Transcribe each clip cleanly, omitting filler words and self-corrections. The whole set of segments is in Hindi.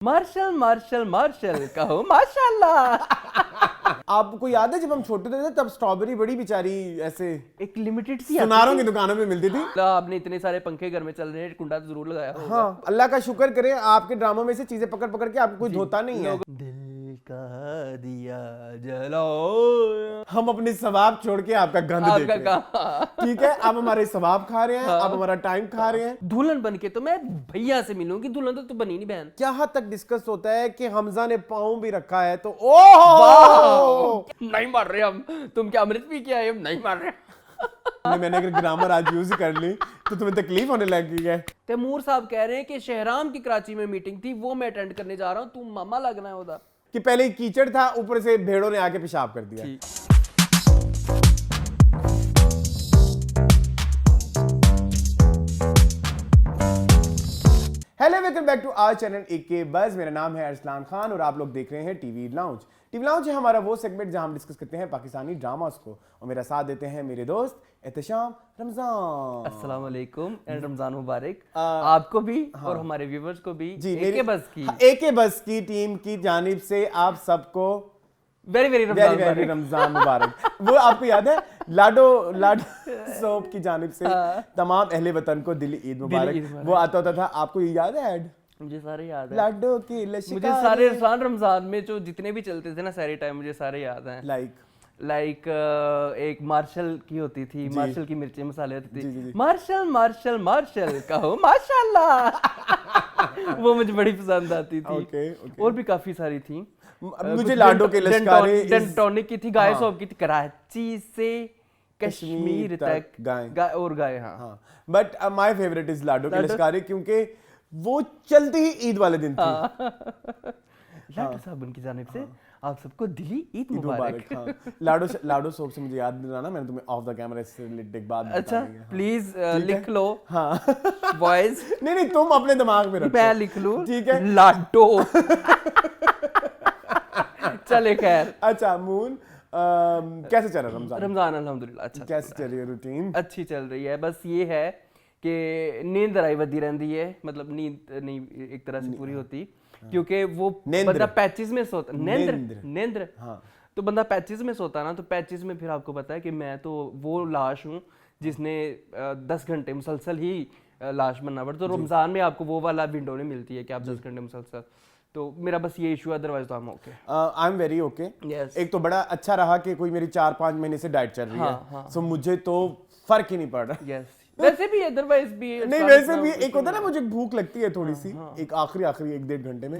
मार्शल मार्शल मार्शल कहो माशाल्लाह। आपको याद है जब हम छोटे थे तब स्ट्रॉबेरी बड़ी बेचारी ऐसे एक लिमिटेड सी सुनारों की दुकानों पे मिलती थी। आपने इतने सारे पंखे घर में चल रहे हैं, कुंडा तो जरूर लगाया होगा। हाँ, अल्लाह का शुक्र करे आपके ड्रामों में से चीजें पकड़ पकड़ के आपको कोई धोता नहीं है। दिल का दिया जलाओ, हम अपने सवाब छोड़ के आपका गंद देख आपका रहे हैं। कहा ठीक है, आप हमारे सवाब खा रहे हैं, आप हमारा टाइम खा रहे हैं। दुल्हन बन के तो मैं भैया से मिलूंगी, दुल्हन तो बनी नहीं बहन। क्या हद तक डिस्कस होता है कि हमजा ने पाँव भी रखा है तो ओह नहीं मार रहे हम, तुम क्या अमृत पी के आए? हम नहीं मार रहे। मैंने अगर ग्रामर आज यूज कर ली तो तुम्हें तकलीफ होने लगी है। तैमूर साहब कह रहे हैं कि शहराम की कराची में मीटिंग थी, वो मैं अटेंड करने जा रहा हूँ, तू मामा लगना है उधर। कि पहले ही कीचड़ था, ऊपर से भेड़ों ने आके पेशाब कर दिया। Hello, welcome back to our channel AK Buzz. मेरा नाम है अरसलान खान और आप लोग देख रहे हैं टीवी लाउंज। टीवी लाउंज है हमारा वो सेगमेंट जहां हम डिस्कस करते हैं पाकिस्तानी ड्रामास को, और मेरा साथ देते हैं मेरे दोस्त एहतशाम रमजान। अस्सलाम वालेकुम एंड रमजान मुबारक आपको भी और हमारे व्यूवर्स को भी। जी, एके बज़ की एके बज़ की टीम की जानिब से आप सबको very very very very Ramzan मुबारक। वो आपको याद है लाडो सोप की जानिब से तमाम अहले वतन को दिली ईद मुबारक। वो आता होता था, आपको ये याद है ऐड? मुझे सारे याद है। लाडो की लश्कारी, मुझे सारे इरफान रमजान में जो जितने भी चलते थे ना सारे टाइम, मुझे सारे याद हैं। लाइक एक मार्शल की होती थी, मार्शल की मिर्ची मसाले होती थी। जी। मार्शल मार्शल मार्शल कहो माशाल्लाह। वो मुझे बड़ी पसंद आती थी। ओके। और भी काफी सारी थी। मुझे लाडो के लश्कारी डेंटोनिक की थी, गाय सॉप की थी, कराची से कश्मीर तक गाय और गाय। हाँ, बट माय फेवरेट इज लाडो की लश्कारी, क्योंकि वो चलती ही ईद वाले दिन थी। लाडो साहब उनकी जानिब से आप सबको दिली ईद मुबारक। हाँ। लाडो सोप से मुझे याद दिलाना, मैंने तुम्हें ऑफ द कैमरा से रिलेटेड एक बात अच्छा प्लीज लिख लो। हाँ बॉयज नहीं तुम अपने दिमाग में रखो, मैं लिख लूं। ठीक है, लाडो। चले खैर। अच्छा मून, कैसे चल रहा रमजान? रमजान अल्हम्दुलिल्लाह अच्छा कैसे चल रही है रूटीन? अच्छी चल रही है। बस ये है कि नींद दराई वधी रहती है, मतलब नींद नहीं एक तरह से पूरी होती, क्योंकि वो बंदा पैचेस में सोता। नेंद्र हाँ। तो बंदा पैचेस में सोता ना, तो पैचेस में फिर आपको पता है कि मैं तो वो लाश हूँ जिसने 10 घंटे मुसलसल ही लाश बनना पड़ता। तो रमजान में आपको वो वाला विंडो नहीं मिलती है कि आप 10 घंटे मुसलसल। तो मेरा बस ये इशू है, अदरवाइज तो okay. I am very okay. एक तो बड़ा अच्छा रहा कि कोई मेरी 4-5 महीने से डाइट चल रही है, सो मुझे तो फर्क ही नहीं पड़ रहा। यस, वैसे भी अदरवाइज भी नहीं, वैसे भी एक होता है ना, मुझे भूख लगती है थोड़ी सी, एक आखिरी 1-1.5 घंटे में,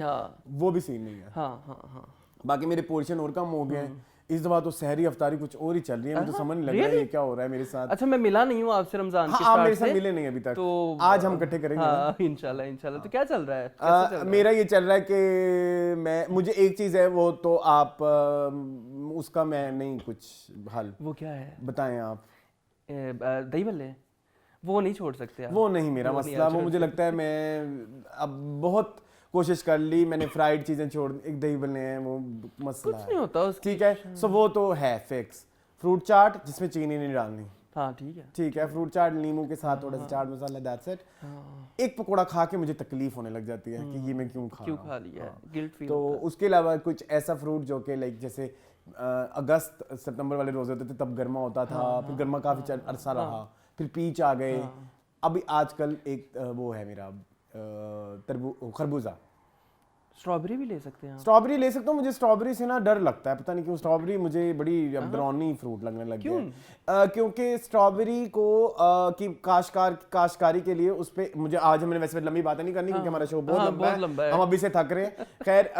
वो भी सीन नहीं है। हाँ। बाकी मेरे पोर्शन और कम हो गए हैं इस दफा, तो सहरी अफ्तारी कुछ और ही चल रही है। मुझे समझ नहीं लग रहा है ये क्या हो रहा है मेरे साथ। अच्छा, मैं मिला नहीं हूँ आपसे रमजान के आप मेरे साथ मिले नहीं अभी तक, तो आज हम इकट्ठे करेंगे। हाँ, इंशाल्लाह। तो क्या चल रहा है? मेरा ये चल रहा है कि मुझे एक चीज है, वो तो आप उसका मैं नहीं कुछ हल। वो क्या है बताएं आप? दही भल्ले वो नहीं छोड़ सकते आप। वो नहीं मेरा मसला, वो मुझे लगता है मैं अब बहुत कोशिश कर ली, मैंने फ्राइड चीजें छोड़, एक दही भल्ले हैं, वो मसला कुछ नहीं होता उसका। ठीक है, सो वो तो है फिक्स। फ्रूट चाट जिसमें चीनी नहीं डालनी। हाँ ठीक है। फ्रूट चाट नींबू के साथ थोड़ा सा चाट मसाला, दैट्स इट। एक पकोड़ा खा के मुझे तकलीफ होने लग जाती है कि ये मैं क्यों खा लिया, गिल्ट फील। तो उसके अलावा कुछ ऐसा फ्रूट जो कि लाइक जैसे अगस्त सितंबर वाले रोजे होते थे तब गर्मा होता था, फिर गर्मा काफी अरसा रहा, फिर पीच आ गए। अभी आजकल एक वो है मेरा खरबूजा। स्ट्रॉबेरी भी ले सकते हैं आप। स्ट्रॉबेरी ले सकता हूँ, मुझे स्ट्रॉबेरी से ना डर लगता है, पता नहीं क्यों। स्ट्रॉबेरी मुझे बड़ी डरावनी फ्रूट लगने लग गया, क्योंकि स्ट्रॉबेरी को की काश्तकारी के लिए उस पे मुझे, आज हमने वैसे लंबी बातें नहीं करनी क्योंकि हमारा शो बहुत लंबा है, हम अभी से थक रहे हैं। खैर,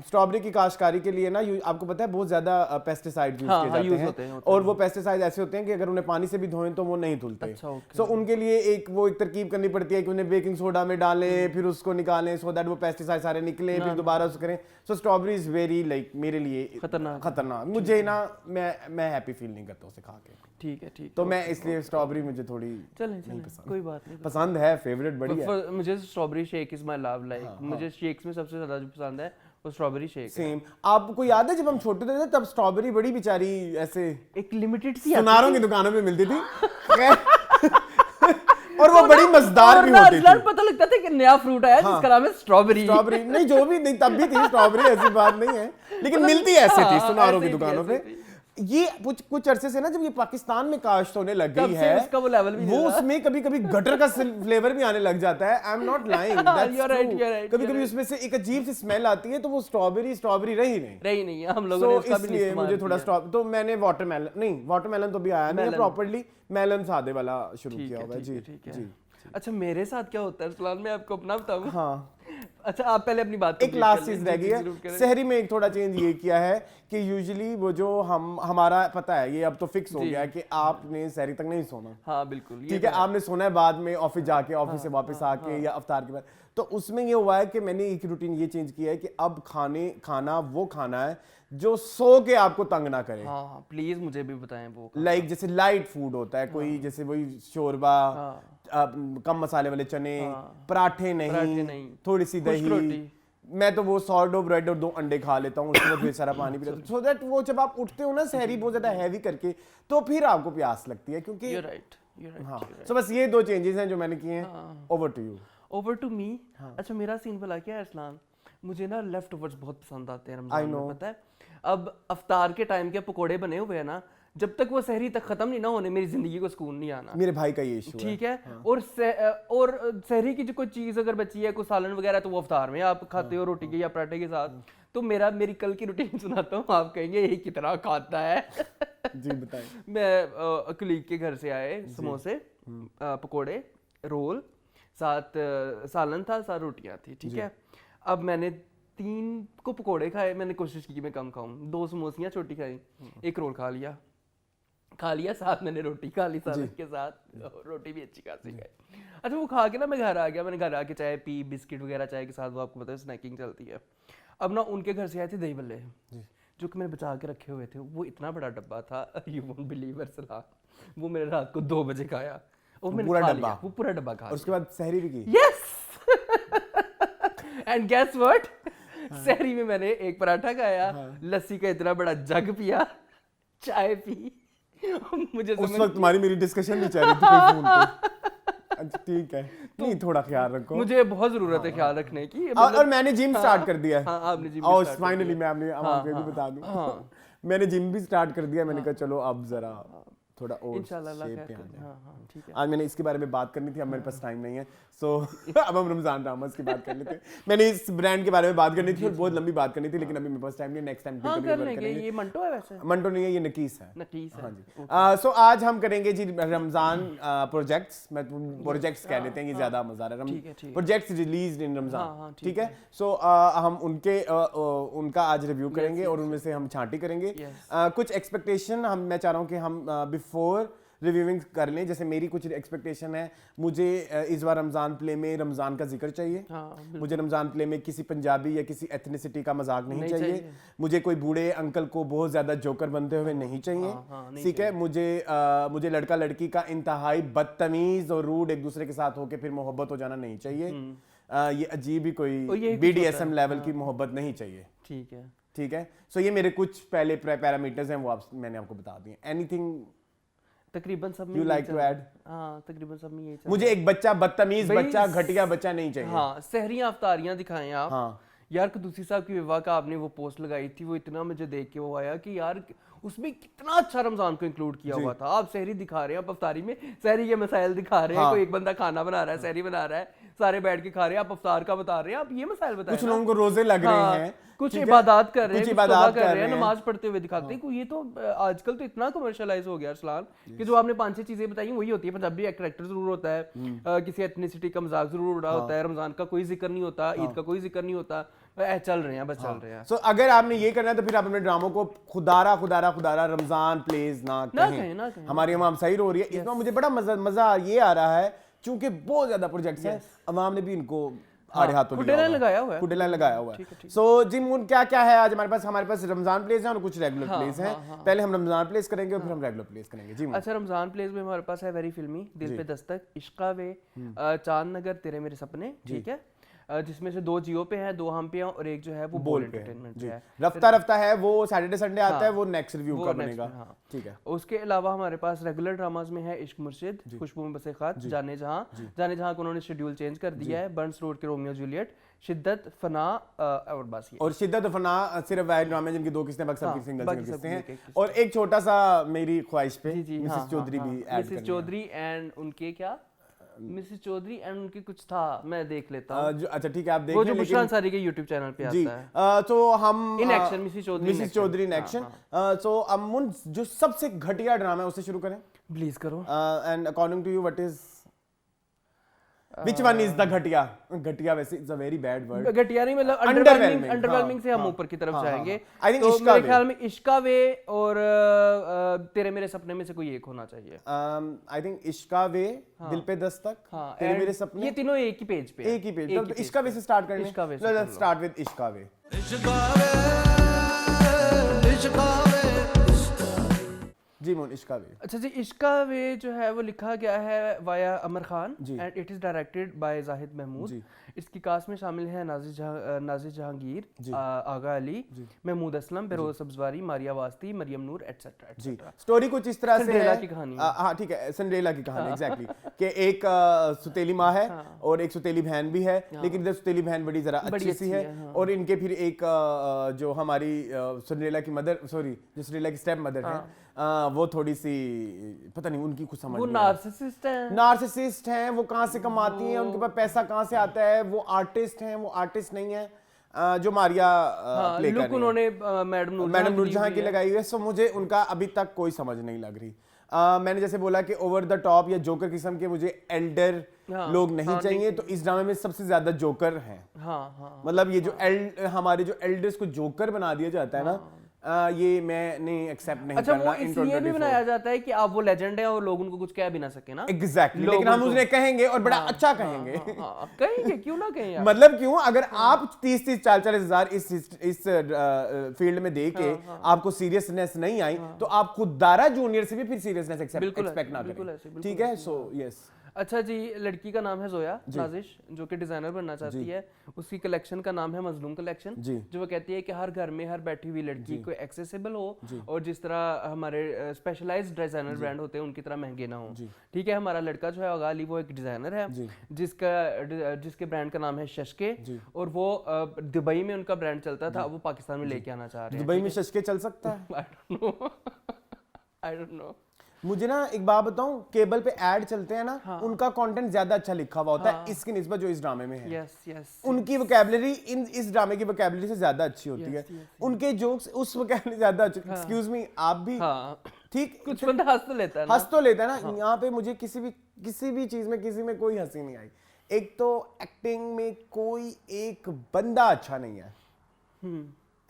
स्ट्रॉबेरी की काश्तकारी के लिए ना आपको पता है बहुत ज्यादा पेस्टिसाइड यूज किए जाते हैं, और वो पेस्टिसाइड ऐसे होते हैं कि अगर उन्हें पानी से भी धोएं तो वो नहीं धुलते। सो उनके लिए एक तरकीब करनी पड़ती है कि उन्हें बेकिंग सोडा में डालें, फिर उसको निकालें, सो दैट वो पेस्टिसाइड सारे निकले, फिर दोबारा उसको करें। सो स्ट्रॉबेरी इज वेरी लाइक मेरे लिए खतरनाक। मुझे ना मैं हैप्पी फील नहीं करता उसे खा के। ठीक है, तो मैं इसलिए स्ट्रॉबेरी मुझे थोड़ी नहीं पसंद। कोई बात नहीं, पसंद है, फेवरेट बड़ी है मुझे। Strawberry shake is my love. Like मुझे शेक्स में सबसे ज्यादा जो पसंद है वो स्ट्रॉबेरी शेक। सेम। आपको याद है जब हम छोटे थे तब स्ट्रॉबेरी बड़ी बेचारी ऐसे एक लिमिटेड सी सुनारों की दुकानों पे मिलती थी। और वो बड़ी मजेदार भी होती थी। पता लगता था कि नया फ्रूट आया जिसका नाम है स्ट्रॉबेरी। स्ट्रॉबेरी नहीं, जो भी नहीं, तब भी थी स्ट्रॉबेरी, ऐसी बात नहीं है, लेकिन मिलती ऐसे थी सुनारों की दुकानों पे। ये कुछ अरसे से ना जब ये पाकिस्तान में काश्त होने लग गई है, उसका वो लेवल भी वो उसमें कभी कभी गटर का फ्लेवर भी आने लग जाता है। आई एम नॉट लाइंग, कभी कभी उसमें से एक अजीब सी स्मेल आती है, तो वो स्ट्रॉबेरी रही नहीं है। हम लोगों ने उसका भी इसलिए मुझे थोड़ा तो मैंने वाटरमेलन तो भी आया नहीं प्रॉपर्ली, मेलन सादे वाला शुरू किया हुआ है। जी। अच्छा, मेरे साथ क्या होता है सलान, मैं आपको अपना बताऊं? हाँ, अच्छा, आप पहले अपनी बात एक लास्ट चीज रह गई है सहरी में। एक थोड़ा चेंज ये किया है कि यूजुअली वो जो हमारा पता है, ये अब तो फिक्स हो गया है कि आपने सहरी तक नहीं सोना। हाँ बिल्कुल, ठीक है, आपने सोना है बाद में ऑफिस जाके, ऑफिस से वापस आके या अफ्तार के बाद। तो उसमें ये हुआ है कि मैंने एक रूटीन ये चेंज किया है कि अब खाना वो खाना है जो सो के आपको तंग ना करे। हाँ प्लीज मुझे भी बताएं वो। लाइक जैसे लाइट फूड होता है कोई, जैसे वही शोरबा, कम मसाले वाले चने, पराठे नहीं, थोड़ी सी दही। मैं तो वो सॉर्डो ब्रेड और 2 अंडे खा लेता हूँ, उसके बाद फिर सारा पानी पी लेता हूँ, सो दैट वो जब आप उठते हो ना सहरी बहुत ज्यादा हैवी करके, तो फिर आपको प्यास लगती है, क्योंकि You're right. हाँ। सो बस ये 2 चेंजेस हैं जो मैंने किए हैं। Over to me. अच्छा, मेरा सीन भला क्या है अरसलान, मुझे ना लेफ्ट ओवर्स बहुत पसंद आते हैं रमजान में, पता है। अब अफ्तार के टाइम के पकोड़े बने हुए हैं ना, जब तक वो सहरी तक खत्म नहीं ना होने, मेरी जिंदगी को सुकून नहीं आना। मेरे भाई का ये इशू है। ठीक है। और सहरी की जो कोई चीज अगर बची है, कोई सालन वगैरह, तो वो अफ्तार में आप खाते हो रोटी के या पराठे के साथ। तो मेरी कल की रूटीन सुनाता हूँ, आप कहेंगे ये कितना खाता है। जी बताएं। मैं कलीग के घर से आए, समोसे, पकोड़े, रोल, साथ सालन था, साथ रोटियां थी। ठीक है। अब मैंने 3 को पकोड़े खाए, मैंने कोशिश की कि मैं कम खाऊं। 2 समोसियां छोटी खाई, 1 रोल खा लिया, साथ मैंने रोटी खा ली सालन के साथ, रोटी भी अच्छी खासी खाई। अच्छा, वो खा के ना मैं घर आ गया, मैंने घर आके चाय पी, बिस्किट वगैरह चाय के साथ, वो आपको पता है स्नैकिंग चलती है। अब ना उनके घर से आए थे दही भल्ले, जो कि मैंने बचा के रखे हुए थे। वो इतना बड़ा डब्बा था, यू वोंट बिलीव अरसलान, वो मैंने रात को 2 बजे खाया, और मैंने खा लिया वो पूरा डब्बा खा लिया। उसके बाद सहरी भी की। यस। एंड गेस व्हाट, सहरी में मैंने 1 पराठा खाया, लस्सी का इतना बड़ा जग पिया, चाय पी। मुझे उस वक्त तुम्हारी मेरी डिस्कशन नहीं चल रही थी कोई फोन पे। अच्छा ठीक है, नहीं थोड़ा ख्याल रखो, मुझे बहुत जरूरत है ख्याल रखने की। और मैंने जिम स्टार्ट कर दिया है। हाँ, आपने जिम और फाइनली मैं आपको भी बता दूं, मैंने जिम भी स्टार्ट कर दिया। मैंने कहा चलो अब जरा थोड़ा और इंशाल्लाह शेप पे आ हाँ, जाए। हाँ, ठीक है। आज मैंने इसके बारे में बात करनी थी, अब मेरे पास टाइम नहीं है, सो अब हम रमजान ड्रामास की बात कर लेते हैं। मैंने इस ब्रांड के बारे में बात करनी थी और बहुत लंबी बात करनी थी, लेकिन अभी मेरे पास टाइम नहीं, नेक्स्ट टाइम करेंगे। ये मंटो है वैसे? मंटो नहीं है, ये नकीस है। नकीस है। हाँ जी। सो आज हम करेंगे जी रमजान प्रोजेक्ट्स, मैं प्रोजेक्ट्स कह लेते हैं, ये ज्यादा मजा आ रहा है। प्रोजेक्ट्स रिलीज्ड इन रमजान, ठीक है। सो हम उनका आज रिव्यू करेंगे और उनमें से हम छांटी करेंगे। कुछ एक्सपेक्टेशन मैं चाह रहा हूँ कि हम बिफोर रिव्यूइंग कर लें। जैसे मेरी कुछ एक्सपेक्टेशन है, मुझे इस बार रमजान प्ले में रमजान का जिक्र चाहिए। मुझे रमजान प्ले में किसी पंजाबी या किसी एथनिसिटी का मजाक नहीं चाहिए। मुझे कोई बूढ़े अंकल को बहुत ज्यादा जोकर बनते हुए नहीं चाहिए। ठीक है। मुझे लड़का लड़की का इंतहाई बदतमीज और रूड एक दूसरे के साथ होकर फिर मोहब्बत हो जाना नहीं चाहिए। ये अजीब ही कोई BDSM लेवल की मोहब्बत नहीं चाहिए। ठीक है। सो ये मेरे कुछ पहले पैरामीटर्स हैं, वो मैंने आपको बता दिए। एनीथिंग तकरीबन सब में you like to add? हाँ, तकरीबन सब में यही चल। मुझे एक बच्चा बदतमीज बच्चा घटिया बच्चा नहीं चाहिए। हाँ, सहरियां अफ्तारियां दिखाएं आप। हाँ। यार कदूसी साहब की विवाह का आपने वो पोस्ट लगाई थी, वो इतना मुझे देख के वो आया कि यार उसमें कितना अच्छा रमजान को इंक्लूड किया हुआ था। आप सहरी दिखा रहे हैं, आप अफ्तारी में सहरी के मसाइल दिखा रहे हैं। कोई एक बंदा खाना बना रहा है, सहरी बना रहा है, सारे बैठ के खा रहे हैं, आप अफ्तार का बता रहे हैं, आप ये मसाइल बताएं। कुछ लोगों को रोजे लग रहे हैं, कुछ इबादत कर रहे हैं, कुछ इबादत कर रहे हैं, नमाज पढ़ते हुए दिखाते हैं। ये तो आजकल तो इतना कमर्शियलाइज हो गया अरसलान कि जो आपने 5-6 चीजें बताई वही होती है। पंजाबी एक कैरेक्टर जरूर होता है, किसी एथनिसिटी का मजाक जरूर उड़ा होता है, रमजान का कोई जिक्र नहीं होता, ईद का कोई जिक्र नहीं होता, चल रहे हैं बस चल रहे हैं। सो अगर आपने ये करना है तो फिर आप अपने ड्रामों को खुदारा रमजान प्लेज ना कहें। हमारी आवाम सही हो रही है इसमें। मुझे बड़ा मजा ये आ रहा है क्योंकि बहुत ज्यादा प्रोजेक्ट्स हैं, अवाम ने भी इनको आड़े हाथों लगाया हुआ है। सो जी मून क्या क्या है आज हमारे पास रमजान प्लेस है और कुछ रेगुलर प्लेस हैं। पहले हम रमजान प्लेस करेंगे और फिर हम रेगुलर प्लेस करेंगे। जी अच्छा, रमजान प्लेस में हमारे पास है वेरी फिल्मी, दिल पे दस्तक, इश्का वे, चांद नगर, तेरे मेरे सपने। ठीक है। जिसमें से 2 जियो पे है, 2 हम पे हैं और एक जो है वो बोल एंटरटेनमेंट पे है। रफ्ता रफ्ता है वो सैटरडे संडे आता है, वो नेक्स्ट रिव्यू का बनेगा। हाँ। ठीक है। उसके अलावा हमारे पास रेगुलर ड्रामाज में है इश्क मुर्शिद, खुशबू में बसे खत, जाने जहां को उन्होंने शेड्यूल चेंज कर दिया है, बर्न्स रोड के रोमियो जूलियट, शिद्दत, फना और बस ये। और शिद्दत और फना सिर्फ वह ड्रामे जिनकी 2 किस्तें बाकी सबकी सिंगल किस्तें हैं। और एक छोटा सा मेरी ख्वाहिश पे मिसेस चौधरी भी ऐड मिसेस चौधरी एंड उनके क्या मिसेस चौधरी एंड उनकी कुछ था, मैं देख लेता हूँ। अच्छा ठीक है, आप देख वो जो बुशरा अंसारी के YouTube चैनल पे आता है। तो हम in action Mrs Chaudhary in action. So Aman जो सबसे घटिया ड्रामा है उससे शुरू करें प्लीज करो। And according to you what is Which one is the घटिया? घटिया वैसे it's a very bad word. घटिया नहीं मतलब अंडरवेलमिंग से हम ऊपर की तरफ जाएंगे। I think तो इश्का मेरे ख्याल में इश्का वे और तेरे मेरे सपने में से कोई एक होना चाहिए। I think इश्का वे, दिल पे दस्तक, तेरे मेरे सपने, ये तीनों एक ही पेज पे। एक ही पेज। तो इश्का वे से स्टार्ट करने। इश्का वे। Let's start with इश्का वे। जी मोन इश्का वे। अच्छा जी, इश्का वे जो है वो लिखा गया है via Amar Khan and it is directed by Zahid Mahmood. इसकी कास्ट में शामिल है नाजिर जहांगीर, आगा अली, महमूद असलम, बेरोज सब्जवारी, मारिया वास्ती, मरियम नूर एटसेट्रा। जी स्टोरी कुछ इस तरह से है। सिंड्रेला की कहानी। हाँ ठीक है, सिंड्रेला की कहानी एग्जैक्टली कि एक सुतेली माँ है और एक सुतेली बहन भी है, लेकिन इधर सुतेली बहन बड़ी जरा अच्छी सी है और इनके फिर एक जो हमारी सिंड्रेला की मदर, सॉरी जो सिंड्रेला की स्टेप मदर है, वो थोड़ी सी पता नहीं उनकी कुछ समझ नहीं। नार्सिसिस्ट हैं, वो कहाँ से कमाती हैं, उनके पास पैसा कहाँ से आता है, वो आर्टिस्ट हैं, वो आर्टिस्ट नहीं है जो मारिया प्ले कर रही है। उन्होंने मैडम नूरजहां की लगाई हुई है। सो मुझे उनका अभी तक कोई समझ नहीं लग रही। मैंने जैसे बोला कि ओवर द टॉप या जोकर किस्म के मुझे एल्डर लोग नहीं चाहिए, तो इस ड्रामे में सबसे ज्यादा जोकर हैं। मतलब ये जो हमारे जो एल्डर्स को जोकर बना दिया जाता है ना, ये मैं नहीं एक्सेप्ट नहीं अच्छा, करना। वो इसलिए भी बनाया जाता है कि आप वो लेजेंड है और लोग उनको कुछ कह भी ना सके ना। एग्जैक्टली लेकिन हम उन्हें कहेंगे और बड़ा अच्छा कहेंगे। कहेंगे क्यों ना कहें यार। मतलब क्यों, अगर आप 30-30 40-40 हजार इस फील्ड में दे के आपको सीरियसनेस नहीं आई, तो आप खुद दारा जूनियर से भी फिर सीरियसनेस एक्सपेक्ट ना करें। ठीक है, सो यस। अच्छा जी, लड़की का नाम है जोया नाजिश, जो कि डिजाइनर बनना चाहती है। उसकी कलेक्शन का नाम है मजलूम कलेक्शन, जो वो कहती है कि हर घर में हर बैठी हुई लड़की को एक्सेसिबल हो और जिस तरह हमारे स्पेशलाइज्ड डिजाइनर ब्रांड होते हैं उनकी तरह महंगे ना हो। ठीक है, हमारा लड़का जो है आगा अली, वो एक डिजाइनर है जिसके ब्रांड का नाम है शशके, और वो दुबई में उनका ब्रांड चलता था, वो पाकिस्तान में लेके आना चाह रहे हैं। दुबई में शशके चल सकता है? I don't know. मुझे ना एक बात बताऊं, केबल पे ऐड चलते हैं ना, उनका कंटेंट ज्यादा अच्छा लिखा हुआ होता है इसकी निस्बत जो इस ड्रामे में है। उनकी वोकैबुलरी इस ड्रामे की वोकैबुलरी से ज्यादा अच्छी होती है। उनके जोक्स उस वोकैबुलरी ज्यादा अच्छी। एक्सक्यूज मी, आप भी ठीक कुछ बंदा हंस तो लेता है ना। यहाँ पे मुझे किसी भी चीज में किसी में कोई हंसी नहीं आई। एक तो एक्टिंग में कोई एक बंदा अच्छा नहीं है।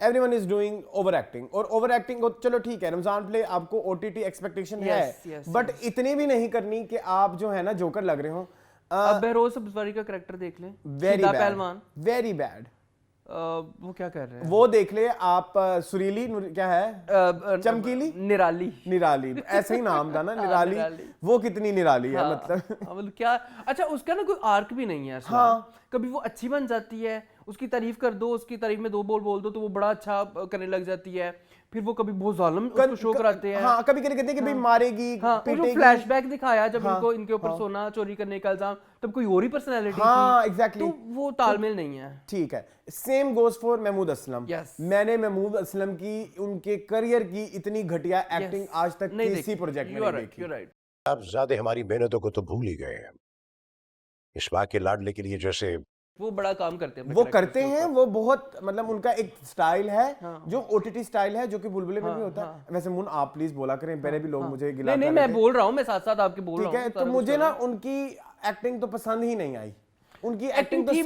Everyone is doing overacting, और overacting चलो ठीक है, रमजान प्ले आपको OTT एक्सपेक्टेशन है, बट इतनी भी नहीं करनी कि आप जो है ना जोकर लग रहे हो। अब बहरोज सब्जवारी का कैरेक्टर देख लें, वेरी बैड। वो क्या कर रहे हैं, वो देख ले आप। सुरीली क्या है, चमकीली, निराली ऐसा ही नाम था ना, निराली। वो कितनी निराली है, मतलब क्या। अच्छा, उसका ना कोई आर्क भी नहीं है। कभी वो अच्छी बन जाती है, उसकी तारीफ कर दो, उसकी तारीफ में 2 बोल दो तो वो बड़ा अच्छा करने लग जाती है, फिर वो कभी बहुत जालिम उसको शो कराते हैं। हाँ, कभी कहते हैं कि भाई मारेगी, पीटेगी। फ्लैशबैक दिखाया जब इनके ऊपर सोना चोरी करने का इल्जाम, तब कोई और ही पर्सनालिटी थी। एग्जैक्टली, तो वो तालमेल नहीं है। ठीक है, same goes for Mahmood Aslam. मैंने महमूद असलम की उनके करियर की इतनी घटिया एक्टिंग आज तक किसी प्रोजेक्ट में नहीं देखी। आप ज्यादा हमारी मेहनतों को तो भूल ही गए हैं। इस माँ के लाडले के लिए जैसे वो बड़ा काम करते हैं, वो बहुत, मतलब उनका एक स्टाइल है जो OTT स्टाइल है, जो कि बुलबुले में भी होता है। वैसे मुन आप प्लीज बोला करें, पहले भी लोग मुझे गिला नहीं, मैं बोल रहा हूँ, मैं साथ साथ आपके बोल रहा हूँ। ठीक है, तो मुझे ना उनकी एक्टिंग तो पसंद ही नहीं आई। उनकी एक्टिंग तो थी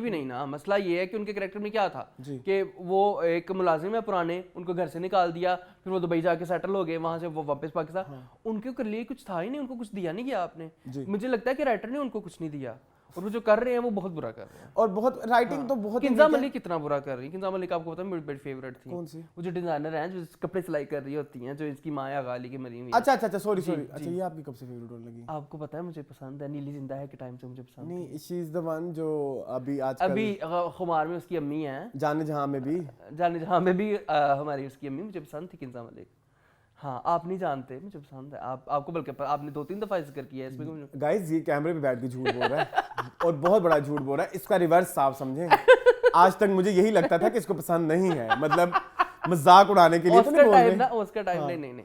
भी नहीं ना। मसला ये है कि उनके कैरेक्टर में क्या था कि वो एक मुलाजिम है पुराने, उनको घर से निकाल दिया, फिर वो दुबई जाके सेटल हो गए, वहां से वो वापस पाकिस्तान। उनके लिए कुछ था ही नहीं, उनको कुछ दिया नहीं गया आपने। मुझे लगता है कि राइटर ने उनको कुछ नहीं दिया। और वो जो कर रहे हैं वो बहुत बुरा कर रहे हैं। और बहुत राइटिंग तो बहुत ही किंजा weak है। मलिक कितना बुरा कर रही है। किंजा मलिक आपको पता है मेरी बड़ी फेवरेट थी। कौन सी? वो जो डिजाइनर हैं जो कपड़े सिलाई कर रही होती हैं, जो इसकी माँ या गाली की मरी हुई है। अच्छा सॉरी अच्छा, ये आपकी कब से फेवरेट रोल लगी? आपको पता है मुझे पसंद है, नीली जिंदा है के टाइम से मुझे पसंद है। नहीं, शी इज द वन जो अभी आजकल अभी खुमार में उसकी अम्मी हैं, जाने जहां में भी जाने जहां में भी हमारी उसकी अम्मी मुझे पसंद थी किंजा मलिक। हाँ, आप नहीं जानते, मुझे पसंद है। आपको बल्कि आपने 2-3 दफा जिक्र किया है इसमें मुझे। गाइस ये कैमरे पे बैठ के झूठ बोल रहा है और बहुत बड़ा झूठ बोल रहा है। इसका रिवर्स साफ समझें। आज तक मुझे यही लगता था कि इसको पसंद नहीं है, मतलब मजाक उड़ाने के लिए तो नहीं बोल रहे। ना उसका टाइम नहीं,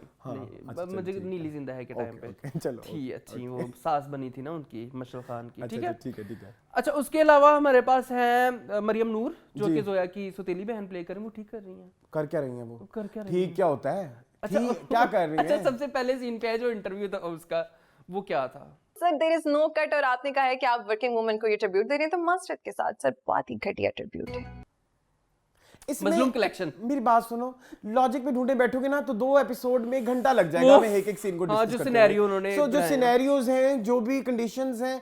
मुझे नीली जिंदा है के टाइम पे चलो थी अच्छी, वो सास बनी थी ना उनकी मशरफ खान की। ठीक है ठीक है। अच्छा, उसके अलावा हमारे पास है मरियम नूर जो कि जोया की सौतेली बहन प्ले कर रही है। वो ठीक कर रही हैं। कर क्या रही हैं वो? कर क्या रही ठीक क्या होता है? अच्छा, क्या कर रही अच्छा, हैं? सबसे पहले सीन पे है जो इंटरव्यू था उसका, वो क्या था? Sir there is no cut, और आपने कहा है कि आप वर्किंग वुमन को ये ट्रिब्यूट दे रही हैं, तो मस्टर्ड के साथ सर बहुत ही घटिया ट्रिब्यूट है। मजलूम कलेक्शन। मेरी बात सुनो, लॉजिक पे ढूंढे बैठोगे ना तो 2 एपिसोड में 1 घंटा लग जाएगा मैं एक सीन को हाँ, डिस्कस जो करते सिनेरियो हुए। उन्होंने So, जो बनाया। सिनेरियोज हैं, जो भी कंडीशंस हैं,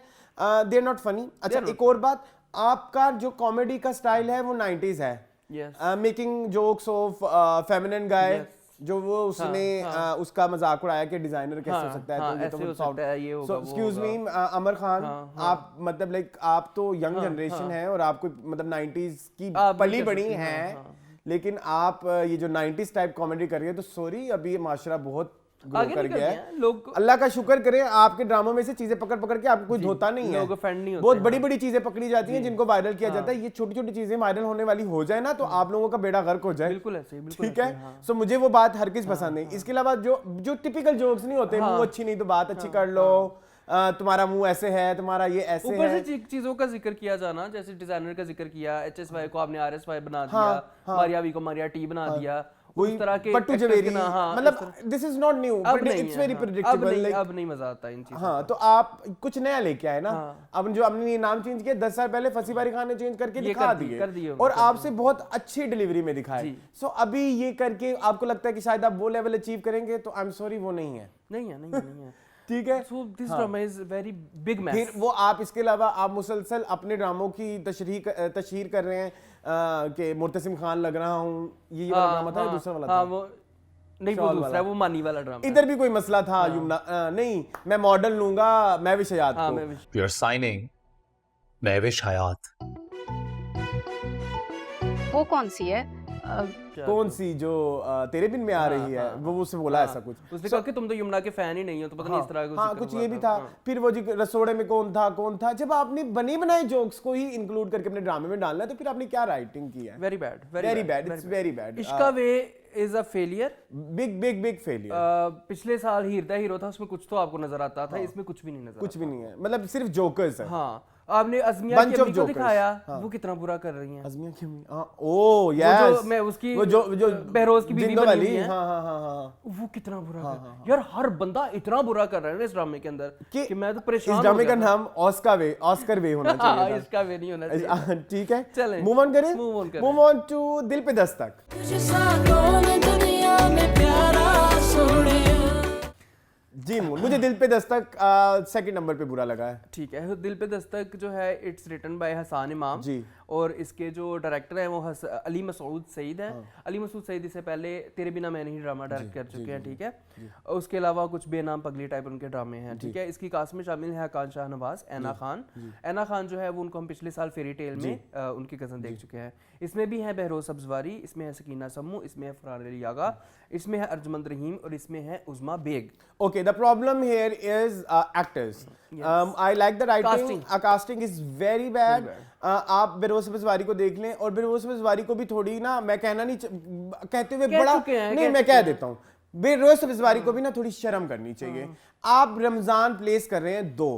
दे आर नॉट फनी। अच्छा, एक और बात, आपका जो कॉमेडी का स्टाइल है वो 90s है। Yes. Making jokes of feminine guy, जो वो उसने उसका मजाक उड़ाया कि डिजाइनर कैसे हो सकता है, तो ये ऐसे तो हो सकता है, ये होगा, वो एक्सक्यूज मी होगा। अमर खान, आप मतलब लाइक आप तो यंग जनरेशन है और आपको मतलब 90s की आप पली भी कर बड़ी सकते हैं, हैं, लेकिन आप ये जो 90s टाइप कॉमेडी कर रही है, तो सॉरी, अभी ये माशरा बहुत ग्रो आगे कर निकल गया गया है। है, लोग अल्लाह का शुक्र करें, आपके ड्रामों में से चीजें पकड़ पकड़ के आपको कोई धोता नहीं है। लोग offend नहीं होते बहुत हैं। बड़ी बड़ी चीजें पकड़ी जाती हैं जिनको वायरल किया जाता है। ये छोटी छोटी चीजें वायरल होने वाली हो जाए ना तो आप लोगों का बेड़ा गर्क हो जाए। बिल्कुल ऐसे ही, बिल्कुल ठीक ऐसे है। ही, हाँ। सो मुझे वो बात हर किस पसंद नहीं। इसके अलावा जो टिपिकल जोक्स नहीं होते, मुंह अच्छी नहीं तो बात अच्छी कर लो, तुम्हारा मुंह ऐसे है, तुम्हारा ये ऐसे ऊपर है। से चीजों का जिक्र किया जाना, जैसे डिजाइनर का जिक्र किया, HSY को आपने RSY बना दिया, मारिया वी को मारिया टी बना दिया, उस तरह के पट्टू actors जवेरी, के ना, हाँ, मतलब दिस इज नॉट न्यू, अब बट नहीं इट्स है, वेरी हाँ। प्रेडिक्टेबल। अब नहीं मजा आता इन चीजों हाँ, का। तो आप कुछ नया लेके आए ना। अब जो आपने ये नाम चेंज किया 10 साल पहले फसी बारी खान ने चेंज करके ये दिखा कर दिए दिए और आपसे बहुत अच्छी डिलीवरी में दिखाए। सो अभी ये करके आपको लगता है कि शायद आप वो लेवल अचीव करेंगे, तो आई एम सॉरी, वो नहीं है। नहीं है ठीक है। So this drama is very big mess. फिर वो आप इसके अलावा आप मुसलसल अपने ड्रामों की तशहीर कर रहे हैं कि मुर्तसिम खान लग रहा हूँ, ये वाला ड्रामा था या दूसरा वाला था? वो नहीं, वो दूसरा है, वो मानी वाला ड्रामा। इधर भी कोई मसला था युमना, नहीं मैं मॉडल लूंगा मैं विश हयात हाँ, को। मैं We are signing Mehwish Hayat. वो कौन सी है? कौन सी जो तेरे बिन में आ रही है, वो उससे बोला ऐसा कुछ। उसने कहा कि तुम तो यमुना के फैन ही नहीं हो, तो पता नहीं इस तरह का हाँ, कुछ ये भी था। फिर वो जी रसोड़े में कौन था। जब आपने बनी बनाए जोक्स को ही इंक्लूड करके अपने ड्रामे में डालना है, तो फिर आपने क्या राइटिंग की है? Very bad, very bad, it's very bad. इश्का way is a failure, big failure. पिछले साल हीर दा हीरो था, उसमें कुछ तो आपको नजर आता था, इसमें कुछ भी नहीं नजर कुछ भी नहीं है, मतलब सिर्फ जोकर्स है। हाँ, आपने अज़मिया Bunch की of अम्मी को jokers. दिखाया, वो कितना बुरा कर रही हैं। अज़मिया की अम्मी, ओ यस, मैं उसकी वो जो बहरोज की बीवी जिंदो बनी वाली, हुई है। हाँ। वो कितना बुरा कर रहा है यार, हर बंदा इतना बुरा कर रहा है ना इस ड्रामे के अंदर कि मैं तो परेशान इस हो ड्रामे गया का था। नाम ऑस्कर वे होना हाँ, चाहिए था। इसका वे नहीं होना चाहिए। ठीक है, चलें, मूव ऑन करें। मूव ऑन टू दिल पे दस्तक। जी मुझे दिल पे दस्तक सेकंड नंबर पे बुरा लगा है। ठीक है, दिल पे दस्तक जो है इट्स रिटन बाय हसान इमाम जी, और इसके जो डायरेक्टर हैं वो अली मसूद सईद हैं। अली मसूद सईद इससे पहले तेरे बिना मैं नहीं ड्रामा डायरेक्ट कर चुके हैं। ठीक है, और उसके अलावा कुछ बेनाम पगली टाइप उनके ड्रामे हैं। ठीक है, इसकी कास्ट में शामिल है हकान शाह नवाज, ऐना खान। ऐना खान जो है वो उनको हम पिछले साल फेरी टेल में उनकी कज़न देख चुके हैं। इसमें भी है बहरोज सब्जवारी, इसमें है सकीना सम्मू, इसमें है फरहान अली यागा, इसमें है अर्जमंद रहीम और इसमें है उज़मा bag. Okay, the problem here is actors. I like the writing. Casting is very bad. आप बेरोज सब्जवारी को देख लें, और बेरोज सब्जवारी को भी थोड़ी ना, मैं कहना नहीं कहते हुए बड़ा नहीं, मैं कह देता हूँ, बेरोज सब्जवारी को भी ना थोड़ी शर्म करनी चाहिए। आप रमजान प्लेस कर रहे हैं 2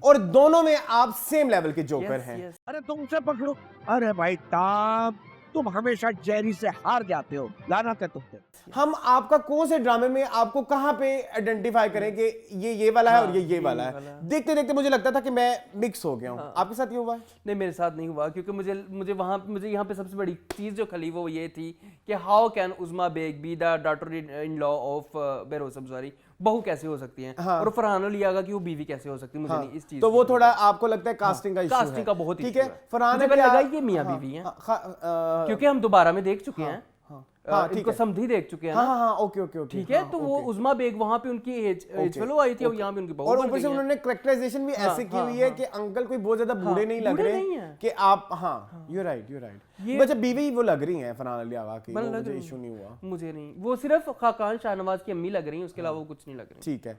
और दोनों में आप सेम लेवल के जोकर हैं। अरे तुमसे पकड़ो, अरे भाई ताब, तुम हमेशा जेरी से हार जाते हो, लानत है तुम पे। हम आपका कौन से ड्रामे में आपको कहां पे आइडेंटिफाई करें कि ये वाला है और ये वाला है? देखते देखते मुझे लगता था कि मैं मिक्स हो गया हूं। आपके साथ ये हुआ है? नहीं, मेरे साथ नहीं हुआ, क्योंकि मुझे यहाँ पे सबसे बड़ी चीज़ जो खली वो ये थी कि how can Uzma Baig be the daughter in law of Behroze Sabzwari. बहू कैसे हो सकती है और फरहान अली आगा की वो बीवी कैसे हो सकती है, मुझे नहीं इस चीज तो वो थोड़ा आपको लगता है कास्टिंग का इशू है? कास्टिंग का बहुत ठीक issue है। फरहान मुझे अली लगा ये मियां बीवी हैं क्योंकि हम दोबारा में देख चुके हैं, इनको समधी देख चुके हैं ना। हाँ हाँ ओके ओके ओके ठीक है, तो वो उज़मा बेग वहाँ पे उनकी एज फेलो आई थी और यहाँ पे उनकी बहू और बन ऊपर गई से है। उन्होंने कैरेक्टराइजेशन भी ऐसे की हुई है कि अंकल कोई बहुत ज्यादा बूढ़े नहीं लग बूढ़े रहे नहीं हैं। कि आप हाँ यू राइट बच्चा बीवी वो लग रही हैं फरहान अली आगा की, वो मुझे इशू नहीं हुआ। मुझे नहीं, वो सिर्फ खाकान शाहनवाज की अम्मी लग रही है, उसके अलावा वो कुछ नहीं लग रही। ठीक है।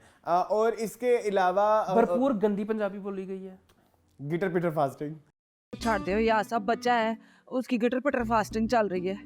और इसके अलावा भरपूर गंदी पंजाबी बोली गई है। गिटर पिटर फास्टिंग छाड़ दो यार, सब बच्चा है उसकी गिटर पिटर फास्टिंग चल रही है।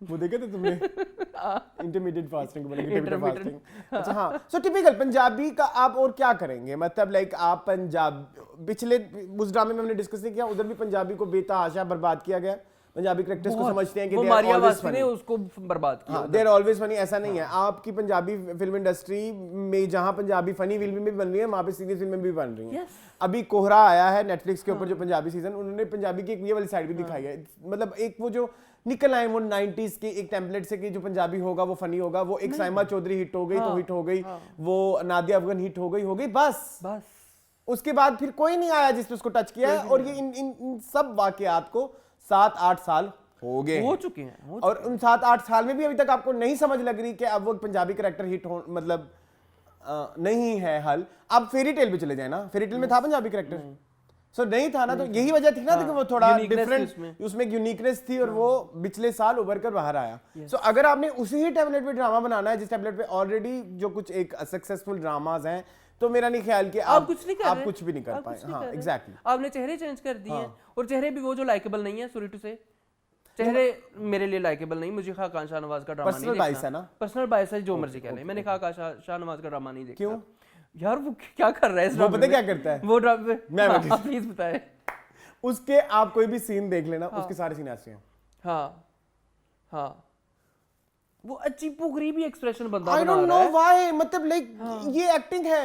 वो देखे थे तुमने इंटरमीडिएट फास्टिंग बोले गिटर पिटर फास्टिंग। अच्छा हाँ, सो टिपिकल पंजाबी का आप और क्या करेंगे, मतलब लाइक आप पंजाब पिछले उस ड्रामे में हमने डिस्कस नहीं किया, उधर भी पंजाबी को बेतहाशा बर्बाद किया गया। पंजाबी कैरेक्टर्स को समझते हैं कि वो they are मारिया always वासी funny। ने उसको बर्बाद किया। हाँ, they are always funny, ऐसा नहीं है। आपकी पंजाबी फिल्म इंडस्ट्री में जहां पंजाबी फनी फिल्में भी बन रही है, वहां पे सीरियस फिल्में भी बन रही हैं। अभी कोहरा आया है नेटफ्लिक्स के ऊपर जो पंजाबी सीजन, उन्होंने पंजाबी की एक ये वाली साइड भी दिखाई है, मतलब एक वो जो निकल आए वो 90s के एक टेम्पलेट से कि जो पंजाबी होगा वो फनी होगा, वो एक साइमा चौधरी हिट हो गई तो हिट हो गई, वो नादिया अफगान हिट हो गई बस उसके बाद फिर कोई नहीं आया जिसने उसको टच किया है। और ये इन सब वाकयात को 7-8 साल हो गए हो चुके हैं और उन 7-8 साल में भी अभी तक आपको नहीं समझ लग रही कि अब वो पंजाबी कैरेक्टर हिट हो, मतलब नहीं है हल। अब फेरी टेल पे चले जाए ना, फेरी टेल में था पंजाबी कैरेक्टर, सो नहीं था ना, तो यही वजह थी ना कि वो थोड़ा डिफरेंट, उसमें एक यूनिकनेस थी और वो पिछले साल उभर कर बाहर आया। सो अगर आपने उसी ही टेम्पलेट पे ड्रामा बनाना है जिस टेम्पलेट पे ऑलरेडी जो कुछ एक सक्सेसफुल ड्रामाज हैं, तो मेरा नहीं ख्याल कि आप कुछ नहीं कर आप कुछ भी नहीं कर पाए। हाँ एग्जैक्टली, आपने चेहरे चेंज कर दिए हैं और चेहरे भी वो जो लाइकेबल नहीं है, सॉरी टू से चेहरे मेरे लिए लाइकेबल नहीं। मुझे खाकान शाहनवाज का ड्रामा नहीं देखना, बाइस है ना, पर्सनल बाइस है, जो मर्जी कह ले, मैंने खाकान शाहनवाज का ड्रामा नहीं देखा। क्यों यार, वो क्या कर रहा है इस वो पता क्या करता है वो ड्रामे, मैं प्लीज बताए। उसके आप कोई भी सीन देख लेना, उसके सारे सीन ऐसे हैं। हाँ वो अच्छी पुगरी भी एक्सप्रेशन बंदा I बना don't रहा know है। why, मतलब लाइक ये एक्टिंग है।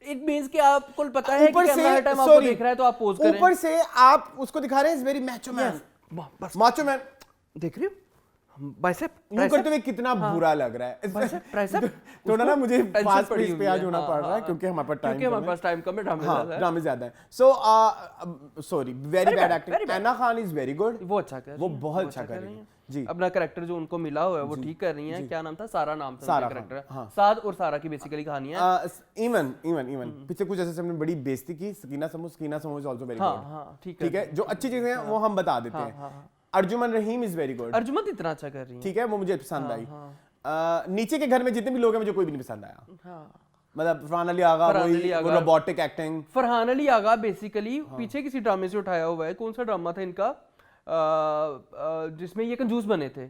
इट मींस कि आपको पता है कि ऊपर कैमरा हर से टाइम आपको देख रहा है तो आप पोज करें। ऊपर से आप उसको दिखा रहे हैं इज वेरी मैचो मैन, बस माचो मैन, देख रहे हो बाइसेप यूं करते हुए कितना बुरा लग रहा है। थोड़ा ना मुझे फास्ट पेस पे आज होना पड़ रहा है क्योंकि हमारे पास टाइम कम है, ड्रामे ज्यादा है। So sorry, very bad acting. Anna Khan is very good, वो अच्छा कर रही वो हैं, बहुत अच्छा कर रही है जी। अपना कैरेक्टर जो उनको मिला हुआ है वो ठीक कर रही हैं। क्या नाम था, सारा नाम था सारा कैरेक्टर। हाँ। साद और सारा की बेसिकली कहानी है। इवन पिछले कुछ ऐसे हमने बड़ी बेइज्जती की। सकीना समूह इज आल्सो वेरी गुड, ठीक है। जो अच्छी चीजें हैं वो हम बता देते हैं। अर्जुमन रहीम इज वेरी गुड, अर्जुमन इतना अच्छा कर रही है, ठीक है, वो मुझे पसंद आई। नीचे के घर में जितने भी लोग हैं मुझे कोई भी नहीं पसंद आया, मतलब फरहान अली आगा, वो robotic acting. Farhan Ali Agha basically पीछे किसी ड्रामे से उठाया हुआ है। कौन सा ड्रामा था इनका जिसमें ये कंजूस बने थे?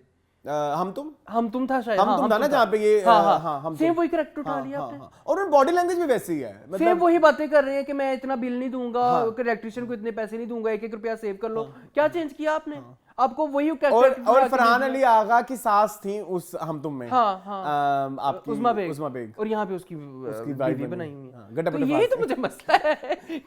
हम तुम था शायद। हम तुम था ना जहाँ पे ये हम सेम वही कैरेक्टर उठा लिया आपने। और उन बॉडी लैंग्वेज भी वैसी ही है, सेम वही बातें कर रहे हैं कि मैं इतना बिल नहीं दूंगा, इलेक्ट्रिशियन को इतने पैसे नहीं दूंगा, 1-1 रुपया सेव कर लो। क्या चेंज किया आपने? आपको वही और फरहान अली आगा की सास थी उस हम तुम में, आपकी उज़मा बेग, और यहाँ पे उसकी बीवी बनाई हुई है। तो यही तो मुझे मसला है।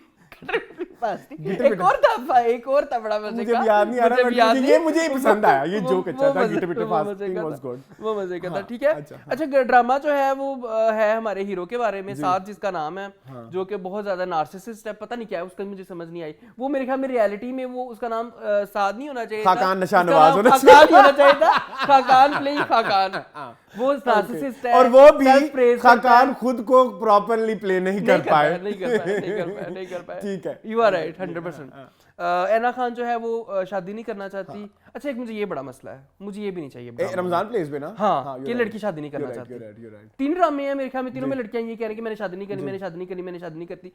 एक और था बड़ा मजे का, मुझे याद नहीं आ रहा, ये मुझे ही पसंद आया, ये जोक अच्छा था, गिटर पिटर फास्टिंग वाज गुड, वो मजे का था। ठीक है, अच्छा ड्रामा जो है वो है हमारे हीरो के बारे में, साथ जिसका नाम है, जो कि बहुत ज्यादा नार्सिसिस्ट है, पता नहीं क्या है उसका, मुझे समझ नहीं आई। वो मेरे ख्याल में रियलिटी में वो उसका नाम साद नहीं होना चाहिए, खाकान शाहनवाज होना चाहिए था। खाकान प्ले खाकान, वो नार्सिसिस्ट है और वो भी खाकान खुद को प्रॉपर्ली प्ले नहीं कर पाए। नहीं कर पाए। ठीक है, यू आर राइट 100%। ऐना खान जो है वो शादी नहीं करना चाहती। अच्छा, एक मुझे ये बड़ा मसला है, मुझे ये भी नहीं चाहिए रमजान प्लेस पे ना, हाँ, कि लड़की शादी नहीं करना चाहती। 3 ड्रामे हैं मेरे ख्याल में, तीनों में लड़कियां ये कह रही कि मैंने शादी नहीं करनी, मैंने शादी नहीं करनी, मैंने शादी नहीं करती।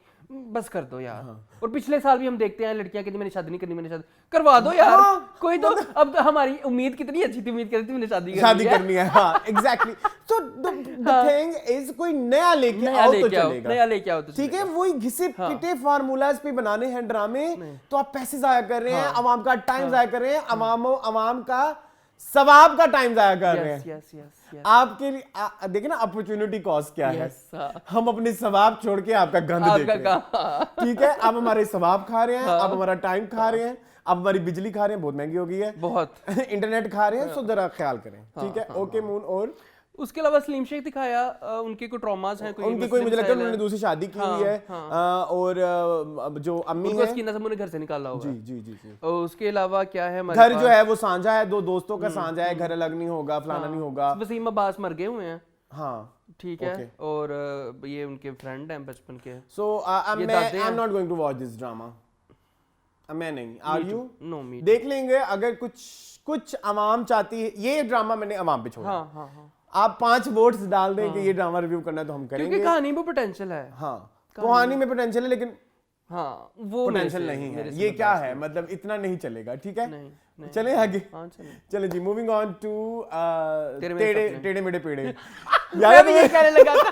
बस कर दो यार। और पिछले साल भी हम देखते हैं लड़कियां कहती मैंने शादी नहीं करनी, मैंने शादी करवा दो यार। कोई तो अब हमारी उम्मीद कितनी अच्छी थी, उम्मीद करती थी मैंने शादी करनी है। हाँ exactly. So the thing is कोई नया लेके आओ तो चलेगा, नया लेके आओ तो ठीक है। वही घिसे पिटे फार्मूलाज पे बनाने हैं ड्रामे, तो आप पैसे जाया कर रहे हैं, अवाम का टाइम जाया कर रहे हैं, अवाम का सवाब का टाइम जाया कर रहे हैं। आपके लिए देखिए ना अपॉर्चुनिटी कॉस्ट क्या है। हम अपने सवाब छोड़ के आपका गंद देख रहे हैं, ठीक है। आप हमारे सवाब खा रहे हैं, आप हमारा टाइम खा रहे हैं, आप हमारी बिजली खा रहे हैं, बहुत महंगी हो गई है, बहुत। इंटरनेट खा रहे हैं, सो जरा ख्याल करें, ठीक है। ओके मून, और उसके अलावा सलीम शेख दिखाया, उनके कोई ट्रॉमास हैं, कोई उनकी कोई मुझे लगता है उन्होंने दूसरी शादी की हुई है। और जो अम्मी उनको है, स्कीना समूह ने घर से निकाला हुआ जी है। जी जी जी, और उसके अलावा क्या है हमारे घर जो है वो साझा है, दो दोस्तों का साझा है, घर अलग नहीं होगा, फलाना नहीं होगा। वसीम अब्बास मर गए हुए हैं, हाँ ठीक है, और ये उनके फ्रेंड हैं बचपन के। सो ये मैं दादे आई हैं। Am not going to watch this drama. मैं नहीं, आर यू? नो मी। देख लेंगे अगर कुछ अवाम चाहती है, ये ड्रामा मैंने अवाम पे छोड़ा। हाँ हाँ हाँ, आप 5 वोट्स डाल दें कि ये ड्रामा रिव्यू करना है तो हम क्योंकि करेंगे। कहानी में पोटेंशियल है। हाँ, कहानी में पोटेंशियल है लेकिन हाँ, वो पोटेंशियल नहीं है। ये क्या है, मतलब इतना नहीं चलेगा, ठीक है? नहीं, चले आगे। हाँ चलो। चले जी, मूविंग ऑन टू तेरे मेरे टेढ़े सपने। टेढ़े मेढ़े पेड़े। मैं भी ये कहने लगा था,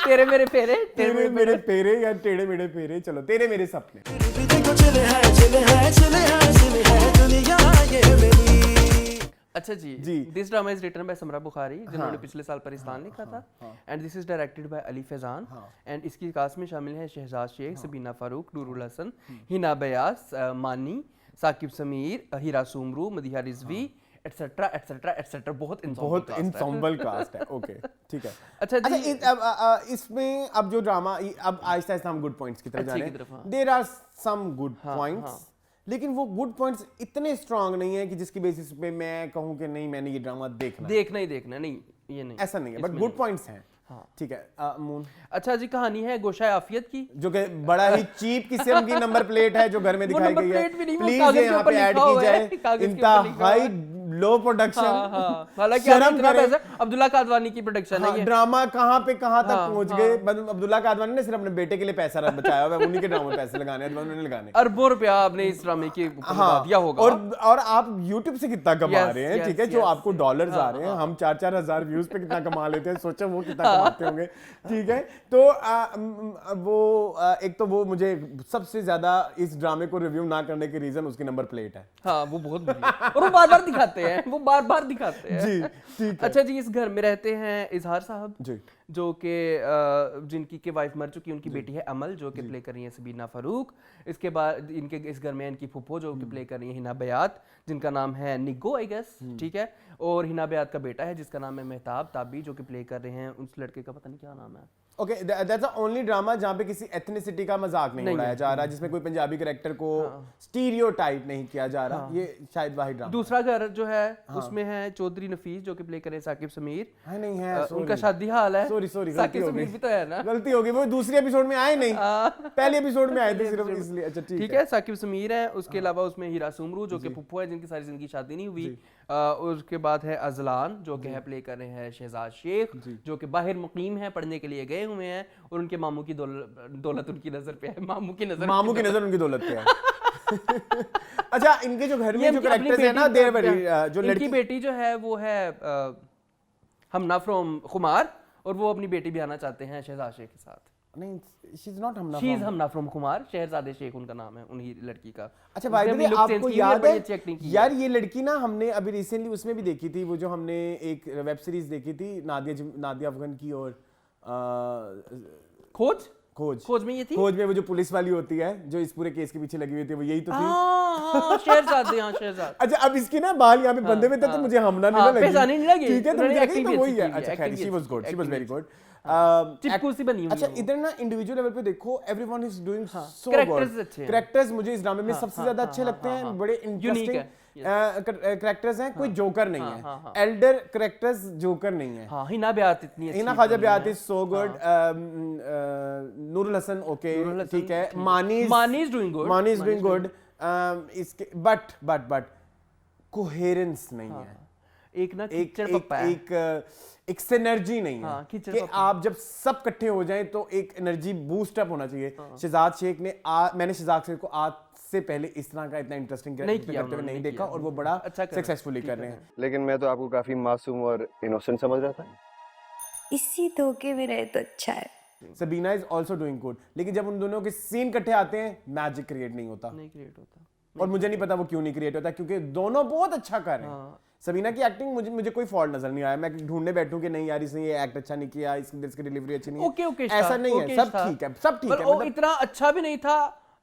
तेरे मेरे फेरे, तेरे मेरे पेरे या टेढ़े मेढ़े पेरे। चलो, तेरे मेरे सपने। अच्छा जी, जी। This drama is written by Samra Bukhari, जिन्होंने पिछले साल पाकिस्तान लिखा था, and this is directed by Ali Faizan, and इसकी कास्ट में शामिल है Shahzad Sheikh, Sabina Farooq, Nurul Hasan, Hina Bayas, Mani, Saqib Sameer, Hira Soomro, Madiha Rizvi, etcetera etcetera etcetera. बहुत इंसॉम्बल कास्ट है। ओके, ठीक है। अच्छा जी, इसमें अब जो ड्रामा, अब आहिस्ता आहिस्ता हम गुड पॉइंट्स की तरफ जा अच्छी रहे की तरफ, हाँ। हैं। There are some good points, लेकिन वो गुड पॉइंट्स इतने स्ट्रांग नहीं है कि जिसकी बेसिस पे मैं कहूं कि नहीं मैंने ये ड्रामा देखना नहीं, ये नहीं, ऐसा नहीं है, बट गुड पॉइंट्स हैं। ठीक है। मून, अच्छा जी, कहानी है गोशा आफियत की, जो कि बड़ा ही चीप किस्म की नंबर प्लेट है जो घर में दिखाई गई है। प्लेट भी नहीं, वो प्लीज कागज के यहाँ ऊपर पे ऐड लिखा की हुआ है, जाए। कागज के ऊपर लिखा हुआ है। इंतहाई लो प्रोडक्शन। हालांकि शर्म इतना करें। पैसा अब्दुल्ला कादवानी की प्रोडक्शन है ये। ड्रामा कहाँ पे कहाँ तक पहुंच गए। मतलब अब्दुल्ला कादवानी ने सिर्फ अपने बेटे के लिए पैसा बचाया हुआ है, उन्हीं के ड्रामे में पैसे लगाने हैं, उन्होंने लगाने। अरबों रुपया आपने इस ड्रामे के ऊपर लगा दिया होगा। और आप YouTube से कितना कमा Yes, रहे हैं, yes, ठीक है, जो yes, आपको डॉलर्स आ रहे हैं, हम 4-4 हजार व्यूज पे कितना कमा लेते हैं, सोचो वो कितना कमाते होंगे, ठीक है। तो एक तो वो मुझे सबसे ज्यादा इस ड्रामे को रिव्यू ना करने के रीजन उसकी नंबर प्लेट है। हाँ, वो बहुत बुरी है। और वो बार-बार दिखाते हैं, वो बार-बार दिखाते हैं। जी, ठीक है। अच्छा जी, इस घर में रहते हैं इजहार साहब जी, जो कि जिनकी के वाइफ मर चुकी है, उनकी बेटी है अमल जो कि प्ले कर रही है सबीना फारूक। इसके बाद इनके इस घर में इनकी फुप्पो जो कि प्ले कर रही है हिना बयात, जिनका नाम है निगो आई गेस, ठीक है। और हिना बयात का बेटा है जिसका नाम है मेहताब ताबी जो कि प्ले कर रहे हैं उस लड़के का पता नहीं क्या नाम है। Okay, that's the only drama जहां पे किसी एथनिसिटी का मजाक नहीं उड़ाया जा रहा, जिसमें कोई पंजाबी कैरेक्टर को स्टीरियोटाइप नहीं किया जा रहा। ये शायद वाहिद ड्रामा। दूसरा घर जो है उसमें है चौधरी नफीस जो कि प्ले करे साकिब समीर। है नहीं है, उनका शादी हाल है। सॉरी साकिब समीर भी तो है ना। गलती हो गई, वो दूसरे एपिसोड में आए नहीं, पहले एपिसोड में आए थे सिर्फ इसलिए। अच्छा, ठीक है, साकिब समीर है। उसके अलावा उसमें हीरा सुमरू जो कि फुप्पो है, जिनकी सारी जिंदगी शादी नहीं हुई। उसके बाद है अजलान जो कि है प्ले कर रहे हैं शहजाद शेख जो कि बाहर मुकीम है, पढ़ने के लिए गए हुए हैं, और उनके मामू की दौलत उनकी नजर पे है। मामू की नजर उनकी दौलत पे है। अच्छा, इनके जो घर में जो कैरेक्टर्स है ना, देर बड़ी जो इनकी बेटी जो है वो है हमना फ्रॉम खुमार, और वो अपनी बेटी भी आना चाहते हैं शहजाद शेख के साथ। नहीं, she is not Hamna, she is Hamna from खुमार, शहजादे शेख उनका नाम है उन्हीं लड़की का। अच्छा भाई, आपको याद है यार, ये लड़की ना हमने अभी रिसेंटली उसमें भी देखी थी, वो जो हमने एक वेब सीरीज देखी थी नादिया अफगान की, और खोज में ये थी। खोज में वो जो पुलिस वाली होती है जो इस पूरे केस के पीछे लगी हुई थी, वो यही तो थी। शहजाद। अच्छा, अब इसकी ना बाल यहाँ पे बंधे हुए थे तो मुझे हमना नहीं लगी, ठीक है, तो मुझे लगी तो वही है। अच्छा, खैर, she was good, she was very good. चिपकूसी बनी हुई। अच्छा, इधर ना इंडिविजुअल लेवल पे देखो, everyone is doing so good. Characters अच्छे हैं। कैरेक्टर्स मुझे इस ड्रामे में सबसे ज्यादा अच्छे लगते हैं, बड़े इंटरेस्टिंग कैरेक्टर्स हैं, कोई जोकर नहीं है, एल्डर कैरेक्टर्स जोकर नहीं है। हाँ, हिना बयात इतनी अच्छी, Hina Khawaja Bayat is so good. Noorul Hasan okay, ठीक है। Mani is doing good. इसके बट कोहेरेंस नहीं है, एक ना कीचड़ पप्पा है, एक सिनर्जी नहीं है कि आप जब सब इकट्ठे हो जाएं तो एक एनर्जी बूस्ट अप होना चाहिए। शहजाद शेख ने मैंने शहजाद शेख को आज से पहले इस तरह का इतना इंटरेस्टिंग करते हुए नहीं देखा, और वो बड़ा सक्सेसफुली कर रहे हैं। लेकिन मैं तो आपको काफी मासूम और इनोसेंट समझ रहा था। इसी धोखे में रहे तो अच्छा है। Sabina is also doing good, लेकिन जब उन दोनों के सीन इकट्ठे आते हैं, मैजिक क्रिएट नहीं होता। और मुझे नहीं पता वो क्यों नहीं क्रिएट होता, क्योंकि दोनों बहुत अच्छा कर रहे हैं। सबीना की एक्टिंग मुझे कोई फॉल्ट नजर नहीं आया, मैं ढूंढने बैठूं कि नहीं यार इसने ये एक्ट अच्छा नहीं किया, इसकी डिलीवरी अच्छी नहीं है, ऐसा नहीं है, सब ठीक है, सब ठीक है। इतना अच्छा भी नहीं था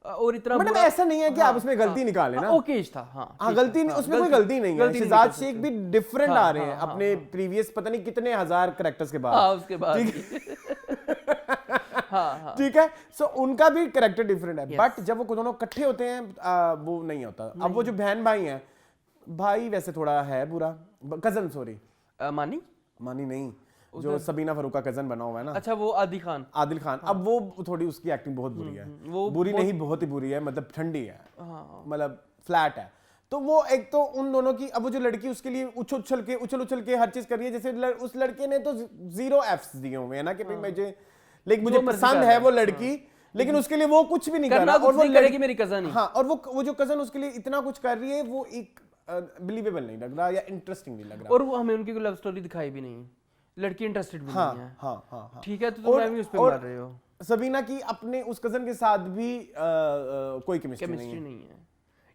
और इतना मतलब बुरा- ऐसा नहीं है कि आप उसमें गलती निकालें ना। ओकेश था, हाँ हाँ ठीक गलती है, नहीं, हाँ, उसमें कोई गलती नहीं है। गलती शहजाद कर शेख सकते। भी डिफरेंट हाँ, आ रहे हैं हाँ, अपने प्रीवियस पता नहीं कितने हजार कैरेक्टर्स के बाद। हाँ उसके बाद हाँ ठीक है, सो उनका भी कैरेक्टर डिफरेंट है, बट जब वो दोनों इकट्ठे होते हैं वो नहीं होता। अब वो जो बहन भाई हैं, भाई वैसे थोड़ा है बुरा, कजन सॉरी, मानी मानी नहीं, जो सबीना फरूक का कजन बना हुआ है ना, अच्छा वो आदि खान, आदिल खान, अब वो थोड़ी उसकी एक्टिंग बहुत बुरी है, वो बुरी नहीं बहुत ही बुरी है, मतलब ठंडी है, मतलब फ्लैट है। तो वो एक तो उन दोनों की, अब वो जो लड़की उसके लिए उछल उछल के हर चीज कर रही है, जैसे उस लड़के ने तो 0 एफ्स दिए हुए हैं ना कि भाई मुझे, लेकिन मुझे पसंद है वो लड़की, लेकिन उसके लिए वो कुछ भी नहीं कर रहा, और वो करेगी मेरी कजन ही। हाँ, और वो जो कजन उसके लिए इतना कुछ कर रही है, वो एक बिलीवेबल नहीं लग रहा या इंटरेस्टिंग नहीं लग रहा। और वो हमें उनकी कोई लव स्टोरी दिखाई भी नहीं, लड़की इंटरेस्टेड भी नहीं है। हाँ ठीक है, तो तुम भी उस पे मार रहे हो। सबीना की अपने उस कजन के साथ भी कोई केमिस्ट्री नहीं है,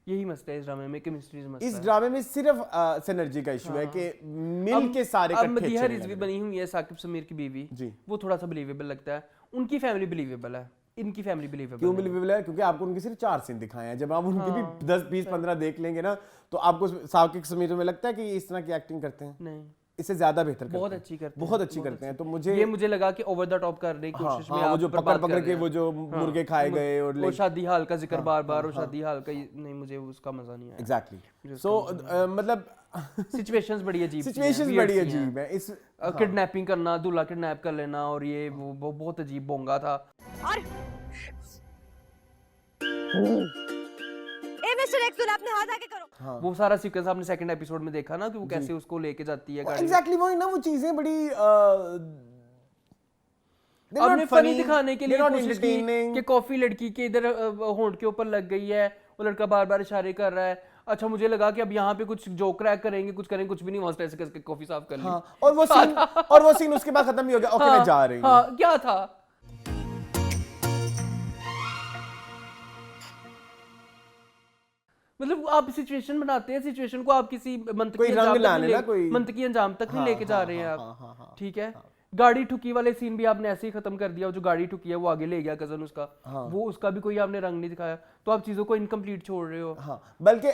यही मसला है इस ड्रामे में, केमिस्ट्री मसला इस ड्रामे में सिर्फ सिनर्जी का इशू है कि मिल के सारे अब इकट्ठे मदीहा अच्छे नहीं रिजवी लग बनी हुई है साकिब समीर की बीवी जी, वो थोड़ा सा बिलीवेबल लगता है, उनकी फैमिली बिलीवेबल है, इनकी फैमिली बिलीवेबल क्यों बिलीवेबल है? क्योंकि आपको उनके सिर्फ 4 सीन दिखाए हैं, जब आप उनकी भी 10 20 15 देख लेंगे ना, तो आपको साकिब समीर में लगता है कि ये इस तरह की एक्टिंग करते हैं, नहीं, इससे ज्यादा बेहतर बहुत करते हैं, अच्छी करते हैं, बहुत अच्छी करते हैं। तो मुझे लगा कि ओवर द टॉप करने की कोशिश में वो आप जो बर्बाद पकड़ कर के रहे हैं। वो जो मुर्गे खाए गए और वो शादी हाल का जिक्र बार-बार, और शादी हाल का नहीं, मुझे उसका मजा नहीं आया। एग्जैक्टली, सो मतलब सिचुएशंस बड़ी अजीब, सिचुएशंस बड़ी अजीब है। इस किडनैपिंग करना, दूल्हा किडनैप कर लेना, और ये वो बहुत अजीब बोंगा था। ए मिस्टर एक्स, आपने हाथ आगे करो। वो सारा सीक्वेंस आपने सेकंड एपिसोड में देखा ना कि वो कैसे उसको लेके जाती है गाड़ी में। एग्जैक्टली वही ना, वो चीजें बड़ी आपने फनी दिखाने के लिए कोशिश की कि कॉफी लड़की के इधर होंठ के ऊपर लग गई है, वो लड़का बार बार इशारे कर रहा है। अच्छा मुझे लगा कि अब यहाँ पे कुछ जोक क्रैक करेंगे, कुछ भी नहीं, वहां से ऐसे करके कॉफी साफ कर ली। हाँ, और वो सीन उसके बाद खत्म भी हो गया। ओके मैं जा रही हूँ। हाँ, क्या था? मतलब आप सिचुएशन बनाते हैं, सिचुएशन को आप किसी मंतकी अंजाम तक नहीं लेके जा रहे हैं आप। ठीक है, गाड़ी ठुकी वाले सीन भी आपने ऐसे ही खत्म कर दिया। जो गाड़ी ठुकी है वो आगे ले गया कजन उसका, वो उसका भी कोई आपने रंग नहीं दिखाया, तो आप चीजों को इनकम्प्लीट छोड़ रहे हो। हाँ, बल्कि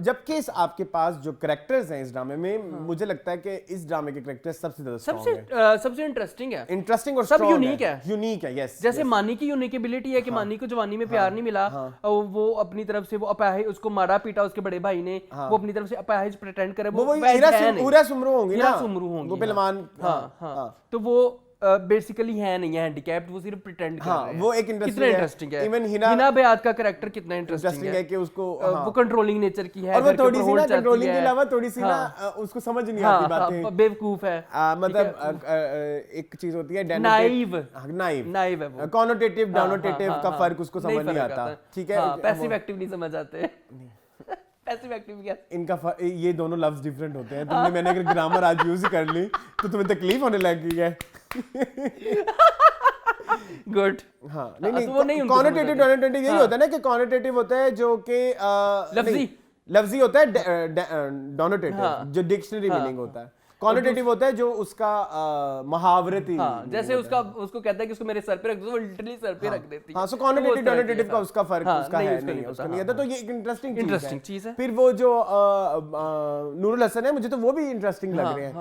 जबकि आपके पास जो कैरेक्टर्स हैं इस ड्रामे में, मुझे लगता है कि इस ड्रामे के कैरेक्टर्स सबसे ज्यादा स्ट्रांग है, सबसे इंटरेस्टिंग है, इंटरेस्टिंग और सब यूनिक है, यूनिक है। यस, जैसे मानी की यूनिकेबिलिटी है कि मानी को जवानी में प्यार नहीं मिला, वो अपनी तरफ से वो अपाहिज, उसको मारा पीटा उसके बड़े भाई ने, वो अपनी तरफ से अपाहिज प्रेटेंड करे, वो हीरा सुमरू होंगी ना, वो पहलवान। हाँ, तो वो बेसिकली है नहीं है हैंडिकैप्ड, वो सिर्फ प्रिटेंड कर रहे हैं। वो एक इंटरेस्टिंग है। इवन हिना बेआत का कैरेक्टर कितना इंटरेस्टिंग है कि उसको वो कंट्रोलिंग नेचर की है, और वो थोड़ी सी ना कंट्रोलिंग के अलावा थोड़ी सी ना उसको समझ नहीं आती बातें, बेवकूफ है। मतलब एक चीज होती है नाइव है वो, कॉनोटेटिव डाउनोटेटिव का फर्क उसको समझ नहीं आता। ठीक है, पैसिव एक्टिव नहीं समझ आते। पैसिव एक्टिव क्या? इनका ये दोनों लफ्ज डिफरेंट होते हैं। तुमने मैंने अगर ग्रामर आज यूज कर ली तो तुम्हें तकलीफ होने लगी है। गुड। हाँ, नहीं कॉनोटेटिव डोनेटेटिव यही होता है ना कि कॉनोटेटिव होता है जो कि लफ्जी होता है, डोनेटेटिव जो डिक्शनरी मीनिंग होता है, कॉनोटेटिव होता है जो उसका मुहावरती। जैसे उसको कहता है कि उसको मेरे सर पे रख दो, वो लिटरली सर पे रख देती है। हाँ, सो कॉनोटेटिव डोनेटेटिव का उसका फर्क उसका है नहीं, उसका नहीं आता। तो ये एक इंटरेस्टिंग चीज है। फिर वो जो नूरुल हसन है, मुझे तो वो भी इंटरेस्टिंग लग रहे हैं,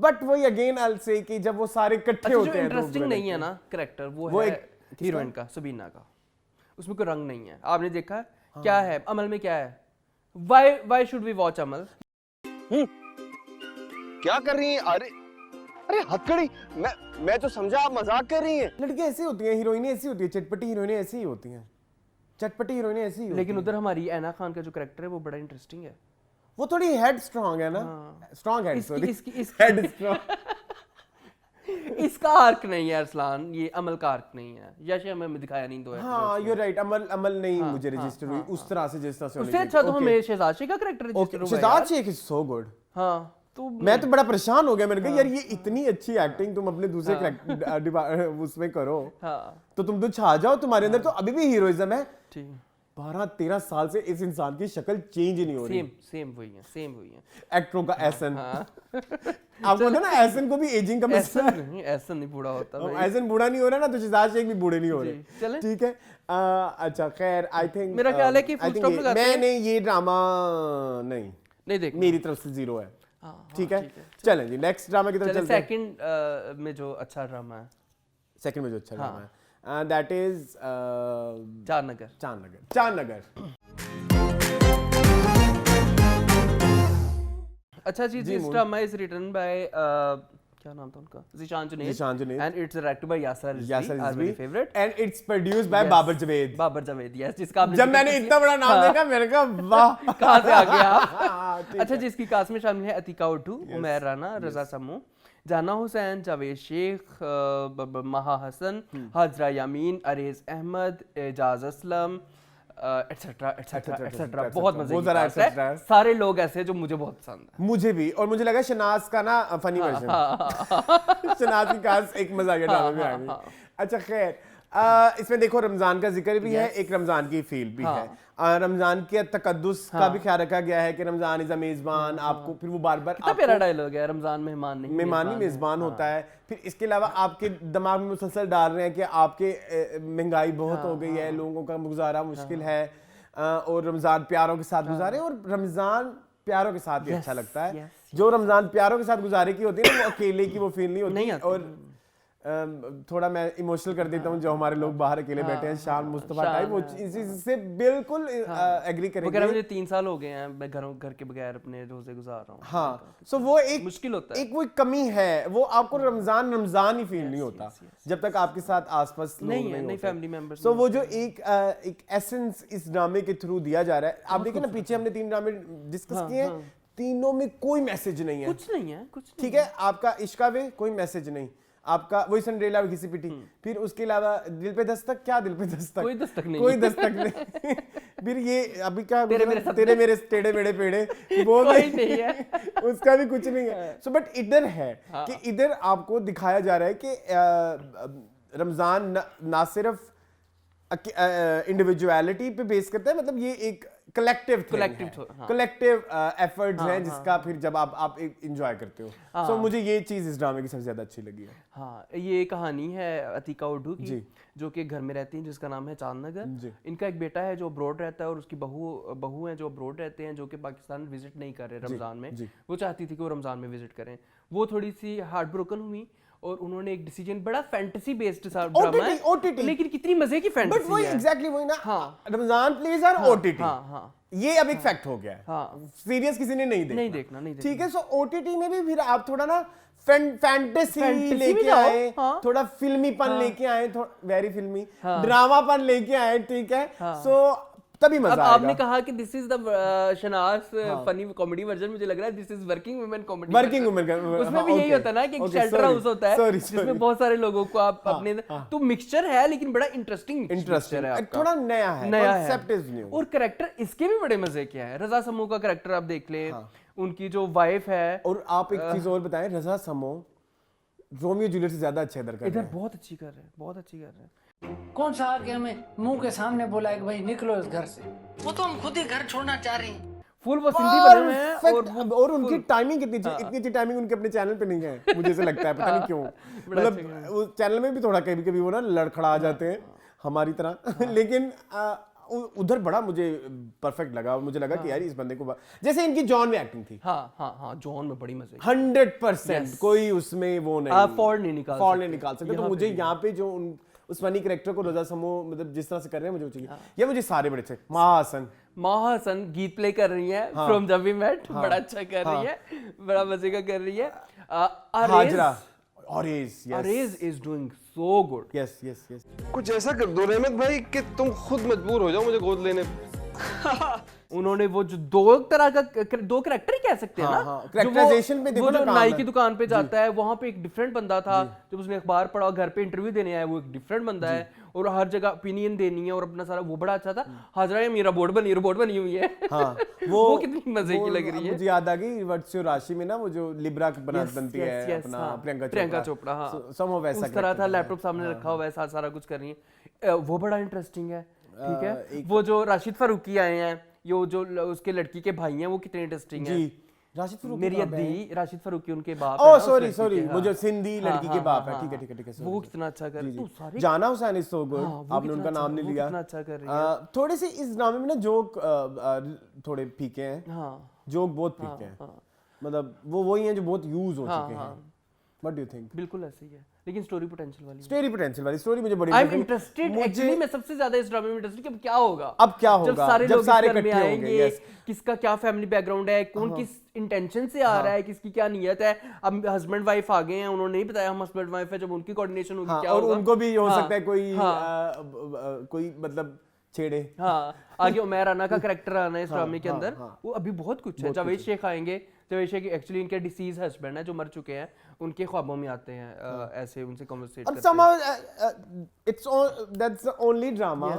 बट वही अगेन आई विल से कि जब वो सारे इकट्ठे होते हैं, इंटरेस्टिंग नहीं है ना कैरेक्टर, वो है हीरोइन का, सबीना का, उसमें कोई रंग नहीं है। आपने देखा क्या है अमल में, क्या है, व्हाई शुड वी वॉच अमल? क्या कर रही हैं? अरे हथकड़ी, मैं तो समझा आप मजाक कर रही हैं। लड़की ऐसी होती है, हीरोइनें ऐसी होती है, चटपटी हीरोइनें ऐसी ही होती हैं, चटपटी हीरोइनें ऐसी ही। लेकिन उधर हमारी ऐना खान का जो कैरेक्टर है वो बड़ा इंटरेस्टिंग है। वो थोड़ी हेड स्ट्रांग है ना, strong head, sorry head strong. इसका आर्क नहीं है अरसलान, ये अमल का आर्क नहीं है, यश हमें दिखाया नहीं दो है। हाँ, यू राइट, अमल नहीं मुझे रजिस्टर हुई उस तरह से जिस तरह से। उससे अच्छा तो हमें शहजाद शेख का कैरेक्टर रजिस्टर हुआ। Shahzad Sheikh is so good. हाँ, तो मैं तो बड़ा परेशान हो गया, मैंने कहा यार ये इतनी अच्छी एक्टिंग तुम अपने दूसरे उसमें करो, तो तुम तो छा जाओ, तुम्हारे अंदर तो अभी भी हीरोइज्म है। 12-13 साल से इस इंसान की शक्ल चेंज ही नहीं हो रही। सेम वही है। एक्टरों का एहसन, आपको पता ना एहसन को भी एजिंग का मसला है। ऐसा नहीं बूढ़ा होता भाई। एहसन बूढ़ा नहीं हो रहा ना, तो शहजाद शेख भी बूढ़े नहीं हो रहे। चलें। ठीक है। अच्छा खैर, आई थिंक मेरा ख्याल है कि full stop लगाते हैं। नहीं, ये ड्रामा नहीं देख मेरी तरफ से 0 है। हाँ, ठीक है, चलें जी नेक्स्ट ड्रामा की तरफ चलते हैं। सेकंड में जो अच्छा ड्रामा है, सेकंड में जो अच्छा ड्रामा है, दैट इज चांदनगर। अच्छा जी, this drama is written by क्या नाम था उनका, Zeeshan Junaid, and it's directed by Yasir Rizvi, favourite, and it's produced by Babar Javed. Yes, जिसका जब मैंने इतना बड़ा नाम देखा मैंने कहा वाह, कहां से आ गया। अच्छा, जिसकी कास्ट में शामिल है अतीका उट्टू, उमैर राना, रजा समू, जाना हुसैन, जावेद शेख, महा हसन, हाजरा यामीन, अरेज अहमद, एजाज असलम, एटसेट्रा। बहुत मजे की कास्ट है। सारे लोग ऐसे जो मुझे बहुत पसंद है। मुझे भी, और मुझे लगा शनाज का ना फनी वर्जन। शनाज की कास्ट एक मजाकिया ड्रामा में आ गई। अच्छा खैर, इसमें देखो रमजान का जिक्र भी है, एक रमजान की फील भी है, रमजान के तकद्दुस का भी ख्याल रखा गया है कि रमजान इज अ मेजबान। आपको फिर वो बार बार कितना प्यारा डायलॉग है, रमजान मेहमान नहीं मेजबान होता है। फिर इसके अलावा आपके दिमाग में मुसलसल डाल रहे हैं कि आपके महंगाई बहुत हो गई है, लोगों का गुजारा मुश्किल है, और रमजान प्यारों के साथ गुजारे। और रमजान प्यारों के साथ भी अच्छा लगता है। जो रमजान प्यारों के साथ गुजारे की होती है ना, वो अकेले की वो फील नहीं होती। और थोड़ा मैं इमोशनल कर देता हूँ जो हमारे लोग बाहर अकेले बैठे हैं, शान मुस्तफा टाइप, वो इससे बिल्कुल एग्री करेंगे। मुझे 3 साल हो गए हैं, मैं घर के बगैर अपने रोजे गुजार रहा हूँ। हाँ, सो वो एक मुश्किल होता है, एक वो कमी है। वो आपको रमजान ही फील नहीं होता जब तक आपके साथ आसपास लोग नहीं फैमिली मेंबर्स। सो वो जो एक एसेंस इस ड्रामे के थ्रू दिया जा रहा है। आप देखिए ना, पीछे हमने 3 ड्रामे डिस्कस किए हैं, तीनों में कोई मैसेज नहीं है, कुछ नहीं है। ठीक है, आपका इश्का वे कोई मैसेज नहीं, आपका वही सिंड्रेला घिसी पिटी, फिर उसके अलावा दिल पे दस्तक, क्या दिल पे दस्तक, कोई दस्तक नहीं। फिर ये अभी क्या तेरे मेरे टेढ़े मेढ़े पेड़े, वो नहीं है, उसका भी कुछ नहीं है। सो बट इधर है कि इधर आपको दिखाया जा रहा है कि रमजान ना सिर्फ इंडिविजुअलिटी पे बेस करता है, मतलब ये एक कलेक्टिव एफर्ट्स हैं जिसका फिर जब आप एंजॉय करते हो। सो मुझे ये चीज इस ड्रामे की सबसे ज्यादा अच्छी लगी है। हाँ, ये कहानी है अतीका उड्डू की, जो कि घर में रहती हैं, जिसका नाम है चांदनगर। इनका एक बेटा है जो अब्रॉड रहता है, और उसकी बहू है जो अब्रॉड रहते हैं, जो कि पाकिस्तान विजिट नहीं कर रहे रमजान में। वो चाहती थी कि वो रमजान में विजिट करें। वो थोड़ी सी हार्ट ब्रोकन हुई और उन्होंने एक डिसीजन, बड़ा फैंटेसी बेस्ड ड्रामा है, OTT, लेकिन कितनी मजे की फैंटेसी है। बट वही एग्जैक्टली वही ना, रमजान प्लेज आर OTT। ये अब एक फैक्ट हो गया है, सीरियस किसी ने नहीं देखना। ठीक है, सो OTT में भी फिर आप थोड़ा ना फैंटेसी लेके आए, थोड़ा फिल्मीपन लेके आए, वेरी फिल्मी ड्रामापन लेके आए, ठीक है। सो तभी मजा आएगा। आपने कहा कि this is the Shahnaz funny comedy version, मुझे लग रहा है this is working women comedy. उसमें भी यही होता है ना कि एक शेल्टर हाउस होता है जिसमें बहुत सारे लोगों को आप अपने, तो मिक्सचर है लेकिन बड़ा इंटरेस्टिंग मिक्सचर है, थोड़ा नया है, कांसेप्ट इज न्यू। और कैरेक्टर इसके भी बड़े मजे के हैं। रजा समू का कैरेक्टर आप देख ले, उनकी जो वाइफ है। और आप एक चीज और बताएं, रजा समू रोमियो जूलियट से ज्यादा अच्छा इधर बहुत अच्छी कर रहे हैं, बहुत अच्छी कर रहे हैं। कौन सा आके हमें मुंह के सामने बोला कि भाई निकलो इस घर से, वो तो हम खुद ही घर छोड़ना चाह रहे हैं। फुल वो सिंधी बने हुए हैं, और उनकी टाइमिंग इतनी अच्छी टाइमिंग उनके अपने चैनल पे नहीं है, मुझे ऐसा लगता है, पता नहीं क्यों। मतलब वो चैनल में भी थोड़ा कभी वो ना लड़खड़ा आ जाते हैं हमारी तरह, लेकिन उधर बड़ा मुझे परफेक्ट लगा। मुझे लगा कि यार इस बंदे को, जैसे इनकी जॉन में एक्टिंग थी, जॉन में बड़ी मजे, 100% कोई उसमें वो नहीं, फॉल्ट नहीं निकाल सकते। तो मुझे यहाँ पे जो उस फनी कैरेक्टर को रजा समू मतलब जिस तरह से कर रहे हैं, मुझे चाहिए। या मुझे सारे बड़े अच्छे, महा हसन गीत प्ले कर रही है, फ्रॉम जब वी मेट, बड़ा अच्छा कर रही है, बड़ा मजे का कर रही है। Arrays is doing so good. Yes कुछ ऐसा कर दो रहमत भाई कि तुम खुद मजबूर हो जाओ मुझे गोद लेने। उन्होंने वो जो दो कैरेक्टर ही कह सकते हैं ना, कैरेक्टराइजेशन पे देखो वो ना, जो नाई की दुकान पे जाता है, वहां पे एक डिफरेंट बंदा था, जब उसने अखबार पढ़ा, घर पे इंटरव्यू देने आया, वो एक डिफरेंट बंदा है, और हर जगह ओपिनियन देनी है और अपना सारा, वो बड़ा अच्छा था। हाजरा मेरा बोर्ड बनी हुई है। वो कितनी मजे की लग रही है। मुझे याद आ गई वर्चुअल राशि में ना, वो जो लिब्रा बनती है अपना प्रियंका चोपड़ा, सम वैसा उस तरह था, लैपटॉप सामने रखा हुआ है, सारा कुछ कर रही है। वो बड़ा इंटरेस्टिंग है। ठीक है। वो जो राशिद फारूकी आए हैं, ये जो उसके लड़की के भाई हैं, वो कितने इंटरेस्टिंग हैं। जी राशिद फारूकी मेरी अद्दी राशिद फारूकी उनके बाप ओह सॉरी वो जो सिंधी लड़की के बाप है, हाँ, ठीक है वो कितना अच्छा कर रही है। जाना हुसैन इज सो गुड, आपने उनका नाम नहीं लिया। कितना अच्छा कर रही है। थोड़े से इस ड्रामे में ना जोक थोड़े फीके हैं, हाँ जोक बहुत फीके हैं, मतलब वो वही हैं जो बहुत यूज हो चुके हैं। What do you think? बिल्कुल ऐसे ही है, लेकिन स्टोरी पोटेंशियल वाली स्टोरी मुझे बड़ी आई एम इंटरेस्टेड एक्चुअली। मैं सबसे ज्यादा इस ड्रामे में इंटरेस्टेड कि अब क्या होगा, अब क्या होगा जब सारे लोग इकट्ठे आएंगे, होंगे। किसका क्या फैमिली बैकग्राउंड है, कौन किस इंटेंशन से आ रहा है, किसकी क्या नियत है। अब हस्बैंड वाइफ आ गए हैं, उन्होंने नहीं बताया हम हस्बैंड वाइफ है, जब उनकी कोऑर्डिनेशन होगी क्या और होगा। उनको भी हो सकता है कोई मतलब छेड़े। हाँ, आगे उमैर राना का कैरेक्टर आना है इस ड्रामे के अंदर। वो अभी बहुत कुछ है। जावेद शेख आएंगे, जावेद शेख एक्चुअली इनके डिसीज हस्बैंड है जो मर चुके हैं, उनके ख्वाबों में आते हैं, ऐसे उनसे कन्वर्सेट करते हैं। somehow that's the only drama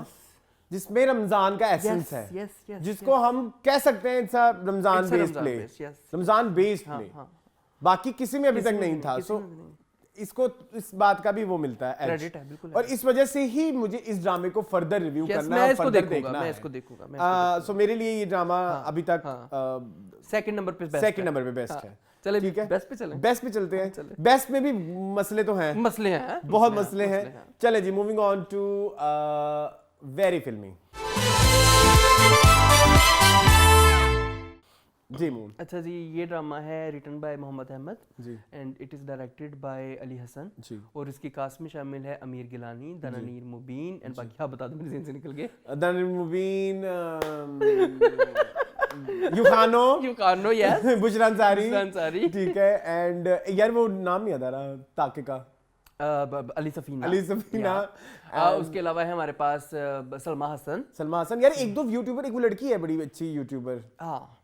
जिसमें रमजान का एसेंस है, जिसको हम कह सकते हैं it's a Ramzan based play, Ramzan based play. बाकी किसी में अभी तक नहीं था। सो इसको इस बात का भी वो मिलता है क्रेडिट है, बिल्कुल। और इस वजह से ही मुझे इस ड्रामे को फर्दर रिव्यू करना है, फर्दर देखना है। मैं इसको देखूंगा। सो मेरे लिए ये ड्रामा अभी तक सेकंड नंबर पे बेस्ट है। चले ठीक है, बेस्ट पे चलते हैं। बेस्ट में भी मसले तो हैं, बहुत मसले हैं। चले जी, moving on to very filmy. जी मून। अच्छा जी, ये ड्रामा है written by Mohammad Ahmed ji, and it is directed by Ali Hasan ji, और इसकी कास्ट में शामिल है अमीर गिलानी, दनानीर मुबीन एंड बाकी आप बता दो, मेरे ज़हन से निकल गए। दनानीर मुबीन, यूखानो यस, बुशरा अंसारी, ठीक है। एंड यार वो नाम नहीं याद आ रहा ताके का, अली सफीना। उसके अलावा है हमारे पास सलमा हसन। यार एक दो यूट्यूबर, एक वो लड़की है बड़ी अच्छी यूट्यूबर, हाँ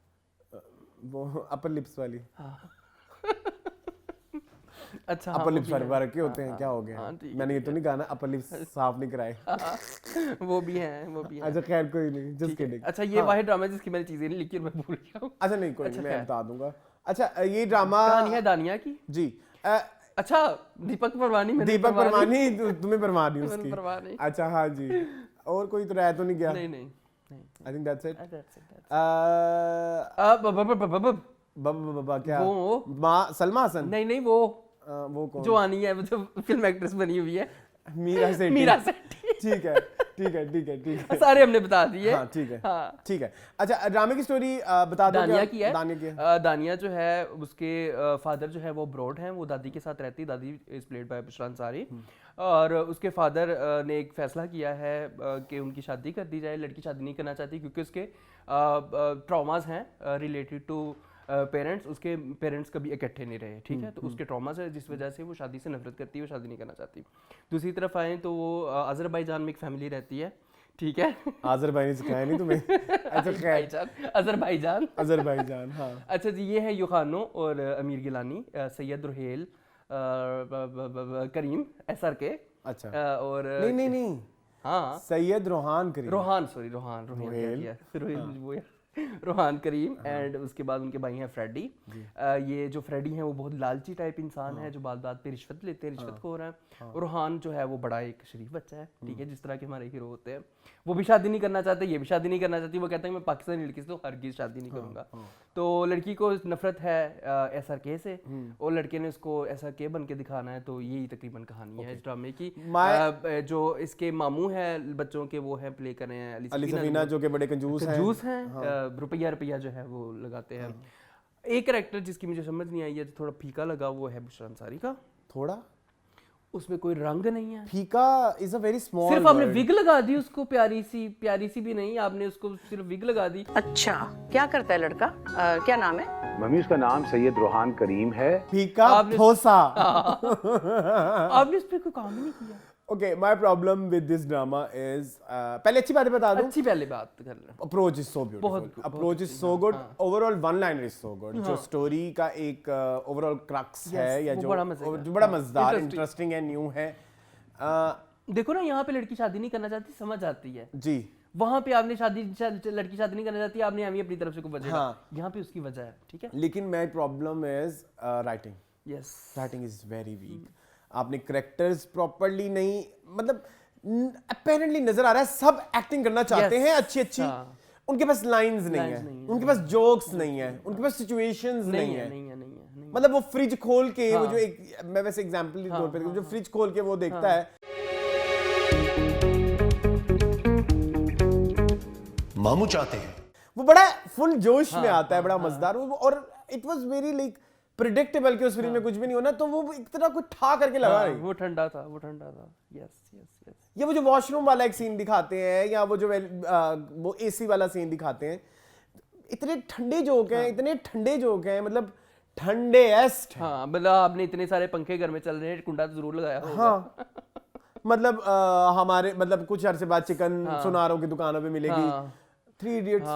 वो अपर लिप्स वाली। अच्छा, अपर लिप्स वाले के होते हैं, क्या हो गया? मैंने ये तो नहीं कहा ना अपर लिप्स साफ नहीं कराए। वो भी हैं। अच्छा खैर कोई नहीं, जस्ट किडिंग। अच्छा, ये वाहिद ड्रामा है जिसकी मैंने चीजें नहीं लिखी और मैं भूल गया हूं। अच्छा नहीं कोई नहीं, मैं बता दूंगा। अच्छा ये ड्रामा कहानी है दानिया की जी। अच्छा, दीपक परवानी तुम्हें परवानी उसकी। अच्छा हाँ जी, और कोई तो रह तो नहीं गया? नहीं I think that's it. क्या? वो सलमा हसन? नहीं वो कौन? जो आनी है, जो फिल्म एक्ट्रेस बनी हुई है, मीरा सेठी। ठीक है सारे हमने बता दिए। हाँ, ठीक है। अच्छा ड्रामे की स्टोरी बता दो। दानिया की है। दानिया जो है उसके फादर जो है वो ब्रॉड हैं, वो दादी के साथ रहती है। दादी is played by Bushra Ansari. और उसके फादर ने एक फैसला किया है कि उनकी शादी कर दी जाए। लड़की शादी नहीं करना चाहती क्योंकि उसके ट्रॉमास हैं रिलेटेड टू पेरेंट्स। उसके पेरेंट्स कभी इकट्ठे नहीं रहे, ठीक है, तो उसके ट्रॉमास है जिस वजह से वो शादी से नफरत करती है, वो शादी नहीं करना चाहती। दूसरी तरफ आए तो वो अजरबैजान में एक फैमिली रहती है, ठीक है। अजरबैजान सिखाया नहीं तुम्हें? अच्छा अजरबैजान हाँ। अच्छा जी, ये है यूखानो और अमीर गिलानी, सैयद रुहेल, करीम SRK। अच्छा और नहीं हाँ, सैयद रोहान करीम एंड उसके बाद उनके भाई हैं फ्रेडी। ये जो फ्रेडी हैं वो बहुत लालची टाइप इंसान है, जो बात पे रिश्वत लेते हैं, रिश्वत खो रहा है। और रोहान जो है वो बड़ा एक शरीफ बच्चा है, ठीक है, जिस तरह के हमारे हीरो होते हैं। वो भी शादी नहीं करना चाहते, ये भी शादी नहीं करना चाहती। वो कहते हैं मैं पाकिस्तानी लड़की से तो हरगिज़ शादी नहीं करूंगा। तो लड़की को नफरत है SRK से, और लड़के ने उसको SRK बन के दिखाना है। तो यही तकरीबन कहानी है इस ड्रामे की। जो इसके मामू हैं बच्चों के, वो हैं प्ले कर रहे हैं अली सफीना, जो कि बड़े कंजूस हैं। रुपया जो है वो लगाते हैं। एक कैरेक्टर जिसकी मुझे समझ नहीं आई है, थोड़ा फीका लगा, वो है बुशरा अंसारी का। थोड़ा उसमें कोई रंग नहीं है, फीका इज अ वेरी स्मॉल। सिर्फ आपने विग लगा दी उसको, प्यारी सी भी नहीं, आपने उसको सिर्फ विग लगा दी। अच्छा, क्या करता है लड़का? क्या नाम है? मम्मी उसका नाम सैयद रोहान करीम है। फीका ठोसा। आपने इस पे कोई काम ही नहीं किया। Okay, my problem with this drama is पहले अच्छी बातें बता दूं। अच्छी पहले बात कर ले। Approach is so beautiful. Approach is so good. Overall one liner is so good. जो story का एक overall crux है, या जो बड़ा मजेदार, इंटरेस्टिंग है, न्यू है। देखो ना, यहाँ पे लड़की शादी नहीं करना चाहती, समझ आती है जी। वहाँ पे आपने लड़की शादी नहीं करना चाहती, आपने हमें अपनी तरफ से कोई वजह। यहाँ पे उसकी वजह है, ठीक है। लेकिन my problem is writing. Yes. Writing is very weak. आपने करेक्टर्स प्रॉपर्ली नहीं, मतलब अपेरेंटली नजर आ रहा है सब एक्टिंग करना चाहते हैं अच्छी अच्छी, उनके पास लाइंस नहीं है, उनके पास जोक्स नहीं है, उनके पास सिचुएशंस नहीं है। मतलब वो फ्रिज खोल के वो जो एक, मैं वैसे एग्जांपल के तौर पे जो फ्रिज खोल के वो देखता है, मामू चाहते हैं वो बड़ा फुल जोश में आता है, बड़ा मजेदार। और it was very like predictable कि उस फिल्म में कुछ भी नहीं होना, तो वो एक तरह कुछ ठा करके लगा रही। वो ठंडा था, वो ठंडा था। Yes yes yes. ये वो जो वॉशरूम वाला एक सीन दिखाते हैं, या वो जो वो एसी वाला सीन दिखाते हैं, इतने ठंडे जोक हैं, इतने ठंडे जोक हैं, मतलब ठंडेस्ट। हाँ, मतलब आपने इतने सारे पंखे घर में चल रहे हैं, कुंडा तो जरूर लगाया होगा। हाँ मतलब हमारे मतलब कुछ अरसे बाद चिकन सुनारों की दुकानों पे मिलेगी। 3 इडियट्स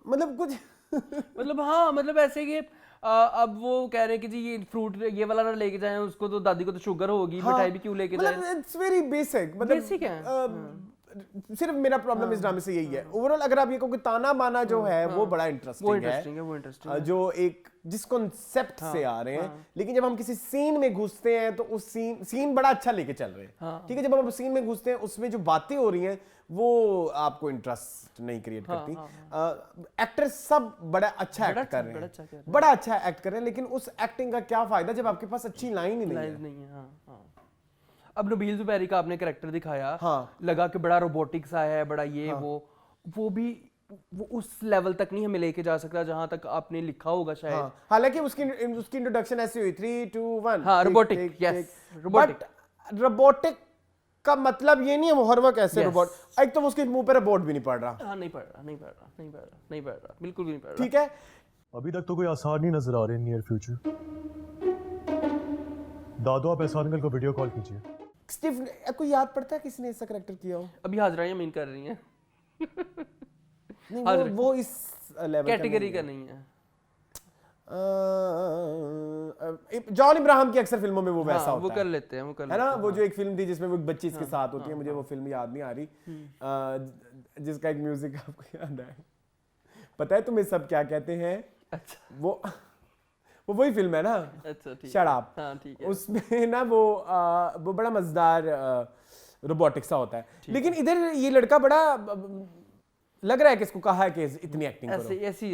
मतलब कुछ मतलब हाँ, मतलब ऐसे कि अब वो कह रहे हैं कि जी ये फ्रूट ये वाला ना लेके जाएं, उसको तो दादी को तो शुगर होगी, मिठाई भी क्यों लेके जाएं। मतलब इट्स वेरी बेसिक, मतलब बेसिक है। सिर्फ मेरा प्रॉब्लम इस ड्रामे से यही है। ओवरऑल अगर आप ये कहो कि ताना बाना जो है वो बड़ा इंटरेस्टिंग है, वो इंटरेस्टिंग है, जो एक जिस कॉन्सेप्ट से आ रहे हैं, लेकिन जब हम किसी सीन में घुसते हैं तो उस सीन बड़ा अच्छा लेके चल रहे हैं, ठीक है। जब हम सीन में घुसते हैं उसमें जो बातें हो रही हैं वो आपको इंटरेस्ट नहीं क्रिएट करती। एक्टर सब बड़ा अच्छा एक्ट कर रहे हैं, बड़ा अच्छा एक्ट कर रहे हैं, लेकिन उस एक्टिंग का क्या फायदा जब आपके पास अच्छी लाइन ही नहीं है। अब नबील जुबैरी का आपने कैरेक्टर दिखाया, लगा कि बड़ा रोबोटिक्स आया है, बड़ा ये वो भी वो उस लेवल तक नहीं हमें लेके जा सकता जहां तक आपने लिखा होगा शायद। हालांकि उसकी इंट्रोडक्शन ऐसी हुई 3 2 1। हाँ, रोबोटिक, यस, रोबोटिक। रोबोटिक का मतलब ये नहीं है वो हर वक्त ऐसे रोबोट, एक तो उसके मुंह पे रोबोट भी नहीं पड़ रहा। हाँ, नहीं पड़ रहा, बिल्कुल भी नहीं पड़ रहा। ठीक है, अभी तक तो कोई आसार नहीं नजर आ रहे नियर फ्यूचर। दादू आप एहसान अंकल को वीडियो कॉल कीजिए। स्टीव, आपको याद पड़ता है किसने ऐसा कैरेक्टर किया हो? अभी हाजरा यमीन कर रही हैं। नहीं, वो इस लेवल कैटेगरी का नहीं है। जॉन इब्राहिम की अक्सर फिल्मों में वो वैसा होता वो कर लेते हैं, वो कर है ना। वो जो एक फिल्म थी जिसमें वो एक बच्ची इसके साथ होती है, मुझे वो फिल्म याद नहीं आ रही, जिसका एक म्यूजिक आपको याद है? पता है तुम्हें सब क्या कहते हैं? अच्छा, वो वही फिल्म है ना। अच्छा, ठीक, शट अप। हाँ, ठीक है। उसमें ना वो बड़ा मजेदार रोबोटिक सा होता है, लेकिन इधर ये लड़का बड़ा लग रहा है कि इसको कहा है कि इतनी एक्टिंग करो, ऐसे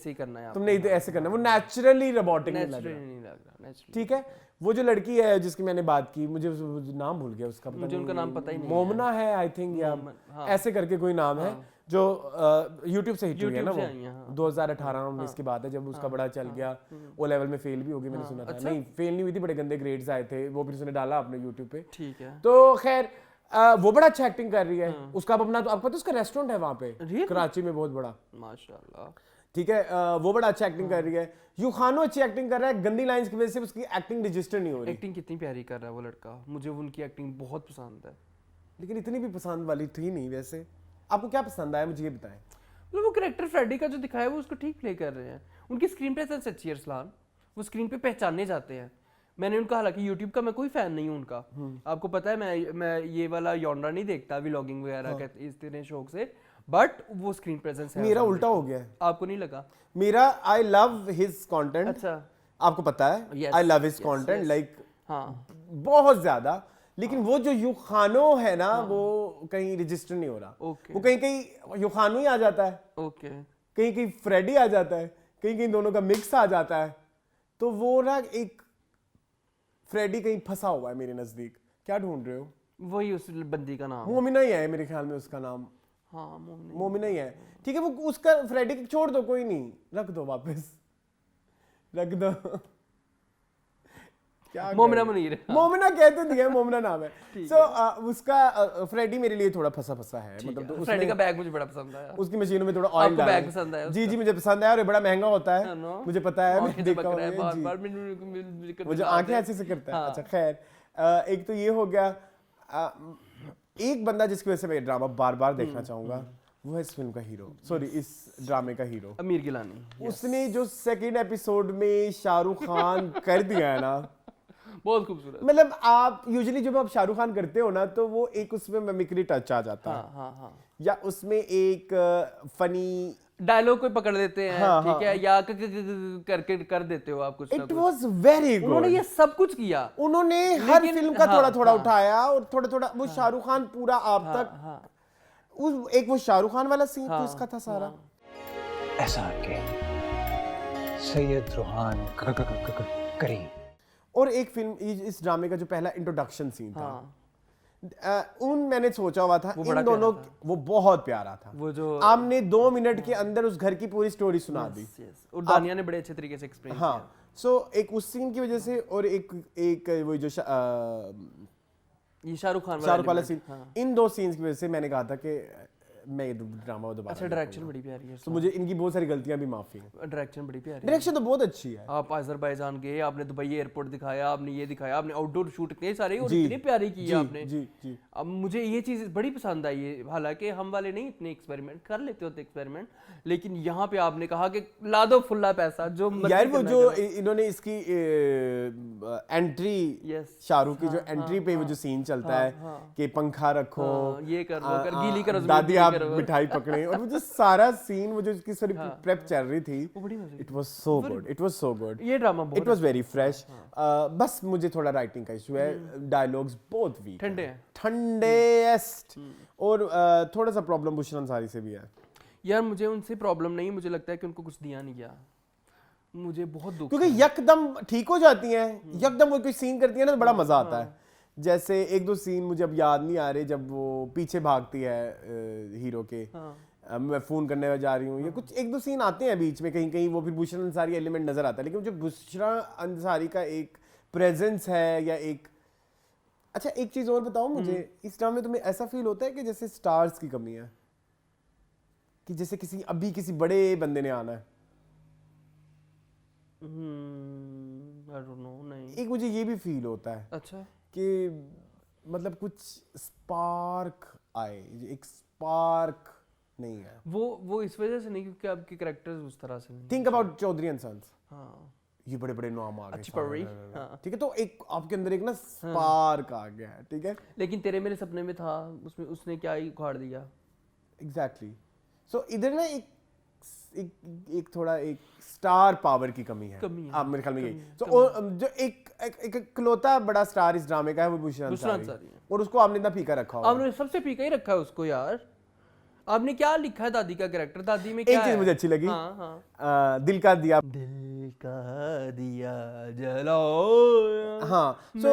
ही करना है तुमने ऐसे करना, वो नेचुरली रोबोटिक नहीं लग रहा। ठीक है, वो जो लड़की है जिसकी मैंने बात की, मुझे नाम भूल गया उसका, मुझे उनका नाम पता ही नहीं। मोमना है आई थिंक, या ऐसे करके कोई नाम है, जो यूट्यूब से हिट हुई है ना। वो 2018-19 की बात है, जब उसका बड़ा चल गया। ओ लेवल में फेल भी हो गई, मैंने सुना था। नहीं, फेल नहीं हुई थी, बड़े गंदे ग्रेड्स आए थे, वो फिर उसने डाला अपने यूट्यूब पे। ठीक है, तो खैर वो बड़ा अच्छा एक्टिंग कर रही है। उसका अपना, तो आपको पता है उसका रेस्टोरेंट है वहां पे कराची में, बहुत बड़ा, माशाल्लाह। ठीक है, वो बड़ा अच्छा एक्टिंग कर रही है। यूखानो अच्छी एक्टिंग कर रहा है, गंदी लाइंस की वजह से उसकी एक्टिंग रजिस्टर नहीं हो रही। एक्टिंग कितनी प्यारी कर रहा है वो लड़का, मुझे उनकी एक्टिंग बहुत पसंद है, लेकिन इतनी भी पसंद वाली थी नहीं। वैसे आपको क्या पसंद आया, मुझे ये बताएं। मतलब वो कैरेक्टर फ्रेडी का जो दिखाया वो उसको ठीक प्ले कर रहे हैं। उनकी स्क्रीन प्रेजेंस अच्छी है अरसलान, वो स्क्रीन पे पहचाने जाते हैं। मैंने उनका, हालांकि यूट्यूब का मैं कोई फैन नहीं हूँ उनका, आपको पता है, मैं ये वाला यॉनरा नहीं देखता व्लॉगिंग वगैरह का इतने शौक से, बट वो स्क्रीन प्रेजेंस है। मेरा उल्टा हो गया है, आपको नहीं लगा? मेरा आई लव हिज कंटेंट। अच्छा, आपको पता है, I love his content like बहुत ज्यादा, लेकिन वो जो यूखानो है ना, वो कहीं रजिस्टर नहीं हो रहा। वो कहीं कहीं यूखानो ही आ जाता है, कहीं कहीं फ्रेडी आ जाता है, कहीं कहीं दोनों का मिक्स आ जाता है। तो वो ना एक फ्रेडी कहीं फंसा हुआ है मेरे नजदीक। क्या ढूंढ रहे हो? वही उस बंदी का नाम मोमिना ही है मेरे ख्याल में, उसका नाम। हाँ, मोमिना ही है। ठीक है, वो उसका फ्रेडी छोड़ दो, कोई नहीं, रख दो वापस, रख दो। मोमिना मुनीर, मोमिना कहते दिया, मोमिना नाम है। सो उसका फ्रेडी मेरे लिए थोड़ा फंसा फंसा है, मतलब तो फ्रेडी का बैग मुझे बड़ा पसंद आया, उसकी मशीनों में थोड़ा ऑयल डाला। बैग पसंद आया? जी मुझे पसंद आया, और बड़ा महंगा होता है, मुझे पता है, मैं देखा हूं वो जो आंखें ऐसे से करता है। अच्छा खैर, एक तो ये हो गया। एक बंदा जिसकी वजह से मैं ड्रामा बार बार देखना चाहूंगा, वो है इस फिल्म का हीरो, सॉरी इस ड्रामे का हीरो, आमिर गिलानी। उसने जो सेकंड एपिसोड में शाहरुख खान कर दिया है ना, बहुत खूबसूरत। मतलब आप यूजुअली जब आप शाहरुख खान करते हो ना, तो वो एक उसमें मिमिक्री टच आ जाता है, या उसमें एक फनी डायलॉग कोई पकड़ लेते हैं, हाँ, ठीक है, या करके कर देते हो आप कुछ ना इट कुछ। Was very good. उन्होंने ये सब कुछ किया, उन्होंने हर लेकिन- फिल्म का हाँ, थोड़ा थोड़ा हाँ। उठाया और थोड़ा थोड़ा वो शाहरुख खान पूरा आप तक हाँ, उस एक वो शाहरुख खान वाला सीन तो हाँ, इसका था सारा। ऐसा के सैयद रूहान करीम। और एक फिल्म इस ड्रामे का जो पहला इंट्रोडक्शन सीन था, हाँ। उन मैंने सोचा हुआ था वो इन बड़ा दोनों, प्यारा था। वो बहुत प्यारा था। वो जो आपने 2 मिनट के अंदर उस घर की पूरी स्टोरी सुना दी। और दानिया ने बड़े अच्छे तरीके से एक्सप्लेन किया। हाँ, सो एक उस सीन की वजह से और एक वो जो ये शाहरुख खान शाहरुख वाला element, सीन, हाँ। इन 2 सीन्स की वजह से मैंने कहा था कि मैं ये ड्रामा दोबारा अच्छा, डायरेक्शन बड़ी प्यारी है, तो मुझे इनकी बहुत सारी गलतियां भी माफी हैं। डायरेक्शन बड़ी प्यारी है। डायरेक्शन तो बहुत अच्छी है। आप अजरबैजान गए, आपने दुबई एयरपोर्ट दिखाया, आपने ये दिखाया, आपने आउटडोर शूट इतने सारे और जी, इतनी प्यारी की जी, है आपने। जी, जी। अब मुझे ये चीज़ बड़ी पसंद आई है, हालांकि हम वाले नहीं इतने एक्सपेरिमेंट कर लेते होते एक्सपेरिमेंट, लेकिन यहाँ पे आपने कहा कि ला दो फुल्ला पैसा जो मर्जी यार वो करना जो करो। इन्होंने इसकी एंट्री Yes, शाहरुख की जो हाँ, एंट्री पे वो जो सीन चलता हाँ, है हाँ। कि पंखा रखो, हाँ, ये कर, वो कर, गीली करो, दादी गीली आप करो। मिठाई पकड़े, और वो जो सारा सीन वो जो इसकी सारी प्रेप चल रही थी, वो बड़ी मजे की। It was so good, it was so good. ये ड्रामा बहुत इट वाज वेरी फ्रेश। बस मुझे थोड़ा राइटिंग का इशू है, डायलॉग्स बहुत वीक ठंडे हैं। ठंडेस्ट, और थोड़ा सा प्रॉब्लम बुशरा अंसारी से भी है। यार मुझे उनसे प्रॉब्लम नहीं, मुझे लगता है कि उनको कुछ दिया नहीं गया, मुझे बहुत दुख क्योंकि यकदम ठीक हो जाती हैं, यकदम वो कोई सीन करती है ना तो बड़ा मजा आता है। जैसे 1-2 सीन मुझे अब याद नहीं आ रहे, जब वो पीछे भागती है हीरो के, मैं फोन करने जा रही हूँ, या कुछ 1-2 सीन आते हैं बीच में कहीं कहीं, वो फिर बुशरा अंसारी एलिमेंट नजर आता है, लेकिन जो बुशरा अंसारी का एक प्रेजेंस है या एक, अच्छा एक चीज और बताओ मुझे, इस ड्रामे में तुम्हें ऐसा फील होता है कि जैसे स्टार्स की कमी है, कि जैसे किसी बड़े बंदे ने आना है? आई डोंट नो, नहीं। एक मुझे ये भी फील होता है अच्छा, कि मतलब कुछ स्पार्क आए, एक स्पार्क नहीं है। वो इस वजह से नहीं क्योंकि आपके कैरेक्टर्स उस तरह से नहीं। Think about Chaudhry and sons, हाँ, ये बड़े बड़े नाम आ गए अच्छी पड़ रही, सामने, हाँ। ठीक है, तो एक आपके अंदर एक ना स्पार्क आ गया है, ठीक है, लेकिन तेरे मेरे सपने में था, उसमें उसने क्या ही उखाड़ दिया। एग्जैक्टली। सो इधर ना एक थोड़ा एक स्टार पावर की कमी है, आप मेरे ख्याल में यही। तो जो एक इकलौता बड़ा स्टार इस ड्रामे का है वो बुशरा अंसारी है, और उसको आपने इतना फीका रखा हुआ है। आपने सबसे फीका ही रखा है उसको यार। आपने क्या लिखा है दादी का कैरेक्टर, दादी में एक क्या चीज है? मुझे अच्छी लगी, हाँ, हाँ। दिल का दिया, दिल का दिया जलाओ। हाँ, सो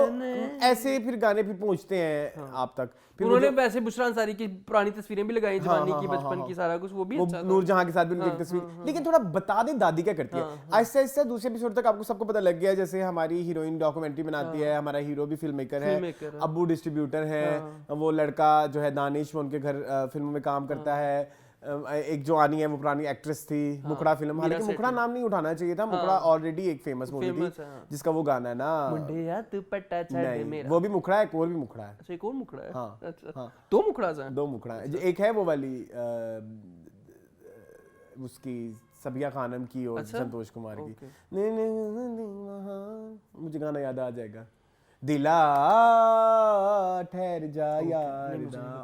ऐसे फिर गाने फिर पहुंचते हैं आप तक। फिर उन्होंने वैसे बुशरा अंसारी की पुरानी तस्वीरें भी लगाई, जवानी हाँ, की, हाँ, बचपन हाँ, की, सारा कुछ, वो भी वो अच्छा था। नूरजहां के साथ भी उनकी एक तस्वीर, लेकिन थोड़ा बता दे दादी क्या करती है। आहिस्ता आहिस्ता दूसरे एपिसोड तक आपको सबको पता लग गया, जैसे हमारी हीरोइन डॉक्यूमेंट्री बनाती है, हमारा हीरो भी फिल्म मेकर है, अब्बू डिस्ट्रीब्यूटर है, वो लड़का जो है दानिश वो उनके घर फिल्मों में काम करता है। एक जो आनी है वो पुरानी एक्ट्रेस थी, मुखड़ा फिल्म, हालांकि मुखड़ा नाम नहीं उठाना चाहिए था, मुखड़ा ऑलरेडी एक फेमस मूवी थी जिसका वो गाना है ना, मुंडिया दुपट्टा छड़ मेरा, वो भी मुखड़ा है, एक और भी मुखड़ा है। अच्छा, एक और मुखड़ा है। हाँ, अच्छा, हाँ। 2 मुखड़ा हैं? 2 मुखड़ा है, एक है वो वाली उसकी सबिया खानम की और संतोष कुमार की, मुझे गाना याद आ जाएगा, दिला ठहर जा यार,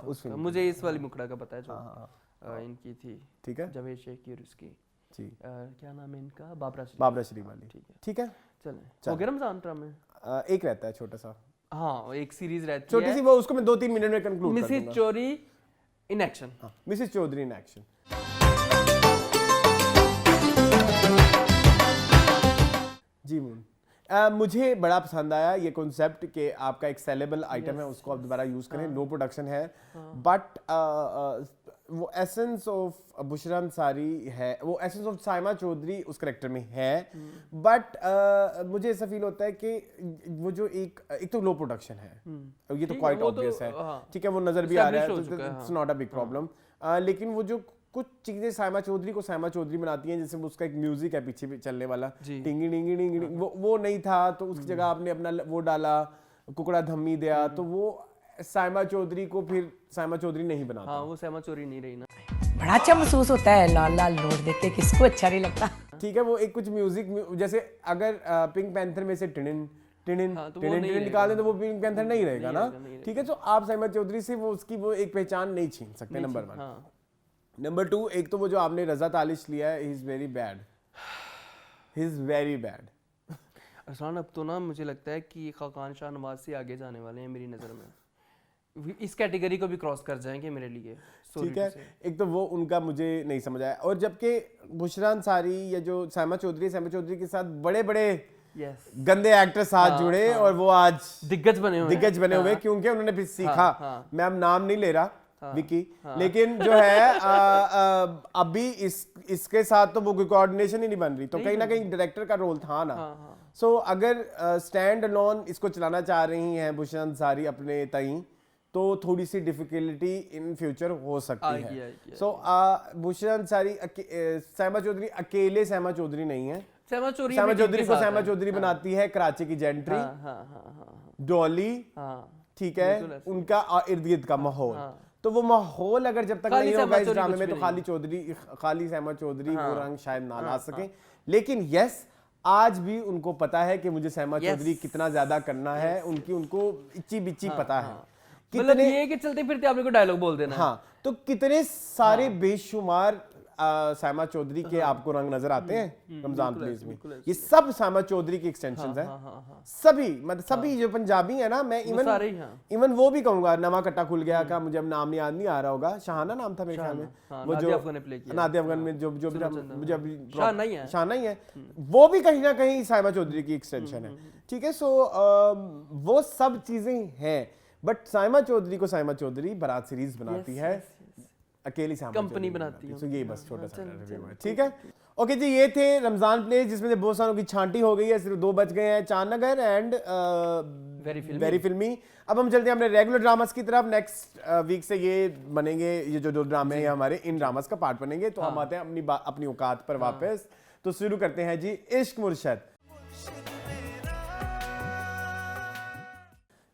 उस फिल्म। मुझे इस वाली मुखड़ा का पता है जो इनकी थी, ठीक है, जावेद शेख की और उसकी जी, क्या नाम है इनका, बाबरा शरीफ वाली, ठीक है। चलें, हो गया रमजान ड्रामे? एक रहता है छोटा सा, हाँ, एक सीरीज रहती है छोटी सी, वो उसको मैं 2-3 मिनट में कंक्लूड कर दूंगा। Mrs Chaudhary in action. Mrs Chaudhary in action. जी मून, मुझे बड़ा पसंद आया ये कॉन्सेप्ट कि आपका एक सेलेबल आइटम है, उसको आप दोबारा यूज करें, लो प्रोडक्शन है, बट वो एसेंस ऑफ बुशरा अंसारी है, वो एसेंस ऑफ साइमा चौधरी उस करेक्टर में है, बट मुझे ऐसा फील होता है कि वो जो एक तो लो प्रोडक्शन है, ये तो क्वाइट ऑब्वियस है, ठीक है, वो नजर भी आ रहा है, it's not a big problem, लेकिन वो जो कुछ चीजें साइमा चौधरी को साइमा चौधरी बनाती हैं, जैसे उसका एक म्यूजिक है पीछे भी चलने वाला, टिंगी टिंगी टिंगी, वो नहीं था, तो उसकी जगह आपने अपना वो डाला, कुकड़ा धम्मी दिया, तो वो साइमा चौधरी को फिर साइमा चौधरी नहीं बनाता। हाँ, वो साइमा चौधरी नहीं रही ना। बड़ा अच्छा महसूस होता है, लाल लाल नोट देखे, किसको अच्छा नहीं लगता। ठीक है, वो एक कुछ म्यूजिक, जैसे अगर पिंक पैंथर में से टिनिन टिनिन टिनिन निकाल दें तो वो पिंक पैंथर नहीं रहेगा ना, ठीक है, तो आप साइमा चौधरी से वो उसकी वो एक पहचान नहीं छीन सकते, नंबर 1। नंबर 2, एक तो वो जो आपने रजा तालिश लिया है, he is very bad, he is very bad. Arsalan अब तो ना मुझे लगता है कि खाकान शाहनवाज से आगे जाने वाले हैं मेरी नज़र में, इस कैटेगरी को भी क्रॉस कर जाएंगे मेरे लिए। ठीक है, एक तो वो उनका मुझे नहीं समझ आया, और जबकि बुशरा अंसारी या जो साइमा चौधरी के साथ बड़े बड़े गंदे एक्टर साथ जुड़े और वो आज दिग्गज बने हुए क्योंकि उन्होंने फिर सीखा। मैं अब नाम नहीं ले रहा विकी, लेकिन जो है अभी इसके साथ तो वो कोई कोऑर्डिनेशन ही नहीं बन रही, तो कहीं ना कहीं डायरेक्टर का रोल था ना। सो अगर स्टैंड अलोन इसको चलाना चाह रही हैं बुशरा अंसारी अपने तई, तो थोड़ी सी डिफिकल्टी इन फ्यूचर हो सकती है। सो बुशरा अंसारी साइमा चौधरी अकेले साइमा चौधरी नहीं है, साइमा चौधरी को साइमा चौधरी बनाती है कराची की जेंट्री, डॉली, ठीक है, उनका इर्द गिर्द का माहौल। तो वो माहौल अगर जब तक नहीं होगा इस ड्रामे में, तो खाली साइमा चौधरी वो रंग शायद ना ला सके। लेकिन यस, आज भी उनको पता है कि मुझे साइमा चौधरी कितना ज्यादा करना है, उनको इच्ची बिच्ची पता है। मतलब ये कि चलते फिरते आपने को डायलॉग बोल देना। हाँ, तो कितने सारे बेशुमार साइमा चौधरी के आपको रंग नजर आते हैं रमजान प्लीज में। ये सब साइमा चौधरी की एक्सटेंशंस हैं, सभी मतलब सभी जो पंजाबी है ना, मैं इवन वो भी कहूंगा, नवा कट्टा खुल गया का मुझे अब नाम याद नहीं आ रहा होगा, शाहाना नाम था मेरे ख्याल में, वो जो नादिया अफगान में जो मुझे शाहाना ही है, वो भी कहीं ना कहीं साइमा चौधरी की एक्सटेंशन है। ठीक है, सो वो सब चीजें हैं, बट साइमा चौधरी को साइमा चौधरी बारात सीरीज बनाती है, अकेली कंपनी बनाती है। तो ये बस छोटा सा रिव्यू है, ठीक है। ओके जी, ये थे रमजान प्लेस, जिसमें से बहुत सारों की छांटी हो गई है, सिर्फ 2 बच गए हैं, चांद नगर एंड वेरी फिल्मी। अब हम चलते हैं अपने रेगुलर ड्रामास की तरफ। नेक्स्ट वीक से ये बनेंगे, ये जो ड्रामे हैं हमारे, इन ड्रामास का पार्ट बनेंगे। तो हम आते हैं अपनी औकात पर वापस। तो शुरू करते हैं जी इश्क मुर्शद।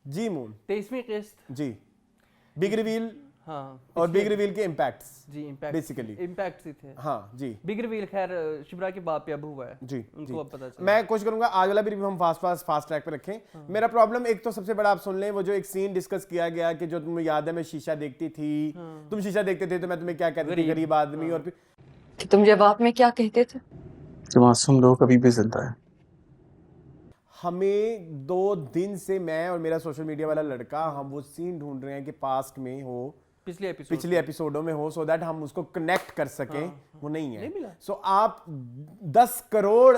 जी मून 23वीं किस्त जी, बिग रिवील, हाँ, और बिग रिवील के इम्पैक्ट्स जी, बेसिकली इम्पैक्ट्स ही थे। हाँ जी, बिग रिवील खैर शिब्रा के बाप पे अब हुआ है जी, उनको अब पता चला। मैं कोशिश करूंगा आज वाला भी रिव्यू हम फास्ट ट्रैक पे रखें। हाँ। मेरा प्रॉब्लम एक तो सबसे बड़ा आप सुन लें, वो जो एक सीन डिस्कस किया गया कि जो तुम्हें याद है मैं शीशा देखती थी, हाँ। तुम शीशा देखते थे तो मैं तुम्हें क्या कहती थी, गरीब आदमी, और फिर तुम जवाब में क्या कहते थे? जो मासूम लोग अभी भी जिंदा है। हमें 2 दिन से मैं और मेरा सोशल मीडिया वाला लड़का हम वो सीन ढूंढ रहे हैं कि पास्ट में हो, पिछले एपिसोडों में हो, सो दैट हम उसको कनेक्ट कर सकें। वो नहीं है। सो आप 10 करोड़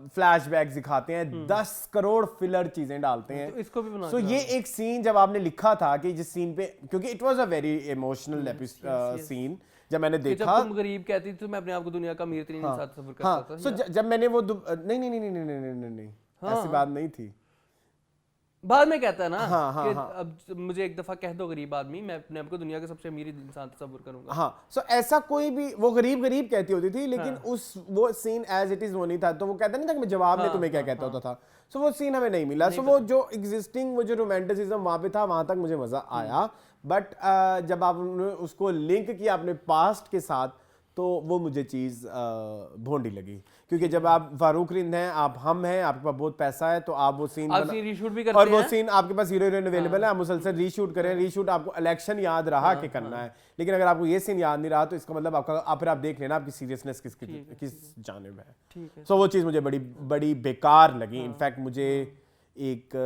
फ्लैशबैक्स दिखाते हैं, 10 करोड़ फिलर चीजें डालते हैं, तो इसको भी बना। सो ये एक सीन जब आपने लिखा था कि जिस सीन पे, क्योंकि it was a very emotional scene, जब मैंने देखा, जब तुम गरीब कहती थी तो मैं अपने आप को दुनिया का अमीर तरीन इंसान तस्वीर करता था। सो जब मैंने वो नहीं, ऐसी बात नहीं थी, बाद में कहता है ना कि अब मुझे एक दफा कह दो गरीब आदमी, मैं अपने आप को दुनिया का सबसे अमीर इंसान तस्वीर करूंगा। हाँ, सो ऐसा कोई भी, वो गरीब कहती होती थी, लेकिन वो सीन एज इट इज वो नहीं था। तो वो कहता नहीं था कि मैं जवाब में तुम्हें क्या कहता होता था। सो वो सीन हमें नहीं मिला। सो वो जो एग्जिस्टिंग वो जो रोमांटिसिज्म वहां पे था, वहां तक मुझे मजा आया, बट जब आपने उसको लिंक किया अपने पास्ट के साथ, तो वो मुझे चीज़ भोंडी लगी। क्योंकि जब आप फारूक रिंद हैं, आप हम हैं, आपके पास बहुत पैसा है, तो आप वो सीन रीशूट भी करते और वो सीन आपके पास हीरो हीरोइन अवेलेबल है, आप मुसलसल रीशूट करें। रीशूट आपको इलेक्शन याद रहा कि करना है, लेकिन अगर आपको ये सीन याद नहीं रहा, तो इसका मतलब आपका फिर आप देख लेना आपकी सीरियसनेस किस जानिब है। सो वो चीज़ मुझे बड़ी बेकार लगी। इनफैक्ट मुझे एक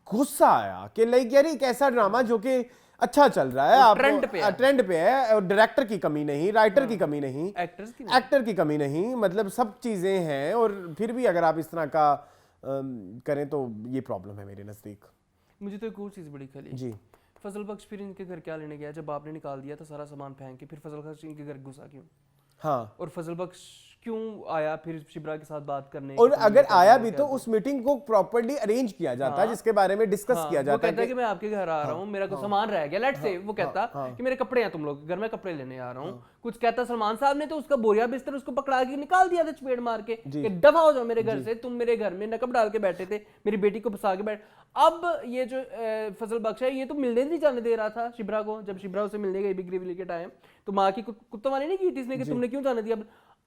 गुस्सा आया कि लाइक यार एक ऐसा ड्रामा जो कि अच्छा चल रहा है, आप ट्रेंड पे है, और डायरेक्टर की कमी नहीं, राइटर की कमी नहीं, एक्टर की कमी नहीं, मतलब सब चीजें हैं, और फिर भी अगर आप इस तरह का करें तो ये प्रॉब्लम है मेरे नजदीक। मुझे तो एक और चीज बड़ी खली जी, फजल बख्श फिर इनके घर क्या लेने गया? जब आपने निकाल दिया था सारा सामान फेंक के, फिर फजल बख्श इनके घर घुसा क्यों? हाँ, और फजल बख्श क्यों आया फिर शिब्रा के साथ बात करने? और अगर आया भी तो उस मीटिंग को प्रॉपर्ली अरेंज किया जाता है, जिसके बारे में डिस्कस किया जाता है। वो कहता है कि मैं आपके घर आ रहा हूँ, मेरा कुछ सामान रह गया, लेट्स से वो कहता कि मेरे कपड़े हैं, तुम लोग घर में कपड़े लेने आ रहा हूँ, कुछ कहता सलमान साहब ने तो उसका बोरिया बिस्तर उसको पकड़ा के निकाल दिया था चपेट मार के, कि दफा हो जाओ मेरे घर से, तुम मेरे घर में नकब डाल के बैठे थे, मेरी बेटी को फंसा के बैठ। अब ये जो फजल बख्श है, ये तो मिलने नहीं जाने दे रहा था शिब्रा को। जब शिब्रा उसे मिलने गई बिग रिवील के टाइम, तो माँ की कुत्तवानी नहीं की थी इसने कि तुमने क्यों जाने दिया।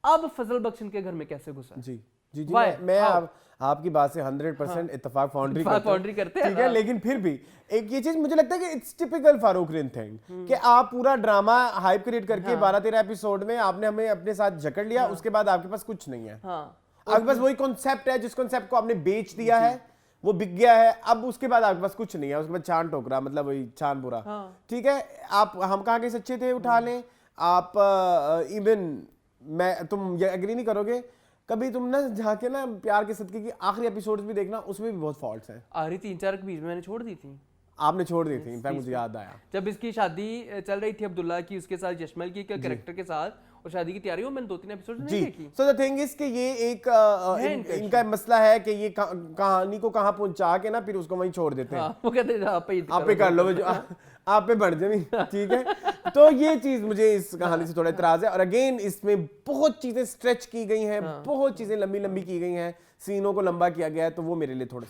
अब फजल बख्श इनके घर में कैसे घुसा? जी, जी जी, Why? मैं How? आपकी बात से 100% इत्तेफाक फाउंड्री करते हैं, ठीक है, लेकिन फिर भी एक ये चीज मुझे लगता है कि it's typical Farooq Rin thing कि आप पूरा ड्रामा हाइप क्रिएट करके 12-13 एपिसोड में आपने हमें अपने साथ जकड़ लिया, उसके बाद आपके पास कुछ नहीं है। आपके पास वही कॉन्सेप्ट है जिस कॉन्सेप्ट को आपने बेच दिया है, वो बिक गया है, अब उसके बाद आपके पास कुछ नहीं है, उसके बाद छान टोकरा, मतलब वही छान पूरा। ठीक है, आप हम कहाँ के सच्चे थे उठा लें आप, इवन मैं, तुम ये एग्री नहीं करोगे, कभी तुम ना जाके ना प्यार के सदके की आखिरी एपिसोड्स भी देखना, उसमें भी बहुत फॉल्ट्स हैं। आखिरी 3-4 के बीच में मैंने छोड़ दी थी। आपने छोड़ दी थी, इनफैक्ट मुझे याद आया जब इसकी शादी चल रही थी अब्दुल्ला की, उसके साथ यशमल की कैरेक्टर के साथ, और शादी की तैयारी हो, मैंने 2-3 एपिसोड नहीं देखी। सो द थिंग इज कि ये एक इनका मसला है कि ये कहानी को कहां पहुंचा के ना फिर उसको वहीं छोड़ देते हैं। वो कहते हैं आप पे कर लो, आप पे बढ़ जाए, ठीक है। तो ये चीज मुझे इस कहानी से थोड़ा इतराज है, और अगेन इसमें बहुत चीजें स्ट्रेच की गई हैं, बहुत चीजें लंबी लंबी की गई हैं, सीनों को लंबा किया गया है, तो वो मेरे लिए थोड़ा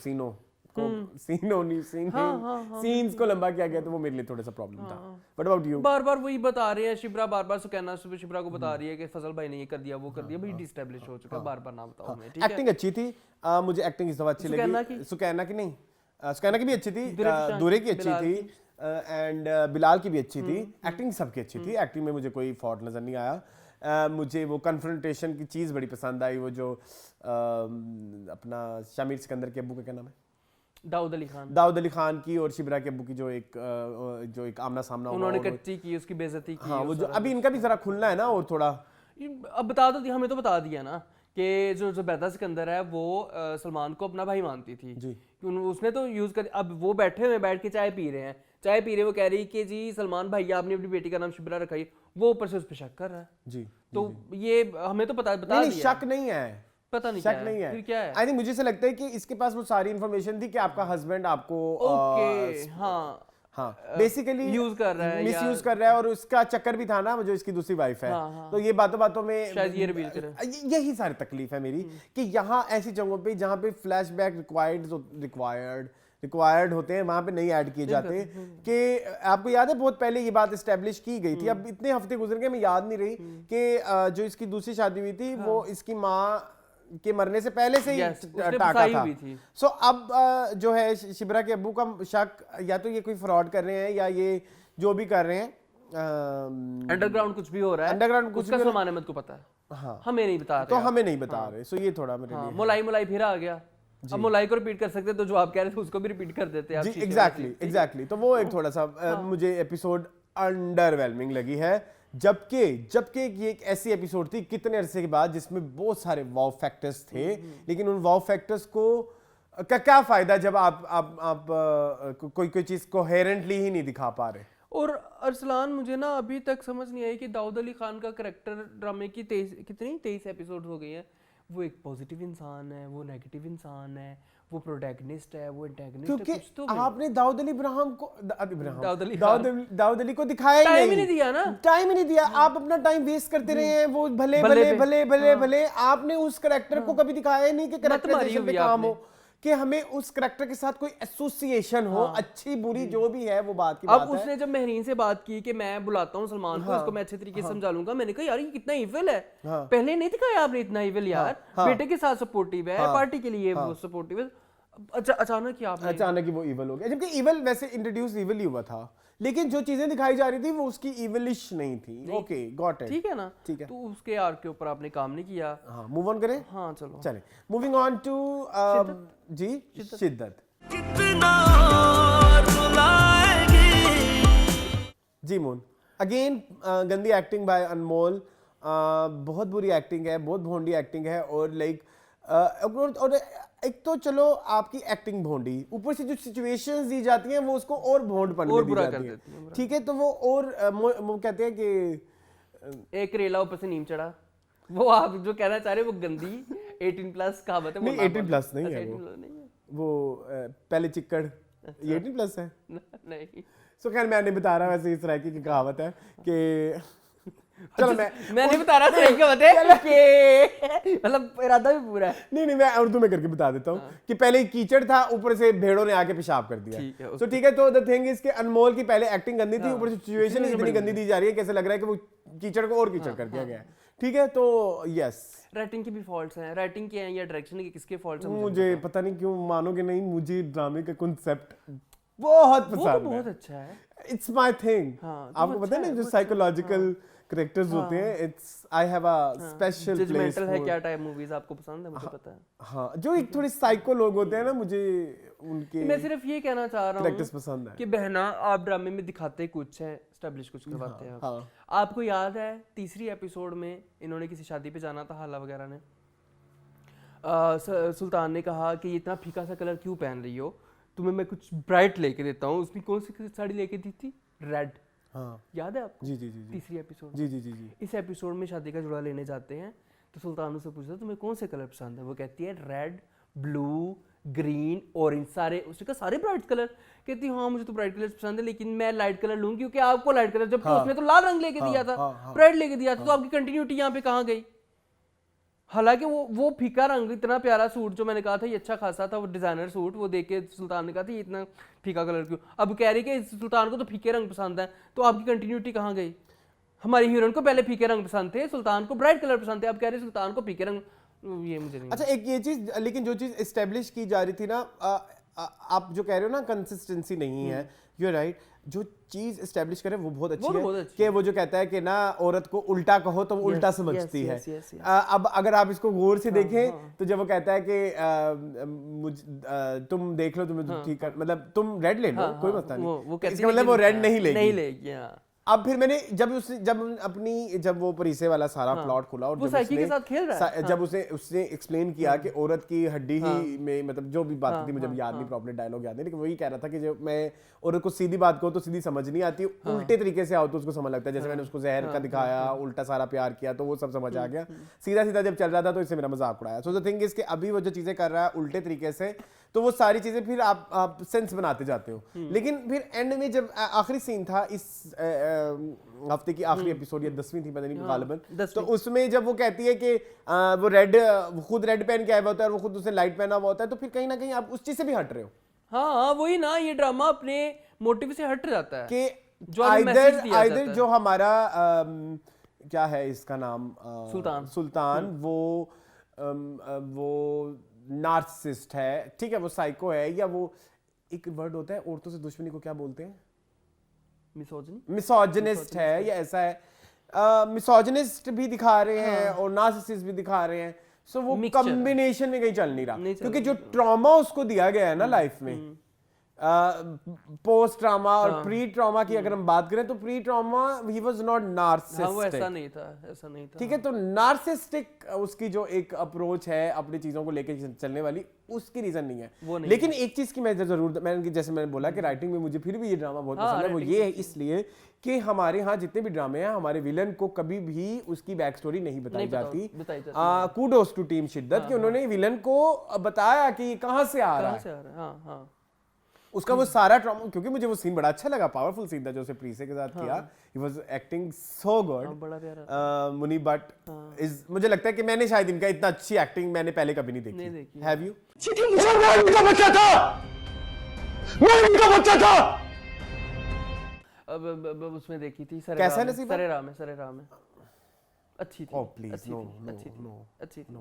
सीन्स को लंबा किया गया, तो वो मेरे लिए थोड़ा सा प्रॉब्लम था। What about you? बार बार वही बता रहे हैं शिप्रा, बार बार सुकैना शिप्रा को बता रही है कि फजल भाई ने ये कर दिया, वो कर दिया, भाई डिस्टेब्लिश हो चुका है, बार बार ना बताओ हमें, ठीक है। एक्टिंग अच्छी थी, मुझे एक्टिंग इस दफा अच्छी लगी। सुकैना की नहीं, सुकैना की भी अच्छी थी, दुरे की अच्छी थी, एंड बिलाल की भी अच्छी थी। एक्टिंग सबकी अच्छी थी, एक्टिंग में मुझे कोई फॉल्ट नजर नहीं आया। मुझे वो कन्फ्रंटेशन की चीज़ बड़ी पसंद आई, वो जो अपना शामिर सिकंदर के अब्बू का क्या नाम है, दाऊद अली खान की और शिबरा के अब्बू की जो एक आमना सामना, उन्होंने कच्ची की, उसकी बेइज्जती की। हाँ, वो जो अभी इनका भी जरा खुलना है ना, और थोड़ा अब बता दो, हमें तो बता दिया ना कि जो ज़ुबैदा सिकंदर है वो सलमान को अपना भाई मानती थी जी, उसने तो यूज कर, अब वो बैठे हुए बैठ के चाय पी रहे हैं, चाय पी रहे, वो कह रही कि जी सलमान भाई आपने अपनी बेटी का नाम शिबरा रखा है, वो ऊपर से उस पर शक कर रहा है जी। तो ये हमें तो बता दिया, शक नहीं है, पता नहीं शक नहीं है, फिर क्या है? आई थिंक मुझे ऐसा लगता है कि इसके पास वो सारी इंफॉर्मेशन थी कि आपका हस्बैंड आपको बेसिकली यूज कर रहा है, मिसयूज कर रहा है, और उसका चक्कर भी था ना जो इसकी दूसरी वाइफ है। तो ये बातों में शायद ये रिवील करें, यही सारी तकलीफ है मेरी कि यहाँ ऐसी जगहों पे जहाँ पे फ्लैशबैक रिक्वायर्ड होते हैं, वहां पे नहीं ऐड किए जाते। कि आपको याद है बहुत पहले ये बात एस्टेब्लिश की गई थी, अब इतने हफ्ते गुजर गए, मैं याद नहीं रही कि जो इसकी दूसरी शादी हुई थी वो इसकी माँ के मरने से पहले से ही टाका था। सो अब जो है शिबरा के अब्बू का शक, या तो ये कोई फ्रॉड कर रहे हैं, या ये जो भी कर रहे हैं अंडरग्राउंड कुछ भी हो रहा है, अंडरग्राउंड कुछ भी सलमान अहमद को पता है, हाँ, हमें नहीं बता रहे, तो हमें नहीं बता रहे। सो ये थोड़ा मेरे लिए मुलाई फिर आ गया, अब मुलाई को रिपीट कर सकते, तो जो आप कह रहे थे उसको भी रिपीट कर देते हैं। जी एग्जैक्टली। तो वो एक थोड़ा सा मुझे एपिसोड अंडरवेलमिंग लगी है, जबकि ये एक ऐसी एपिसोड थी कितने अरसे के बाद जिसमें बहुत सारे वाव फैक्टर्स थे, लेकिन उन वाव फैक्टर्स को का क्या फायदा जब आप कोई चीज कोहेरेंटली ही नहीं दिखा पा रहे। और अरसलान, मुझे ना अभी तक समझ नहीं आई कि दाऊद अली खान का कैरेक्टर ड्रामे की 23 एपिसोड हो गई है, वो एक पॉजिटिव इंसान है, वो नेगेटिव इंसान है, वो प्रोटैगनिस्ट है, वो एंटेगनिस्ट है, कुछ तो आपने दाऊद अली को दिखाया टाइम ही नहीं दिया ना, टाइम ही नहीं दिया। आप अपना टाइम वेस्ट करते रहे हैं, वो भले आपने उस कैरेक्टर को कभी दिखाया ही नहीं कि कैरेक्टराइजेशन पे काम हो, कि हमें उस कैरेक्टर के साथ कोई एसोसिएशन हो, अच्छी बुरी जो भी है वो बात की बात है। अब उसने जब महरीन से बात की कि मैं बुलाता हूँ सलमान को, इसको मैं अच्छे तरीके से समझा लूंगा, मैंने कहा यार ये कितना इविल है, पहले नहीं दिखाया आपने इतना इविल यार, बेटे के साथ सपोर्टिव है, पार्टी के लिए वो सपोर्टिव है, अचानक ही वो इविल हो गया, जबकि इविल वैसे इंट्रोड्यूस इविल ही हुआ था, लेकिन जो चीजें दिखाई जा रही थी वो उसकी इविलिश नहीं थी। ओके गॉट इट, ठीक है ना, ठीक है। तो उसके आर्क के ऊपर आपने काम नहीं किया। हाँ, मूव ऑन करें। हाँ चलो, चलें, मूविंग ऑन टू जी शिद्दत जी मून अगेन, गंदी एक्टिंग बाय अनमोल, बहुत बुरी एक्टिंग है, बहुत भोंडी एक्टिंग है, और लाइक और एक तो चलो आपकी एक्टिंग भोंडी, ऊपर से जो सिचुएशंस दी जाती हैं वो उसको और भोंड पन दी जाती है, ठीक है। तो वो और वो कहते हैं कि एक करेला ऊपर से नीम चढ़ा, वो आप जो कहना चाह रहे हैं वो गंदी 18+ कहावत है। नहीं 18+ नहीं है वो पहले चिक्कड़, ये 18+ है नहीं। सो खैर मैं नहीं बता रहा, वैसे इस तरह की कहावत है कि चलो मैं नहीं बता रहा, सही क्या बताए कि मतलब इरादा भी पूरा है। नहीं मैं उर्दू में करके बता देता हूँ कि पहले कीचड़ था, ऊपर से भेड़ों ने आके पेशाब कर दिया, तो ठीक है। तो द थिंग इज कि अनमोल की पहले एक्टिंग गंदी थी, ऊपर से सिचुएशन इतनी गंदी दी जा रही है, कैसे लग रहा है कि वो कीचड़ को और कीचड़ कर दिया गया है, ठीक है, तो यस राइटिंग की भी फॉल्ट्स हैं, राइटिंग के हैं या डायरेक्शन के, किसके फॉल्ट्स हैं मुझे पता नहीं क्यों, मानोगे नहीं, मुझे ड्रामे का कॉन्सेप्ट बहुत वो तो पसंद बहुत है। अच्छा है। It's my thing. हाँ, तो आपको पता है ना जो साइकोलॉजिकल करेक्टर्स होते हैं, it's I have a special place. Judgemental है क्या टाइप मूवीज आपको पसंद है, मुझे पता है। हाँ, जो एक थोड़े साइको लोग होते हैं ना, मुझे उनके मैं सिर्फ ये कहना चाह रहा करेक्टर्स हूँ पसंद है कि बहना आप ड्रामे में दिखाते कुछ है, एस्टेब्लिश कुछ करवाते हैं आप। हाँ। आपको याद है तीसरी एपिसोड में इन्होंने किसी शादी पे जाना था, हाला वगैरह ने, सुल्तान ने कहा कि इतना फीका सा कलर क्यों पहन रही हो, तुम्हें मैं कुछ ब्राइट लेके देता हूँ। उसने कौन सी साड़ी लेके दी थी? रेड। हाँ, याद है आपको? जी जी जी जी तीसरी एपिसोड। जी जी जी जी। इस एपिसोड में शादी का जोड़ा लेने जाते हैं तो सुल्तान उससे पूछता है तुम्हें कौन से कलर पसंद है, वो कहती है रेड, ब्लू, ग्रीन, ऑरेंज, सारे। उसने कहा सारे ब्राइट कलर? कहती है हाँ मुझे तो ब्राइट कलर पसंद है, लेकिन मैं लाइट कलर लूंगी क्योंकि आपको लाइट कलर, जबकि उसने तो लाल रंग लेके दिया था, ब्राइट लेके दिया था, तो आपकी कंटिन्यूटी यहाँ पे कहाँ गई? हालांकि वो फीका रंग, इतना प्यारा सूट जो मैंने कहा था ये अच्छा खासा था, वो डिजाइनर सूट, वो देख के सुल्तान ने कहा था ये इतना फीका कलर क्यों? अब कह रही कि सुल्तान को तो फीके रंग पसंद है, तो आपकी कंटिन्यूटी कहाँ गई? हमारी हीरोइन को पहले फीके रंग पसंद थे, सुल्तान को ब्राइट कलर पसंद थे, अब कह रहे सुल्तान को फीके रंग, ये मुझे नहीं। अच्छा, एक ये चीज, लेकिन जो चीज एस्टेब्लिश की जा रही थी ना, आप जो कह रहे हो ना कंसिस्टेंसी नहीं है, यू आर राइट। जो चीज एस्टेब्लिश करे वो बहुत अच्छी है कि वो जो कहता है कि ना औरत को उल्टा कहो तो वो उल्टा समझती है। अब अगर आप इसको गौर से देखें तो जब वो कहता है कि तुम देख लो, तुम्हें ठीक कर, मतलब तुम रेड ले लो, कोई मसला नहीं, इसका मतलब वो रेड नहीं लेगी। अब फिर मैंने जब वो परिसे वाला सारा प्लॉट खुला और जब के साथ खेल रहा है, जब उसने एक्सप्लेन किया कि औरत की हड्डी ही में, मतलब जो भी बात थी, मुझे याद नहीं, प्रॉपर डायलॉग याद नहीं, लेकिन वही कह रहा था कि जब मैं औरत को सीधी बात कहूँ तो सीधी समझ नहीं आती, उल्टे तरीके से आओ तो उसको समझ लगता है। जैसे मैंने उसको जहर का दिखाया, उल्टा सारा प्यार किया, तो वो सब समझ आ गया। सीधा सीधा जब चल रहा था तो इससे मेरा मजाक उड़ाया। सो द थिंग इज कि अभी वो जो चीजें कर रहा है उल्टे तरीके से, तो वो सारी चीजें फिर आप सेंस बनाते जाते हो। लेकिन फिर एंड में जब आखिरी सीन था इस हफ्ते की आखिरी एपिसोड, या 10वीं थी पता नहीं गालिबन, तो उसमें जब वो कहती है कि वो खुद रेड पहन के आया हुआ होता है और वो खुद उसने लाइट पहना हुआ होता है, तो फिर कहीं ना कहीं आप उस चीज से भी हट रहे हो। हाँ वही ना, ये ड्रामा अपने मोटिव से हट जाता है कि जो आइदर जो हमारा क्या है इसका नाम, सुल्तान वो नार्सिसिस्ट है, ठीक है, वो साइको है, या वो एक वर्ड होता है औरतों से दुश्मनी को क्या बोलते हैं, मिसोजिनिस्ट है, या ऐसा है। मिसोजिनिस्ट भी दिखा रहे हैं और नार्सिसिस्ट भी दिखा रहे हैं। सो वो कॉम्बिनेशन में कहीं चल नहीं रहा, क्योंकि जो ट्रॉमा उसको दिया गया है ना लाइफ में, पोस्ट ट्रॉमा और प्री ट्रॉमा की अगर हम बात करें तो pre trauma he was not narcissistic, ऐसा नहीं था। ठीक है, तो नार्सिसिस्टिक उसकी जो एक अप्रोच है अपनी चीजों को लेकर चलने वाली, उसकी रीजन नहीं है वो नहीं। लेकिन एक चीज की मैं जरूर, जैसे मैंने बोला कि राइटिंग में मुझे फिर भी ये ड्रामा बहुत पसंद है, वो ये है इसलिए कि हमारे यहाँ जितने भी ड्रामे हैं, हमारे विलन को कभी भी उसकी बैक स्टोरी नहीं बताई जाती। कूडोस टू टीम शिद्दत कि उन्होंने विलन को बताया कि कहां से आ रहा है, उसका वो सारा ट्रॉमा। क्योंकि मुझे वो सीन बड़ा अच्छा लगा, पावरफुल सीन था जो उसे प्रीसे के साथ किया, he was acting so good, बड़ा प्यारा मुनी बट इज, मुझे लगता है कि मैंने शायद इनका इतना अच्छी एक्टिंग मैंने पहले कभी नहीं देखी। Have you? मैं इनका बच्चा था, मैं इनका बच्चा था। अब उसमें देखी थी कैसा नसीब, सरे राम अच्छी थी। ओह प्लीज अच्छी थी।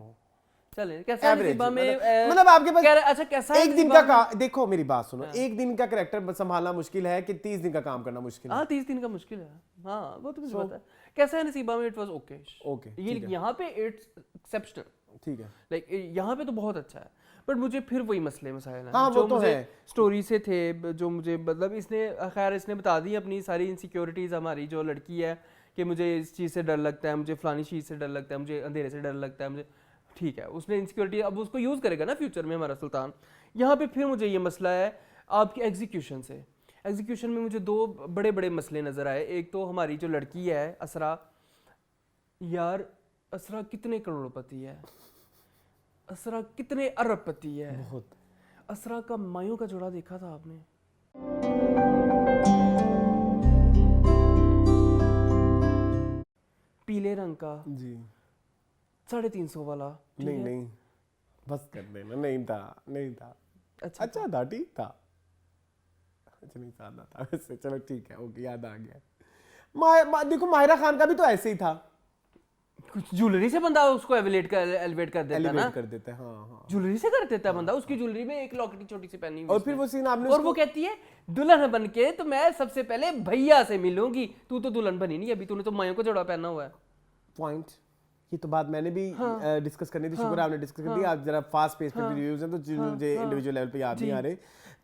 चले कैसा नसीबा में, मतलब आपके पास अच्छा कैसा एक दिन का देखो मेरी बात सुनो, एक दिन का कैरेक्टर संभालना मुश्किल है कि 30 दिन का काम करना मुश्किल है? हाँ 30 दिन का मुश्किल है, हाँ वो तो मुझे पता है। कैसा है नसीबा में, इट वाज ओके, ये यहाँ पे इट्स एक्सेप्शनल, ठीक है, लाइक यहाँ पे तो बहुत अच्छा है, बट मुझे फिर वही मसाइल हैं हाँ, जो तो मुझे स्टोरी से थे, जो मुझे मतलब इसने बता दी अपनी सारी इनसिक्योरिटीज, हमारी जो लड़की है कि मुझे इस चीज़ से डर लगता है, मुझे फलानी चीज़ से डर लगता है, मुझे अंधेरे से डर लगता है, मुझे ठीक है, उसने इनसिक्योरिटी, अब उसको यूज़ करेगा ना फ्यूचर में हमारा सुल्तान। यहाँ पे फिर मुझे ये मसला है आपकी एग्जीक्यूशन से। एग्जीक्यूशन में मुझे दो बड़े बड़े मसले नज़र आए। एक तो हमारी जो लड़की है असरा, यार असरा कितने करोड़पति है, असरा कितने अरबपति है, बहुत। असरा का मायों का जोड़ा देखा था आपने? पीले रंग का जी, 350 वाला। नहीं बस कर देना, नहीं था अच्छा था, ठीक था, अच्छा नहीं था वैसे, चलो ठीक है, ओके, याद आ गया। देखो माहिरा खान का भी तो ऐसे ही था, कुछ ज्वेलरी से बंदा उसको एलिवेट कर देता है ना, एलिवेट कर देता है। हाँ। ज्वेलरी से कर देता है बंदा, उसकी ज्वेलरी में एक लॉकेट छोटी सी पहनी हुई और फिर वो सीन आपने और वो कहती है दुल्हन बन के तो मैं सबसे पहले भैया से मिलूंगी, तू तो दुल्हन बनी नहीं अभी, तूने तो मायों को जोड़ा पहना हुआ है। पॉइंट, ये तो बात मैंने भी डिस्कस करनी थी। शुक्र है आपने डिस्कस कर दिया। आप जरा फास्ट पेस पे रिव्यूज हैं तो मुझे इंडिविजुअल लेवल पे याद नहीं आ रहे।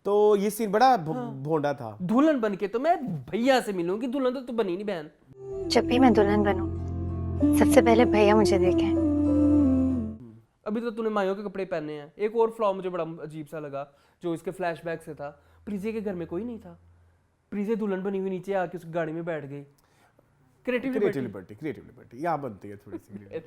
तो ये सीन बड़ा भोंडा था। दुल्हन बन के तो मैं भैया से मिलूंगी, दुल्हन तो तू बनी नहीं बहन। जब भी मैं दुल्हन बनूं सबसे पहले भैया मुझे देखें। अभी तो तूने मायों के कपड़े पहने हैं। एक और फ्लॉ मुझे बड़ा अजीब सा लगा जो इसके फ्लैशबैक से था, प्रीजे के घर में कोई नहीं था, प्रीजे दुल्हन बनी हुई नीचे आके उस गाड़ी में बैठ गई। क्रिएटिव लिबर्टी यहाँ बनती है थोड़ी सी।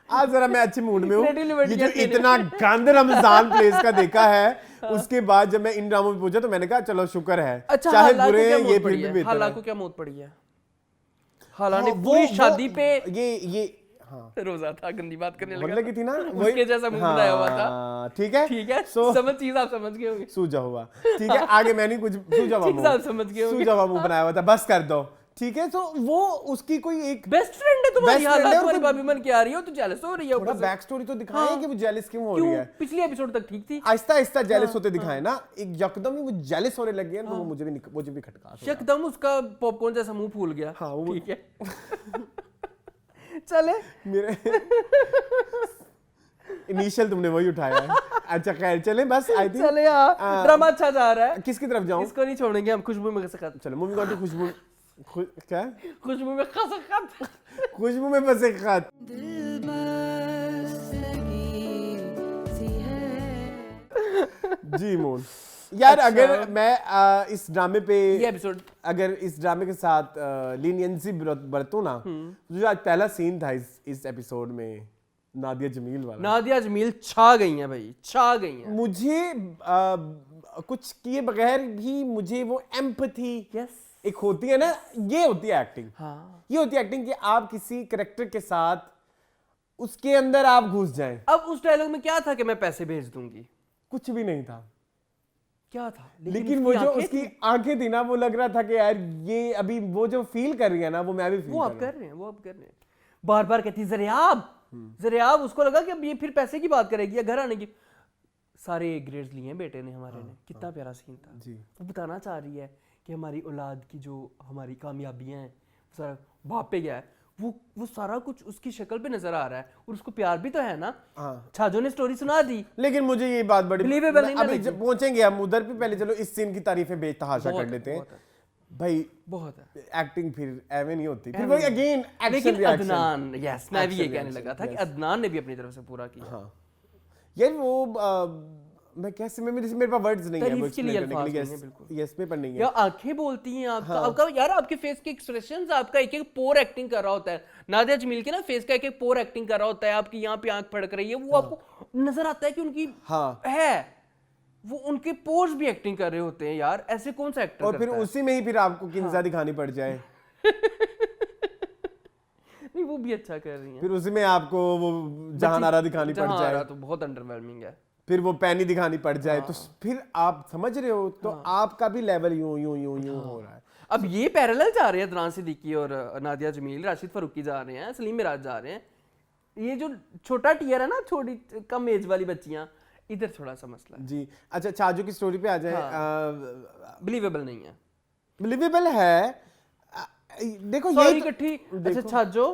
आज जरा मैं अच्छे मूड में हूँ। ये जो इतना गंद रमजान प्लेस का देखा है उसके बाद जब मैं इन ड्रामों में पूछा तो मैंने कहा चलो शुक्र है, अच्छा, चाहे बुरे हैं ये फिर भी बेहतर है। हाला को क्या मौत पड़ी है? हाला ने पूरी शादी पे ये रोजा था, गंदी बात करने लगा लगी थी ना, उसके जैसा मुंह बनाया हुआ था। ठीक है समझ चीज आप समझ गए होंगे। सूझा हुआ, ठीक है आगे मैं नहीं कुछ सूझा हुआ समझ गए होंगे। सूझा हुआ मुंह बनाया हुआ था, बस कर दो। ठीक है, तो वो उसकी कोई एक बेस्ट फ्रेंड है तुम्हारी, हाला तुम्हारी भाभी बन के आ रही हो तो जेलस हो रही है। थोड़ा बैक स्टोरी तो दिखाएं कि वो जेलस क्यों हो रही है। पिछले एपिसोड तक ठीक थी, आहिस्ता आहिस्ता जेलस होते दिखाए ना, एक यकदम ही वो जेलस होने लग गया। वो मुझे भी खटका, एकदम उसका पॉपकॉर्न जैसा मुंह फूल गया। हाँ वो ठीक है। चले मेरे इनिशियल तुमने वही उठाया है। अच्छा खैर चले, बस आई थिंक चले यार, ड्रामा अच्छा जा रहा है। किसकी तरफ जाऊं? इसको नहीं छोड़ेंगे हम, खुशबू में खसखत। चलो मूवी गॉट खुशबू क्या? खुशबू में खसखत। खुशबू में बसे खत। जी मोन यार, अगर मैं इस ड्रामे पे ये एपिसोड अगर इस ड्रामे के साथ लीनियंसी बरतूं ना, जो आज पहला सीन था इस एपिसोड में नादिया जमील वाला। नादिया जमील छा गई हैं भाई, छा गई हैं। मुझे कुछ किए बगैर भी मुझे वो एम्पैथी एक होती है ना, ये होती है एक्टिंग। हाँ। ये होती है एक्टिंग कि आप किसी कैरेक्टर के साथ उसके अंदर आप घुस जाएं। अब उस डायलॉग में क्या था कि मैं पैसे भेज दूंगी? कुछ भी नहीं था। क्या था? लेकिन वो जो उसकी आंखें थी ना, वो लग रहा था कि यार ये अभी वो जो फील कर रही है ना, वो मैं भी फील वो आप कर रहे हैं, वो आप कर रहे हैं। बार बार कहती जरियाब, उसको लगा कि अब ये फिर पैसे की बात करेगी या घर आने की। सारे ग्रेड्स लिए हैं बेटे ने हमारे ने। कितना प्यारा सीन था जी। वो बताना चाह रही है कि हमारी औलाद की जो हमारी कामयाबियां हैं सारा बाप पे गया है। वो सारा कुछ उसकी शक्ल पे नजर आ रहा है और उसको प्यार भी तो है ना। छाजो ने स्टोरी सुना दी। लेकिन मुझे ये बात बड़ी बिलीवेबल नहीं, अभी जब पहुंचेंगे हम उधर भी, पहले चलो इस सीन की तारीफें बेतहाशा कर लेते हैं भाई। बहुत है एक्टिंग, फिर एवे नहीं होती, फिर वही अगेन एक्शन लेकिन रिएक्शन। अदनान, यस मैं भी ये कहने लगा था कि अदनान ने भी अपनी तरफ से पूरा किया। हाँ यार वो मैं कैसे मेरे पास वर्ड्स नहीं है वो एक्सप्लेन करने के लिए। यस में पर नहीं है यार, आंखें बोलती हैं आपका यार, आपके फेस के एक्सप्रेशंस, आपका एक एक पोर एक्टिंग कर रहा होता है। नादिया जमील के ना फेस का एक एक पोर एक्टिंग कर रहा होता है। आपकी यहाँ पे आंख फड़क रही है, वो आपको नजर आता है कि उनकी है, वो उनके पोर्स भी एक्टिंग कर रहे होते हैं यार। ऐसे कौन सा एक्टर और फिर उसी में ही फिर आपको किन्जा दिखानी पड़ जाए। नहीं वो भी अच्छा कर रही हैं। फिर उसी में आपको वो जहानारा दिखानी पड़ जाए तो बहुत अंडरवेलमिंग है। फिर वो पैनी दिखानी पड़ जाए तो फिर आप समझ रहे हो, तो आपका भी लेवल यूं हो रहा है। अब ये पैरेलल जा रहे हैं, अदनान सिद्दीकी और नादिया जमील, राशिद फरूकी जा रहे हैं, सलीम मिराज जा रहे हैं। ये जो छोटा टियर है ना, छोटी कम एज वाली बच्चियां, इधर थोड़ा सा मसला है जी। अच्छा छाजो की स्टोरी पे आ जाए। बिलीवेबल नहीं है। बिलीवेबल है, देखो ये इकट्ठी। अच्छा छाजो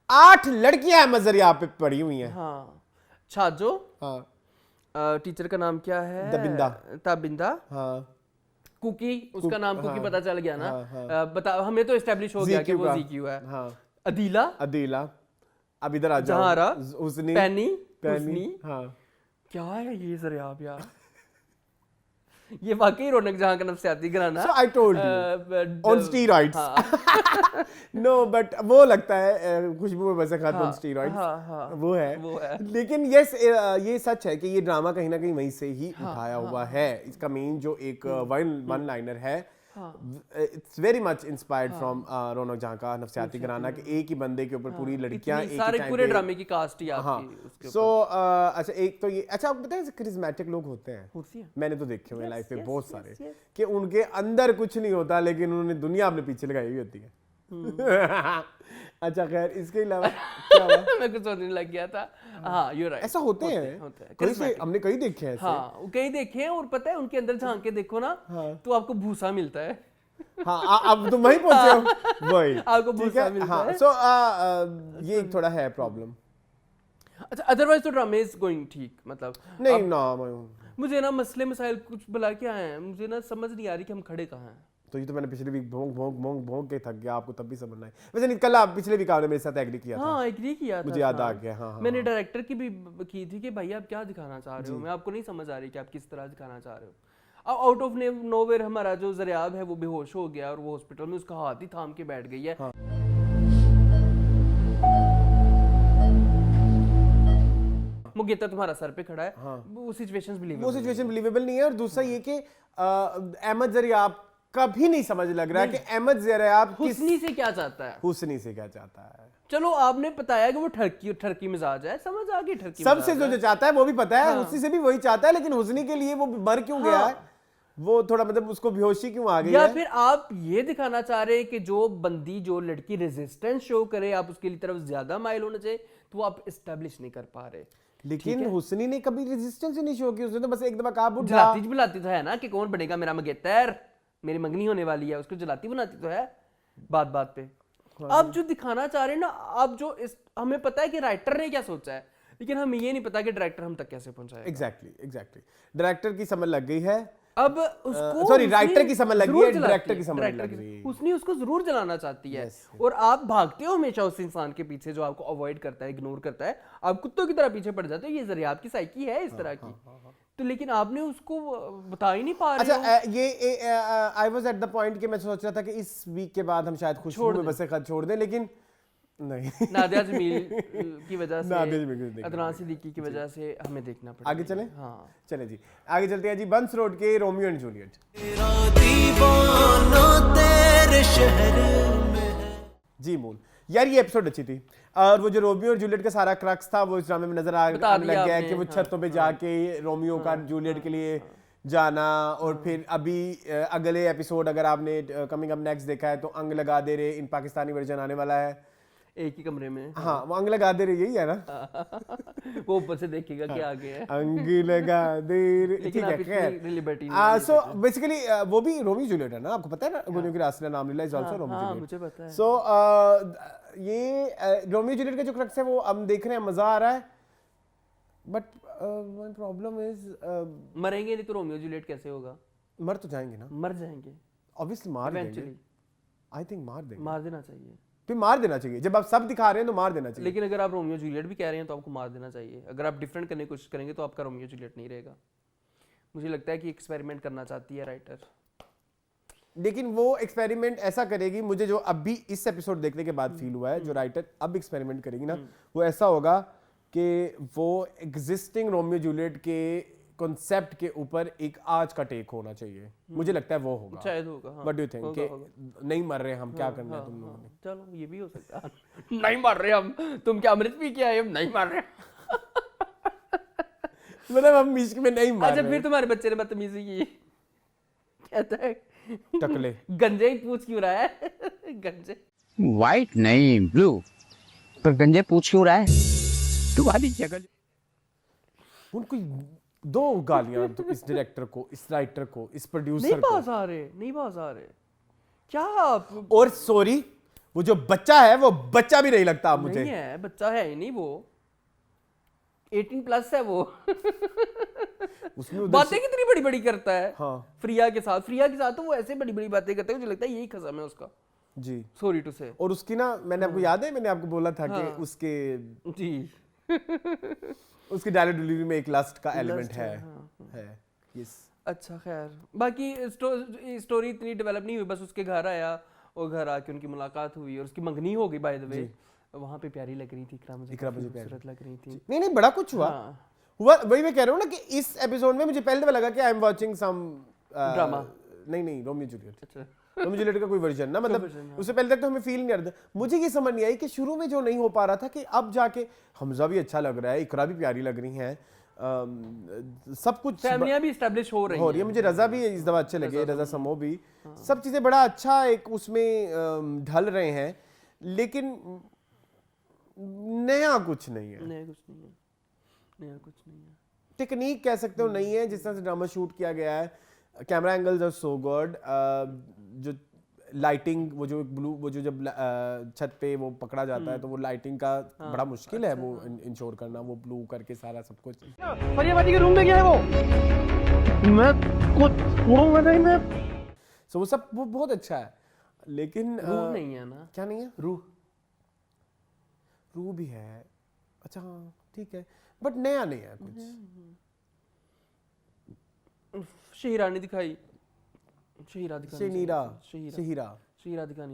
8 लड़कियां मजरिया पे पड़ी हुई हैं। हाँ छाजो, हाँ टीचर का नाम क्या है? तबिंदा। हाँ कुकी, उसका नाम कुकी पता चल गया ना। बता, हमें तो एस्टेब्लिश हो गया कि वो ज़ीक्यू है। हाँ अदीला, अब इधर आ जाओ। जहारा, हुस्नी, पैनी। हाँ क्या है ये ज़रियाब यार। ये वाकई रौनक जहां का नफ्सियाती घराना। So I told you on steroids. No, but वो लगता है खुशबू में बसे खाते on steroids। वो है। लेकिन यस ये सच है कि ये ड्रामा कहीं ना कहीं वहीं से ही उठाया हुआ है। इसका मेन जो एक वन लाइनर है, it's very much inspired from Raunaq Jahan का नफ्सियाती घराना, कि एक ही बंदे के ऊपर पूरी लड़कियां एक ही सारे टाइम पूरे पे। ड्रामे की कास्ट ही आपकी उसके ऊपर। सो अच्छा एक तो ये, अच्छा आपको पता है करिश्मेटिक लोग होते हैं, मैंने तो देखे हुए लाइफ में बहुत सारे, कि उनके अंदर कुछ नहीं होता लेकिन उन्होंने दुनिया अपने पीछे लगाई हुई होती है। अच्छा खैर, इसके अलावा क्या हुआ? मैं कुछ सोचने लग गया था। हाँ, you're right. ऐसा होते हैं कई से, हमने कई देखे हैं ऐसे। हाँ, वो कई देखे हैं, और पता है उनके अंदर झांक के देखो ना, तो आपको भूसा मिलता है। हाँ, अब तुम वहीं पहुंचे हो। वही आपको भूसा मिलता है। सो ये एक थोड़ा है प्रॉब्लम। अच्छा, अदरवाइज तो ड्रामे इज गोइंग ठीक, मतलब नहीं ना, मुझे ना मसले मसाइल कुछ बुला के आए हैं, मुझे ना समझ नहीं आ रही कि हम खड़े कहाँ हैं। तो ये तो मैंने पिछले वीक भोंक के थक गया, आपको तब भी समझना है। वैसे नहीं, कल आप पिछले वीक आपने मेरे साथ एग्री किया था। हाँ, एग्री किया था, मुझे याद आ गया। हाँ, मैंने डायरेक्टर की भी की थी कि भाई आप क्या दिखाना चाह रहे हो, मैं आपको नहीं समझ आ रही कि आप किस तरह दिखाना चाह रहे हो। अब आउट ऑफ नोवेयर हमारा जो ज़रियाब है वो बेहोश हो गया, और वो हॉस्पिटल में उसका हाथ ही थाम के बैठ गई है। मुगीता तुम्हारा सर पे खड़ा है। वो सिचुएशंस बिलीवेबल नहीं है। और दूसरा ये कि अहमद ज़रियाब का भी नहीं समझ लग रहा है कि अहमद ज़रियाब हुस्नी से क्या चाहता है। हुस्नी से क्या चाहता है। चलो, आपने बताया कि वो ठरकी मिजाज है, समझ आ गई ठरकी सबसे जो चाहता है वो भी पता है, हुस्नी से भी वही चाहता है, लेकिन हुस्नी के लिए वो मर क्यों गया है, वो थोड़ा मतलब उसको बेहोशी क्यों आ गई या है? फिर आप ये दिखाना चाह रहे हैं कि जो बंदी, जो लड़की रेजिस्टेंस शो करे, आप उसके लिए तरफ ज्यादा माइल होना चाहिए, तो आप एस्टेब्लिश नहीं कर पा रहे। लेकिन हुस्नी ने कभी रेजिस्टेंस ही नहीं शो की, उसने तो बस एक दफा कहा जलाती तो है ना कि कौन बनेगा मेरा मंगेतर, मेरी मंगनी होने वाली है, उसको जलाती बनाती तो है बात बात पे। अब जो दिखाना चाह रहे हैं ना, अब जो हमें पता है कि राइटर ने क्या सोचा है, लेकिन हमें ये नहीं पता कि डायरेक्टर हम तक कैसे पहुंचाएगा। एग्जैक्टली डायरेक्टर की समझ लग गई है, अब उसको सॉरी राइटर की समझ लगी है, डायरेक्टर की समझ लग रही है। उसने उसको जरूर जलाना चाहती है, और आप भागते हो हमेशा उस इंसान के पीछे जो आपको अवॉइड करता है, इग्नोर करता है, आप कुत्तों की तरह पीछे पड़ जाते हो। ये ज़रियाब की साइकी है इस तरह की। तो लेकिन आपने उसको बता ही नहीं पा रहे। अच्छा, ये I was at the point कि मैं सोच रहा था कि इस वीक के बाद हम शायद खुशबू में बसे खत छोड़ दें, लेकिन नहीं, नादिया जमील की वजह से, अदनान सिद्दीकी की वजह से हमें देखना पड़ेगा। आगे चलें? हाँ चले जी, आगे चलते हैं जी। बंस रोड के रोमियो एंड जूलियट। जी मूल यार, ये एपिसोड अच्छी थी, और वो जो रोमियो और जूलियट का सारा क्रक्स था वो इस ड्रामे में नजर आने लग गया कि वो छतों पे जाके रोमियो का जूलियट के लिए जाना, और फिर अभी अगले एपिसोड अगर आपने कमिंग अप नेक्स्ट देखा है तो अंग लगा दे रहे इन पाकिस्तानी वर्जन आने वाला है एक ही कमरे में। हाँ, वो अंग लगा दे रहे, यही है ना। वो ऊपर से देखेगा कि आगे है अंग लगा दे रहे, ठीक है खैर। सो बेसिकली वो भी रोमियो जूलियट है ना, आपको पता है ना, गुनियो की रास्ते नाम लीला इज आल्सो रोमियो जूलियट, मुझे पता है। सो ये रोमियो जूलियट का जो क्रक्स है वो हम देख रहे हैं, मजा आ रहा है, बट वन प्रॉब्लम इज मरेंगे नहीं तो रोमियो जूलियट कैसे होगा? मर तो जाएंगे ना, मर जाएंगे ऑब्वियसली, मार देंगे, आई थिंक मार देंगे, मार देना चाहिए, फिर मार देना चाहिए। जब आप सब दिखा रहे हैं तो मार देना चाहिए। लेकिन अगर आप रोमियो जूलियट भी कह रहे हैं तो आपको मार देना चाहिए। अगर आप डिफरेंट करने की कोशिश करेंगे तो आपका रोमियो जूलियट नहीं रहेगा। मुझे लगता है कि एक्सपेरिमेंट करना चाहती है राइटर, लेकिन वो एक्सपेरिमेंट ऐसा करेगी, मुझे जो अभी इस एपिसोड देखने के बाद फील हुआ है, जो राइटर अब एक्सपेरिमेंट करेगी ना, वो ऐसा होगा कि वो एग्जिस्टिंग रोमियो जूलियट के कॉन्सेप्ट के ऊपर एक आज का टेक होना चाहिए। मुझे लगता है वो होगा, शायद होगा। व्हाट डू यू थिंक कि नहीं मर रहे हम, क्या करना है तुम लोगों ने? चलो ये भी हो सकता है। नहीं मर रहे हम, तुम क्या अमृत पी के आए? हम नहीं मर रहे। मतलब हम इश्क में नहीं मर रहे। अच्छा, फिर तुम्हारे बच्चे ने बदतमीजी की, कहता है टकले गंजे ही पूछ क्यों रहा है? गंजे व्हाइट नहीं ब्लू, पर गंजे पूछ क्यों रहा है? तुम्हारी जगह उनको 2 गालियां तो इस डायरेक्टर को, इस राइटर को, इस प्रोड्यूसर नहीं पास आ रहे क्या आप? और सॉरी, वो जो बच्चा है वो बच्चा भी नहीं लगता अब मुझे। नहीं है, बच्चा है ही नहीं, वो 18 प्लस है वो। बातें कितनी बड़ी बड़ी करता है। हाँ। फ्रिया के साथ तो वो ऐसे बड़ी बड़ी बातें करता है, मुझे लगता है यही खसम है उसका जी, सॉरी टू से। और उसकी ना, मैंने आपको याद है, मैंने आपको बोला था कि उसके जी उसकी डायलॉग डिलीवरी में एक लस्ट का एलिमेंट है। यस। अच्छा खैर, बाकी स्टोरी इतनी डेवलप नहीं हुई, बस उसके घर आया और घर आके उनकी मुलाकात हुई और उसकी मंगनी हो गई। बाय द वे वहाँ पे प्यारी लग रही थी, इकरा मुझे खूबसूरत लग रही थी। नहीं बड़ा कुछ हुआ। वही मैं कह रहा हूँ ना कि इस एपिसोड में मुझे पहले लगा कि I am watching some drama. नहीं रोमियो जूलियट। अच्छा, रोमियो जूलियट का कोई वर्जन ना, मतलब उससे पहले तक तो हमें फील नहीं आ रहा था। मुझे ये समझ नहीं आई कि शुरू में जो नहीं हो पा रहा था कि अब जाके हमजा भी अच्छा लग रहा है, इकरा भी प्यारी लग रही हैं, सब कुछ फैमिलियां भी एस्टैब्लिश हो रही है। मुझे रजा भी इस दफा अच्छे लगे, रजा समो भी, सब चीजें बड़ा अच्छा एक उसमें ढल रहे हैं, लेकिन नया कुछ नहीं है। नया कुछ नहीं है। टेक्निक कह सकते हो नहीं है, जिस तरह से ड्रामा शूट किया गया है, camera angles are so good, जो लाइटिंग, वो जो ब्लू, वो जो जब छत पे वो पकड़ा जाता है तो वो लाइटिंग का बड़ा मुश्किल है वो इंश्योर करना, वो ब्लू करके सारा सब कुछ। फरियाबादी के रूम में गया है वो, मैं कुछ छोड़ूंगा नहीं मैं। सो वो सब वो बहुत अच्छा है, लेकिन रूह नहीं है ना। क्या नहीं है? रूह भी है। अच्छा हाँ ठीक है, बट नया नहीं है कुछ। शहीरा ने दिखाई, शहीरा दिखानी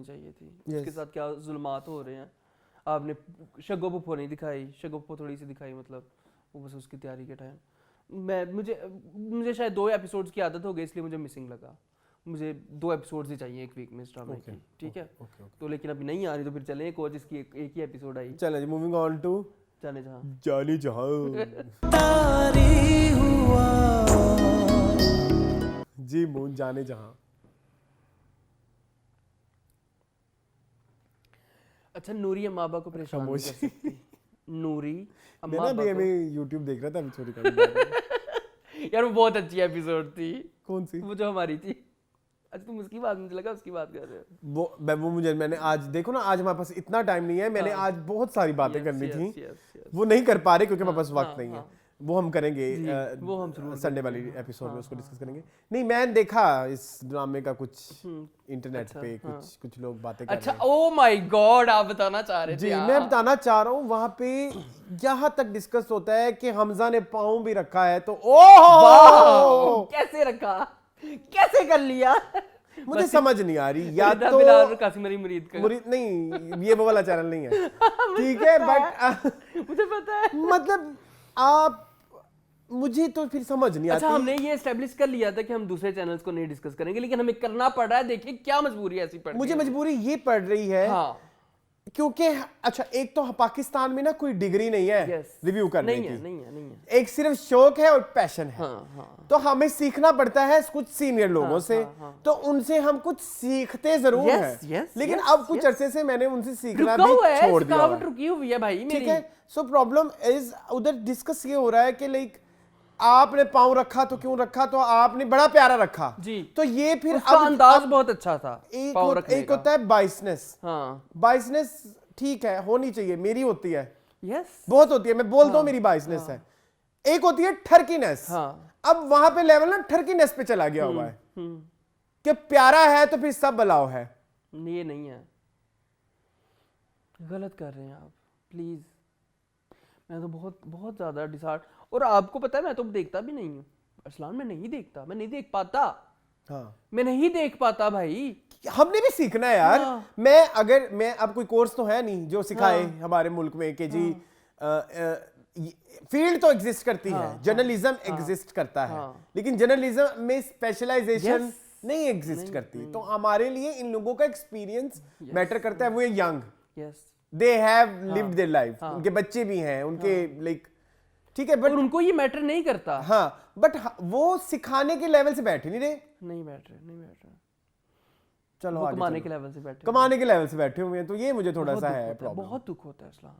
चाहिए थी। उसके साथ क्या जुल्मात हो रहे हैं। आपने शगुफ्ता नहीं दिखाई, शगुफ्ता थोड़ी सी दिखाई, मतलब वो बस उसकी तैयारी के टाइम। मुझे शायद 2 एपिसोड्स की आदत हो गई, इसलिए मुझे मिसिंग लगा। मुझे 2 एपिसोड्स ही चाहिए एक वीक में इस ड्रामा की, ठीक है? तो लेकिन अभी नहीं आ रही, तो फिर चले एक और जिसकी एक ही एपिसोड आई। चलो जी, मूविंग ऑन टू जाने जहां जी मून जाने जहां। अच्छा, नूरी अम्मा को परेशान नहीं कर सकती। नूरी अम्मा भी हमें YouTube देख रहा था अभी, छोटी का यार वो बहुत अच्छी एपिसोड थी। कौन सी? वो जो हमारी थी। अच्छा तुम उसकी बात, मुझे लगा उसकी बात कर रहे हो। वो मैंने आज देखो ना, आज हमारे पास इतना टाइम नहीं है, मैंने आज बहुत सारी बातें करनी थी, वो नहीं कर पा रहे क्योंकि हमारे पास वक्त नहीं है। वो हम करेंगे, वो हम जरूर संडे वाली एपिसोड में उसको डिस्कस करेंगे। नहीं, मैं देखा इस ड्रामे का कुछ इंटरनेट पे कुछ लोग बातें कर रहे हैं। ओ माय गॉड, आप बताना चाह रहे थे? जी मैं बताना चाह रहा हूँ, वहां पे यहाँ तक डिस्कस होता है कि हमजा ने पाँव भी रखा है, तो ओह कैसे रखा, कैसे कर लिया, मुझे समझ नहीं आ रही। या तो मुरीद नहीं, ये वो वाला चैनल नहीं है, ठीक है, बट मुझे पता है, मतलब आप मुझे तो फिर समझ नहीं आती। अच्छा, हमने ये एस्टेब्लिश कर लिया था कि हम दूसरे चैनल्स को नहीं डिस्कस करेंगे, लेकिन हमें करना पड़ रहा है। देखिए क्या मजबूरी ऐसी पड़ रही है। मुझे मजबूरी ये पड़ रही है क्योंकि अच्छा, एक तो पाकिस्तान में ना कोई डिग्री नहीं है रिव्यू करने की, नहीं है। एक सिर्फ शौक है और पैशन है। तो हमें सीखना पड़ता है कुछ सीनियर लोगों से, तो उनसे हम कुछ सीखते जरूर हैं, लेकिन अब कुछ अरसे से मैंने उनसे सीखना भी छोड़ दिया, रुकी हुई है भाई मेरी। ठीक है, सो प्रॉब्लम इज उधर डिस्कस ये हो रहा है कि लाइक आपने पाँव रखा तो क्यों रखा, तो आपने बड़ा प्यारा रखा जी, तो ये फिर उसका अंदाज बहुत अच्छा था। एक होता है बाइसनेस, बाइसनेस ठीक है, होनी चाहिए, मेरी होती है, बहुत होती है, मैं बोलता हूँ मेरी बाइसनेस है। एक होती है ठरकीनेस, अब वहां पे लेवल ना ठरकीनेस पे चला गया हुआ है कि प्यारा है तो फिर सब बलाओ है। ये नहीं है, गलत कर रहे हैं आप, प्लीज। मैं तो बहुत बहुत ज्यादा डिसहार्ट, और आपको पता है मैं तो देखता भी नहीं हूँ अरसलान, मैं नहीं देखता, मैं नहीं देख पाता। मैं नहीं देख पाता भाई, हमने भी सीखना है यार। मैं अब कोई कोर्स तो है नहीं जो सिखाए हमारे मुल्क में कि जी फील्ड तो एग्जिस्ट करती है, जर्नलिज्म एग्जिस्ट करता है, लेकिन जर्नलिज्म में स्पेशलाइजेशन नहीं एग्जिस्ट करती। तो हमारे लिए इन लोगों का एक्सपीरियंस मैटर करता है। वो young, they have lived their life, उनके बच्चे भी हैं, उनके लाइक, ठीक है, बट उनको ये मैटर नहीं करता। हाँ, बट वो सिखाने के लेवल से बैठ नहीं रहे, नहीं बैठ रहे। चलो कमाने के लेवल से बैठे, कमाने के लेवल से बैठे हुए हैं, तो ये मुझे थोड़ा सा है प्रॉब्लम। बहुत दुख होता है इस्लाम।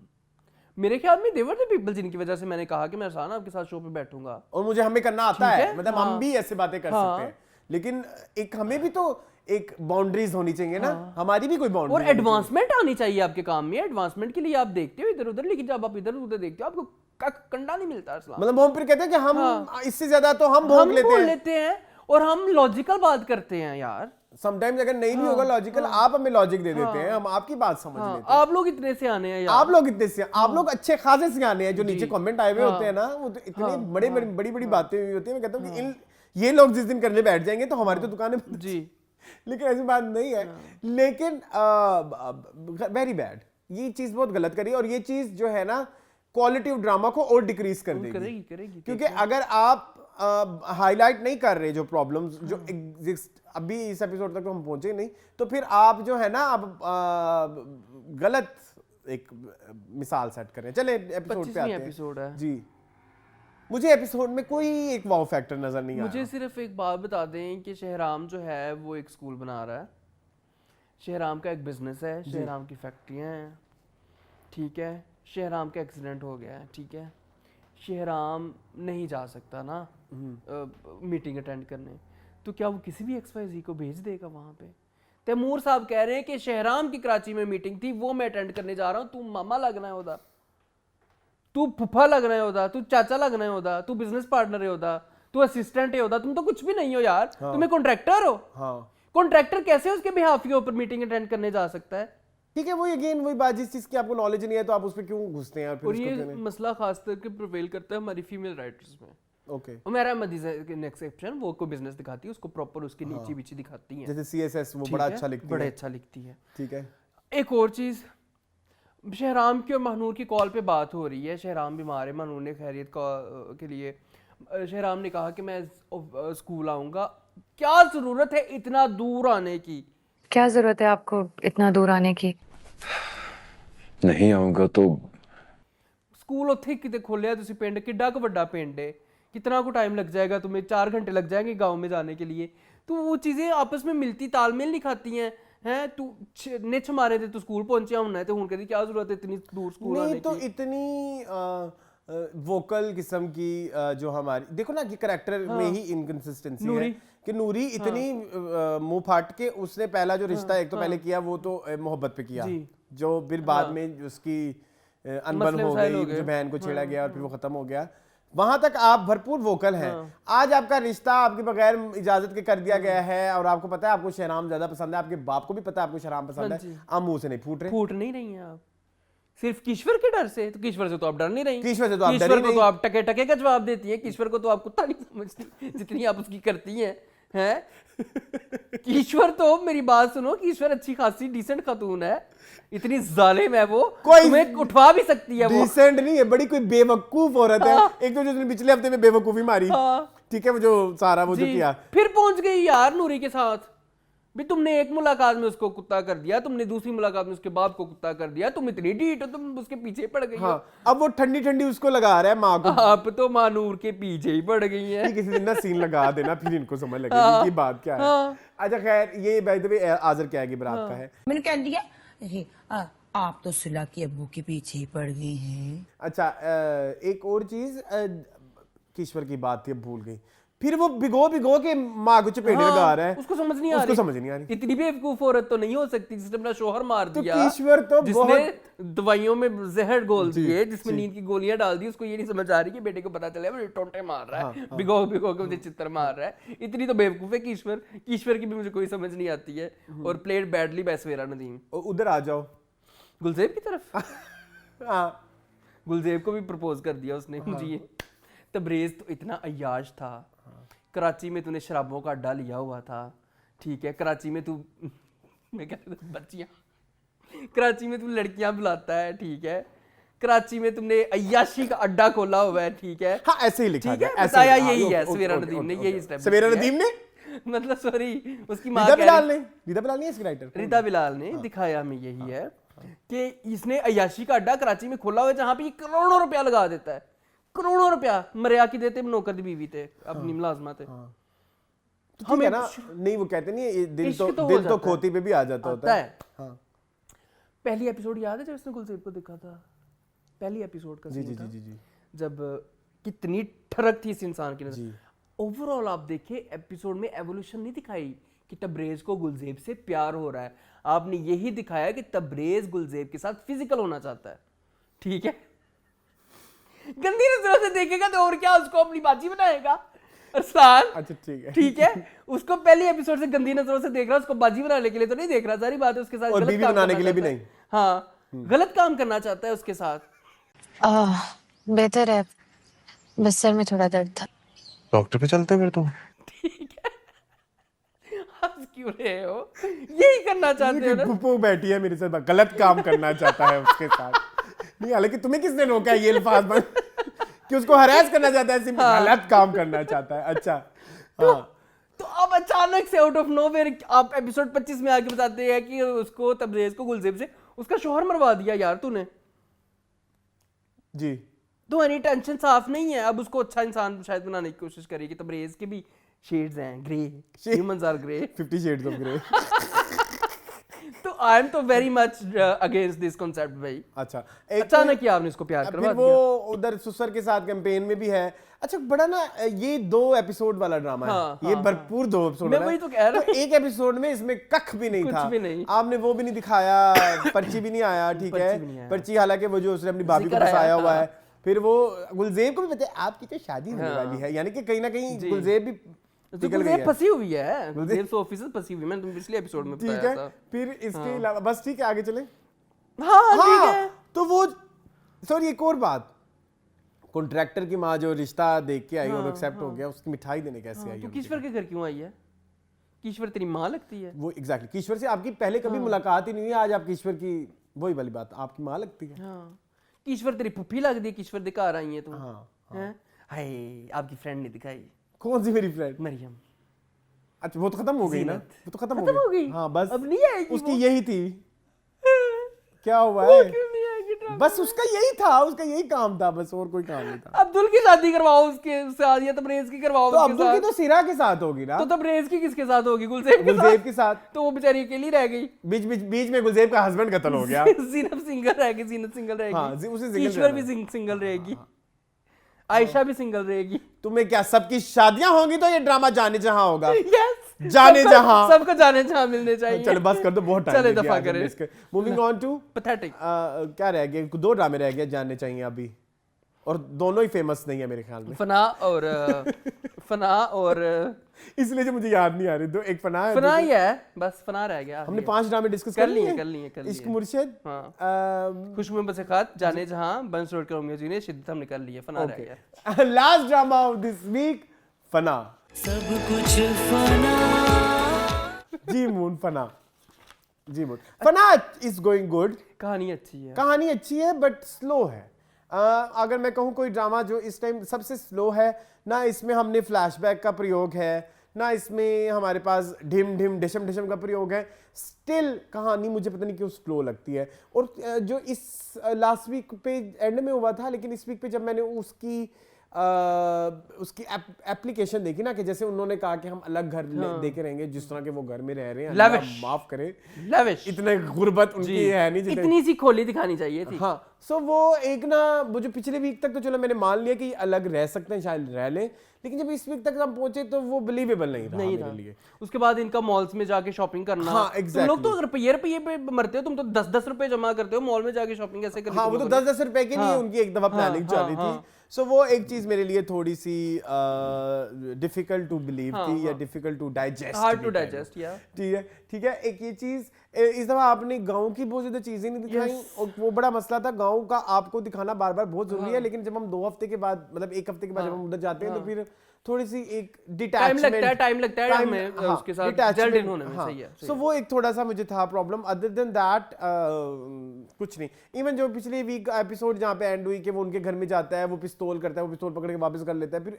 मेरे ख्याल में देवर द पीपल जिनकी वजह से मैंने कहा कि मैं अरसान आपके साथ शो पे बैठूंगा, और मुझे हमें करना आता है, मतलब हम भी ऐसे बातें कर सकते हैं, लेकिन एक हमें भी तो एक बाउंड्रीज होनी चाहिए ना, हमारी भी कोई बाउंड्री, और एडवांसमेंट आनी चाहिए आपके काम में। एडवांसमेंट के लिए आप देखते हो इधर उधर, लेकिन जब आप इधर उधर देखते हो आपको कंडा नहीं मिलता। मतलब हम फिर कहते हैं कि हम इससे ज्यादा तो हम भोग लेते हैं, और हम लॉजिकल बात करते हैं यार। समटाइम्स अगर नहीं भी होगा लॉजिकल, आप हमें लॉजिक दे देते हैं, हम आपकी बात समझ लेते हैं। आप लोग इतने से आने हैं यार, आप लोग इतने से, आप लोग अच्छे खासे से आने हैं, जो नीचे कमेंट आए हुए होते हैं ना, वो तो इतने बड़ी बड़ी बातें हुई होती है। मैं कहता हूँ कि ये लोग जिस दिन करने बैठ जाएंगे तो हमारी तो दुकानें जी, लेकिन ऐसी बात नहीं है। लेकिन वेरी बैड, ये चीज बहुत गलत करी, और ये चीज जो है ना क्वालिटी ऑफ ड्रामा को और डिक्रीज कर देगी, क्योंकि अगर आप हाईलाइट नहीं कर रहे जो प्रॉब्लम्स जो एग्जिस्ट, अभी इस एपिसोड तक तो हम पहुंचे नहीं, तो फिर आप जो है ना अब गलत एक मिसाल सेट कर रहे हैं। चले एपिसोड पे आते हैं। एपिसोड है जी, मुझे एपिसोड में कोई एक वाव फैक्टर नजर नहीं आया। मुझे सिर्फ एक बात बता दें कि शहराम जो है वो एक स्कूल बना रहा है, शहराम का एक बिजनेस है, शहराम की फैक्ट्रियाँ हैं, ठीक है, शहराम का एक्सीडेंट हो गया है, ठीक है, शहराम नहीं जा सकता ना मीटिंग अटेंड करने, तो क्या वो किसी भी XYZ को भेज देगा वहाँ पे? तैमूर साहब कह रहे हैं कि शहराम की कराची में मीटिंग थी, वो मैं अटेंड करने जा रहा हूँ, तू मामा लगना है उधर, तू फुफा लगना है उधर, तू चाचा लगना है उधर, तू बिजनेस पार्टनर है उधर, तू असिस्टेंट है उधर, तुम तो कुछ भी नहीं हो यार। हाँ। तुम्हें कॉन्ट्रैक्टर हो। हाँ। कॉन्ट्रैक्टर कैसे उसके बिहाफ के ऊपर मीटिंग अटेंड करने जा सकता है? ठीक है, वो अगेन वही बात, जिस चीज की आपको नॉलेज नहीं है तो आप उस पर क्यों घुसते हैं? फिर और उसको ये कहने- मसला खास करके प्रिवेल करता है हमारी फीमेल राइटर्स में। ओके। उमेरा मदीजा के नेक्स्ट एक्शन वो को बिजनेस दिखाती है, उसको प्रॉपर उसकी नीची बीची दिखाती है, जैसे CSS वो ठीक बड़ा है? अच्छा लिखती बड़े है। अच्छा लिखती है। ठीक है। एक और चीज़, शहराम की और महनूर की कॉल पे बात हो रही है, शहराम बीमार है, महनूर ने खैरियत के लिए, शहराम ने कहा कि मैं स्कूल आऊँगा, क्या ज़रूरत है इतना दूर आने की? क्या जरूरत है आपको इतना दूर आने की? नहीं आऊंगा तो ਸਕੂਲ ਉੱਥੇ ਕਿਤੇ ਖੋਲਿਆ ਤੁਸੀਂ ਪਿੰਡ, ਕਿੱਡਾ ਕੁ ਵੱਡਾ ਪਿੰਡ है, कितना को टाइम लग जाएगा तुम्हें, 4 घंटे लग जाएंगे गांव में जाने के लिए, तो वो चीज़ें आपस में मिलती तालमेल नहीं खाती हैं। हैं तू निच मारे थे, तू स्कूल पहुंचा होना है, तो हूं कहती क्या जरूरत है इतनी दूर स्कूल आने की? तो इतनी वोकल किस्म की जो हमारी, देखो ना कि करैक्टर में ही इनकंसिस्टेंसी है कि नूरी इतनी मुंह फाट के उसने पहला जो रिश्ता एक तो पहले किया वो तो मोहब्बत पे किया, जो फिर बाद में उसकी अनबन हो गई, जो बहन को छेड़ा गया और फिर वो खत्म हो गया। वहां तक आप भरपूर वोकल हैं। आज आपका रिश्ता आपके बगैर इजाजत के कर दिया गया है और आपको पता है आपको शहराम ज्यादा पसंद है, आपके बाप को भी पता है आपको शहराम पसंद है, आप मुंह से नहीं फूट नहीं रही हैं आप, सिर्फ किश्वर के डर से। तो किश्वर से तो आप डर नहीं रही, किश्वर से तो आप डर किश्वर ही को नहीं। तो आप टके टके का जवाब देती हैं, किश्वर को तो आप कुत्ता नहीं समझती जितनी आप उसकी करती हैं। हैं किश्वर तो मेरी बात सुनो, किश्वर अच्छी खासी डिसेंट खातून है, इतनी जालिम है वो, तुम्हें उठवा भी सकती है वो। डिसेंट नहीं है, बड़ी कोई बेवकूफ औरत है। एक तो जो पिछले हफ्ते में बेवकूफी मारी, ठीक है, वो जो सारा वो जो किया, फिर पहुंच गई यार नूरी के साथ भी, तुमने एक मुलाकात में उसको कुत्ता कर दिया, तुमने दूसरी मुलाकात में उसके बाप को कुत्ता कर दिया, तुम इतनी ढीठ हो, तुम उसके पीछे पड़ गई हो। अब वो ठंडी ठंडी उसको लगा रहा है माँ को, आप तो माँ नूर के पीछे ही पड़ गई है। किसी दिन ना सीन लगा देना, फिर इनको समझ लगेगी कि बात क्या है। अच्छा खैर, ये बाय द वे आज़र क्या है बारात का है, मैंने कह दिया आप तो सुला की अब्बू के पीछे ही पड़ गई हैं। अच्छा एक और चीज, किश्वर की बात थी अब भूल गई, फिर वो भिगो के माँ को चपेटे लगा रहा है, उसको समझ नहीं आ रही, इतनी बेवकूफ औरत तो नहीं हो सकती जिसने अपना शोहर मार दिया, किश्वर तो जिसने दवाइयों में जहर घोल दिए, जिसमें नींद की गोलियां डाल दी, उसको ये नहीं समझ आ रही कि बेटे को पता चला वो टोंटे मार रहा है, भिगो के मुझे चित्तर मार रहा है, इतनी तो बेवकूफ है किश्वर की भी मुझे कोई समझ नहीं आती है। और प्लेड बैडली बाय सवेरा नदीम। उधर आ जाओ गुलजेब की तरफ। गुलजेब को भी प्रपोज कर दिया उसने मुझे। तबरेज तो इतना अय्याश था, कराची में तूने शराबों का अड्डा लिया हुआ था, ठीक है, कराची में तू मैं कहता था बच्चियाँ, कराची में तू लड़कियां बुलाता है, ठीक है, कराची में तुमने अय्याशी का अड्डा खोला हुआ है, ठीक है, हाँ ऐसे ही लिखा है, बताया यही है सवेरा नदीम ने, यही स्टेप सवेरा नदीम ने मतलब सॉरी उसकी माँ रिदा बिलाल नहीं इसकी राइटर, रिदा बिलाल ने दिखाया हमें यही है कि इसने अय्याशी का अड्डा कराची में खोला हुआ है, जहां पे करोड़ों रुपया लगा देता है, करोड़ों रुपया मरिया की देते नौकर दी बीवी थे अपनी मुलाजमा थे। तो ठीक है ना, नहीं वो कहते नहीं दिल तो खोती पे भी आ जाता होता है। पहली एपिसोड याद है जब इसने गुलजेब को देखा था, पहली एपिसोड का सीन था जब कितनी ठरक थी इस इंसान की नजर। ओवरऑल आप देखे एपिसोड में एवोल्यूशन नहीं दिखाई कि तबरेज को गुलजेब से प्यार हो रहा है, आपने यही दिखाया कि तबरेज गुलजेब के साथ फिजिकल होना चाहता है, ठीक है, गंदी नजरों से देखेगा तो और क्या उसको अपनी बाजी बनाएगा अरसलान। अच्छा ठीक है, उसको पहली एपिसोड से गंदी नजरों से देख रहा है, उसको बाजी बनाने के लिए तो नहीं देख रहा, सारी बात है उसके साथ और बीवी बनाने के लिए भी नहीं, हाँ गलत काम करना चाहता है उसके साथ। बेहतर है, बस सर में थोड़ा दर्द था। डॉक्टर पे चलते फिर तुम। ठीक है, हंस क्यों रहे हो, यही करना चाहते हो ना। पुप्पू बैठी है मेरे साथ, गलत काम करना चाहता है उसके साथ, नहीं हालांकि तुम्हें किसने रोका है ये अल्फाज में कि उसको हरास करना चाहता है, सिर्फ गलत काम करना चाहता है। अच्छा तो अब अचानक से आउट ऑफ नोवेयर आप एपिसोड 25 में आके बताते हैं कि उसको तबरेज को गुलजेब से उसका शोहर मरवा दिया यार तूने जी। तुम्हारी टेंशन साफ नहीं है, अब उसको अच्छा इंसान शायद बनाने की कोशिश करेगी। तबरेज के भी शेड्स हैं, grey, humans are grey, 50 shades of grey. तो आई एम तो very much against this concept भाई। अच्छा, अचानक ही आपने इसको प्यार करवा फिर दिया। वो उधर सुसर के साथ कैंपेन में भी है। अच्छा, बड़ा ना ये 2 एपिसोड वाला ड्रामा है। ये भरपूर 2 एपिसोड मैं वही तो कह रहा हूँ। एक एपिसोड में इसमें कख भी नहीं कुछ था, भी नहीं। आपने वो भी नहीं दिखाया, पर्ची भी नहीं आया, ठीक है, पर्ची हालांकि वो जो उसने अपनी भाभी को फंसाया हुआ है। फिर वो गुलजेब को भी पता है आपकी तो शादी होने वाली है, यानी कि कहीं ना कहीं गुलजेब भी गुलजेब फंसी हुई है, गुलजेब सोफी से फंसी हुई, मैंने तुम पिछले एपिसोड में बताया था। ठीक है, फिर इसके अलावा बस ठीक है, आगे चले। हाँ ठीक है। तो वो सॉरी, एक और बात, कॉन्ट्रैक्टर की माँ जो रिश्ता देख के आई और एक्सेप्ट हो गया, उसकी मिठाई देने कैसे आई? तो किश्वर के घर क्यों आई है? किश्वर तेरी माँ लगती है? वो एग्जैक्टली, किश्वर से आपकी पहले कभी मुलाकात ही नहीं हुई, आज आप किश्वर की वही वाली बात, आपकी माँ लगती है। किश्वर तेरी पुप्पी लगती है, किश्वर दे घर आई है तुम। हाय, आपकी फ्रेंड ने दिखाई। कौन सी मेरी फ्रेंड? मरियम। अच्छा, वो तो खत्म हो गई ना, वो तो खत्म हो गई। हाँ, बस अब नहीं आएगी उसकी यही थी। क्या हुआ है? बस उसका यही था, उसका यही काम था, बस और कोई काम नहीं था। अब्दुल की शादी करवाओ उसके साथ, या तबरेज की करवाओ तो अब्दुल की तो सिरा के साथ होगी ना। तो तबरेज की किसके साथ होगी? गुलजेब के साथ। तो वो बेचारी अकेली रह गई। बीच में गुलजेब का हस्बैंड कत्ल हो गया। जीनत सिंगल रहेगी, जीनत सिंगल रहेगी, ईश्वर भी सिंगल रहेगी, आयशा भी सिंगल रहेगी। तुम्हें क्या सबकी शादियां होंगी तो ये ड्रामा जाने जहां होगा? यस, जाने जहां, सबको जाने जहां मिलने चाहिए। चलो बस कर दो, बहुत टाइम चले दफा करें। Moving on to pathetic. क्या रह गया? 2 ड्रामे रह गए जानने चाहिए अभी, और दोनों ही फेमस नहीं है मेरे ख्याल में। फना और इसलिए जो मुझे याद नहीं आ रही, 2 एक फना ही है, बस फना रह गया। हमने 5 ड्रामे डिस्कस कर लिए। इश्क मुर्शिद, खुशबू में बसे खात, जाने जहां, बंस रोड के रोमियो जी ने, शिद्दत हमने कर ली है, फना रह गया। Last drama of this week, Fana. सब कुछ फना। जी मून, फना। जी मून, फना इज गोइंग गुड। कहानी अच्छी है, कहानी अच्छी है, बट स्लो है। अगर मैं कहूँ कोई ड्रामा जो इस टाइम सबसे स्लो है ना, इसमें हमने फ्लैशबैक का प्रयोग है, ना इसमें हमारे पास ढिम ढिम डिशम डिशम का प्रयोग है, स्टिल कहानी मुझे पता नहीं क्यों स्लो लगती है। और जो इस लास्ट वीक पे एंड में हुआ था, लेकिन इस वीक पे जब मैंने उसकी एप्लीकेशन देखी ना, कि जैसे उन्होंने कहा कि हम अलग घर देके रहेंगे, जिस तरह के वो घर में रह रहे हैं, माफ करें, लविश, इतने गुर्बत उनकी है नहीं, इतनी सी खोली दिखानी चाहिए थी। हाँ, सो वो एक ना, वो जो पिछले वीक तक तो चलो मैंने मान लिया कि अलग रह सकते हैं, शायद रह लें, लेकिन जब इस वीक तक हम पहुंचे तो वो बिलीवेबल नहीं था मेरे लिए। उसके बाद इनका मॉल्स में जाके शॉपिंग करना। हाँ, exactly. तुम लोग तो रुपये पे मरते हो, तुम तो 10-10 रुपए जमा करते हो, मॉल में जाके शॉपिंग कैसे करते हो? हाँ, वो तो 10-10 रुपए के लिए उनकी एक दफा प्लानिंग चल रही थी। सो वो एक चीज मेरे लिए थोड़ी सी डिफिकल्ट टू बिलीव थी, या difficult to digest, hard to digest. या ठीक है। एक ये चीज, इस दफा आपने गांव की बहुत ज्यादा चीजें नहीं दिखाई, और वो बड़ा मसला था। गांव का आपको दिखाना बार बार बहुत जरूरी है, लेकिन जब हम 2 हफ्ते के बाद, मतलब 1 हफ्ते के बाद जब हम उधर जाते हैं, तो फिर थोड़ी सी एक डिटैचमेंट, टाइम लगता है हमें उसके साथ जेल्ड इन होने में। सही है। सो वो एक थोड़ा सा मुझे था प्रॉब्लम। अदर देन दैट कुछ नहीं। इवन जो पिछले वीक एपिसोड जहाँ पे एंड हुई कि वो उनके घर में जाता है, वो पिस्तौल करता है, वो पिस्तौल पकड़ के वापस कर लेता है, फिर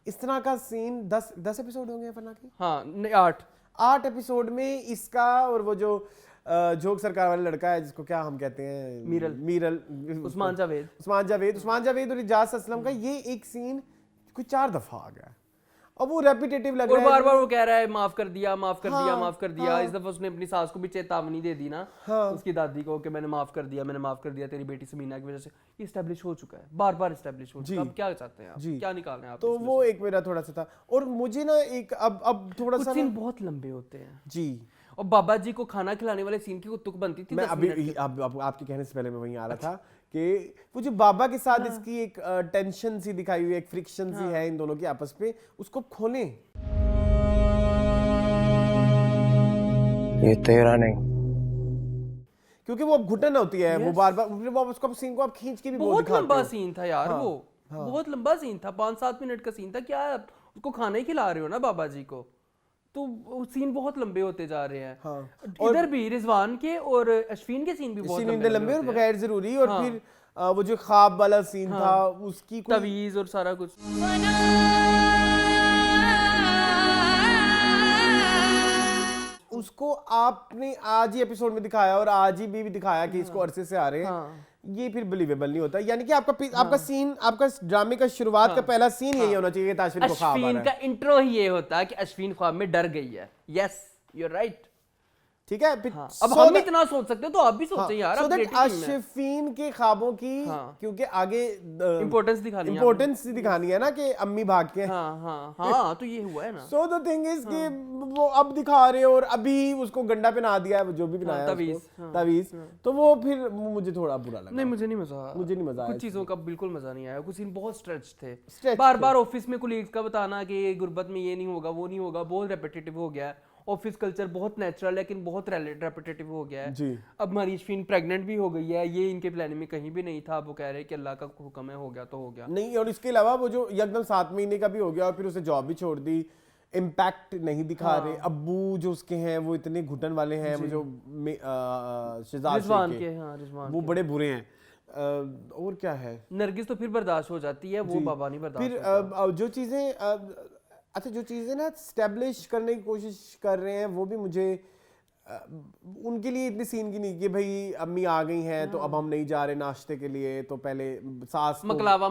इस तरह का सीन 10 एपिसोड होंगे फना के। हाँ, 8 एपिसोड में इसका, और वो जो जोक सरकार वाला लड़का है, जिसको क्या हम कहते हैं, मीरल, उस्मान जावेद और इजाज असलम का ये एक सीन कोई 4 दफा आ गया, अब वो रेपिटेटिव लग रहा है। और बार-बार वो कह रहा है माफ कर दिया, माफ कर दिया, माफ कर दिया। इस दफा उसने अपनी सास को भी चेतावनी दे दी ना, उसकी दादी को, कि मैंने माफ कर दिया तेरी बेटी समीना की वजह से। ये एस्टैब्लिश हो चुका है, बार-बार एस्टैब्लिश हो चुका है। अब क्या चाहते हैं आप, क्या निकाल रहे हैं आप? तो वो एक मेरा थोड़ा सा था। और मुझे ना एक अब थोड़ा सा सीन बहुत लंबे होते हैं जी। और बाबा जी को खाना खिलाने वाले सीन की तुक बनती थी। मैं अभी आपके कहने से पहले मैं वहीं आ रहा था कि वो जो बाबा के साथ इसकी एक टेंशन सी दिखाई हुई, एक फ्रिक्शन सी है इन दोनों की आपस में, उसको खोलें। ये तेरा नहीं, क्योंकि वो अब घुटन होती है, वो बार-बार वो उसको सीन को आप खींच के भी बहुत लंबा सीन था यार। वो बहुत लंबा सीन था, 5-7 मिनट का सीन था। क्या आप उसको खाना ही खिला रहे हो ना बाबा जी को, तो सीन बहुत लंबे होते जा रहे हैं। इधर भी रिजवान के और अश्विन के सीन भी बहुत लंबे और बगैर जरूरी। और फिर वो जो ख्वाब वाला सीन था, उसकी तवीज और सारा कुछ, उसको इसको आपने आज ही एपिसोड में दिखाया और आज ही भी दिखाया कि इसको अरसे से आ रहे हैं, ये फिर बिलीवेबल नहीं होता। यानी कि आपका सीन, आपका ड्रामे का शुरुआत का पहला सीन यही होना चाहिए कि अश्विन को ख्वाब आ रहा है। अश्विन का इंट्रो ही ये होता है कि अश्विन ख्वाब में डर गई है। Yes, you are right. ठीक है, फिर अब हम इतना सोच सकते हो तो आप भी सोचें यार। सो दैट अश्विन के ख्वाबों की क्योंकि आगे इंपॉर्टेंस दिखानी है ना कि अम्मी भाग के। हाँ, तो ये हुआ है ना। सो द थिंग इज कि वो अब दिखा रहे और अभी उसको गंडा पहना दिया है, जो भी बनाया तवीज, तो वो फिर मुझे थोड़ा बुरा लगा। नहीं, मुझे नहीं मजा कुछ चीजों का बिल्कुल मजा नहीं आया। कुछ सीन बहुत स्ट्रेच थे, बार बार ऑफिस में कोलीग्स का बताना कि गुर्बत में ये नहीं होगा, वो नहीं होगा, बहुत रेपिटेटिव हो गया है। ऑफिस कल्चर बहुत नेचुरल लेकिन बहुत रेपिटेटिव हो गया है जी। अब हमारी अश्विन प्रेग्नेंट भी हो गई है, ये इनके प्लानिंग में कहीं भी नहीं था। वो कह रहे हैं कि अल्लाह का हुक्म है, हो गया तो हो गया। नहीं, और इसके अलावा वो जो एकदम 7 महीने का भी हो गया और फिर उसे जॉब भी छोड़ दी, इम्पैक्ट नहीं दिखा रहे। अब्बू जो उसके हैं वो इतने घुटन वाले हैं, वो जो रिजवान के वो बड़े बुरे हैं। और क्या है, नरगिस तो फिर बर्दाश्त हो जाती है, वो बाबा नहीं बर्दाश्त फिर जो चीजें अच्छा जो चीज़ें ना स्टैब्लिश करने की कोशिश कर रहे हैं, वो भी मुझे उनके लिए इतनी सीन की नहीं कि भाई अम्मी आ गई हैं तो अब हम नहीं जा रहे नाश्ते के लिए, तो पहले सास मकलावा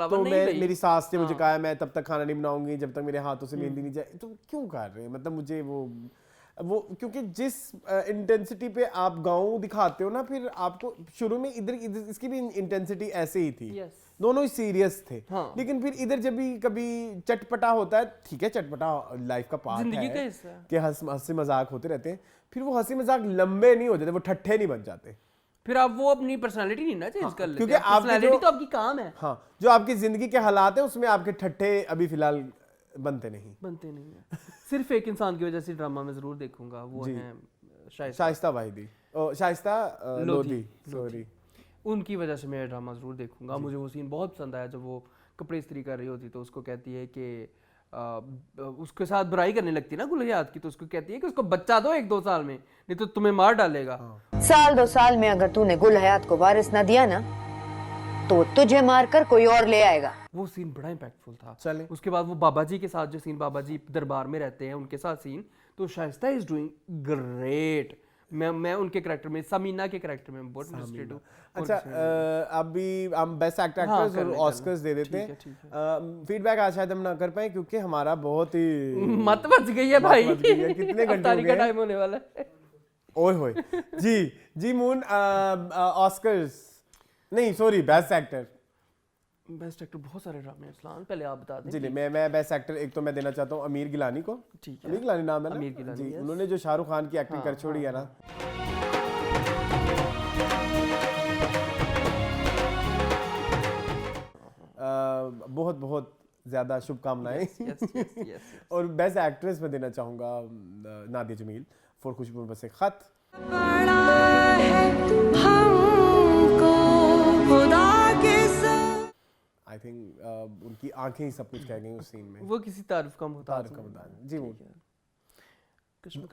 तो मेरी सास ने मुझे कहा मैं तब तक खाना नहीं बनाऊंगी जब तक मेरे हाथों से मेहंदी नहीं जाए। तो क्यों कर रहे हैं, मतलब मुझे वो क्योंकि जिस इंटेंसिटी पे आप गाँव दिखाते हो ना, फिर आपको शुरू में इधर इसकी भी इंटेंसिटी ऐसे ही थी। दोनों ही सीरियस थे। लेकिन फिर इधर जब भी कभी चटपटा होता है, ठीक है चटपटा लाइफ का पार्ट है कि हंसी मजाक होते रहते हैं, फिर वो हंसी मजाक लंबे नहीं हो जाते, वो ठट्ठे नहीं बन जाते। फिर आप वो अपनी पर्सनालिटी नहीं ना चेंज कर लेते, क्योंकि पर्सनालिटी तो आपकी काम है। हाँ, जो आपकी जिंदगी के हालात है उसमें आपके ठट्ठे अभी फिलहाल बनते नहीं है। सिर्फ एक इंसान की वजह से ड्रामा में जरूर देखूंगा, वो है शाइस्ता वाहिदी, शाइस्ता लोधी, सॉरी, उनकी वजह से मैं ड्रामा जरूर देखूंगा। मुझे वो सीन बहुत पसंद आया जब वो कपड़े इस्त्री कर रही होती तो उसको कहती है कि उसके साथ बुराई करने लगती है ना गुलहयात की, तो उसको कहती है कि उसको बच्चा दो 1-2 साल में, नहीं तो तुम्हें मार डालेगा। साल 2 साल में अगर तूने गुलहयात को वारिस ना दिया ना तो तुझे मारकर कोई और ले आएगा। वो सीन बड़ा इम्पैक्टफुल था। चले उसके बाद वो बाबा जी के साथ जो सीन, बाबा जी दरबार में रहते हैं उनके साथ सीन, तो शाइस्ता इज डूइंग ग्रेट। मैं उनके कैरेक्टर में, समीना के कैरेक्टर में बहुत इंटरेस्टेड हूं। अच्छा, अभी हम बेस्ट एक्ट्रेस और ऑस्कर्स दे देते हैं। फीडबैक आज शायद हम ना कर पाए क्योंकि हमारा बहुत ही मत बच गई है भाई। कितने घंटे हो गए, टाइम होने वाला है। ओए होए जी मून, ऑस्कर्स नहीं सॉरी बेस्ट एक्टर बहुत सारे ड्रामे हैं इस्लाम, पहले आप बता दें। जी नहीं, मैं बेस्ट एक्टर एक तो मैं देना चाहता हूँ अमीर गिलानी को। ठीक है, अमीर गिलानी नाम है ना? अमीर गिलानी जी, उन्होंने जो शाहरुख खान की एक्टिंग कर छोड़ी है ना, बहुत बहुत ज्यादा शुभकामनाएं। और बेस्ट एक्ट्रेस में देना चाहूंगा नादिया जमील फॉर खुशबू बस एक खत। आई थिंक उनकी आंखें ही सब कुछ कह गई उस सीन में। वो किसी तारीफ का मुहताज जी। वो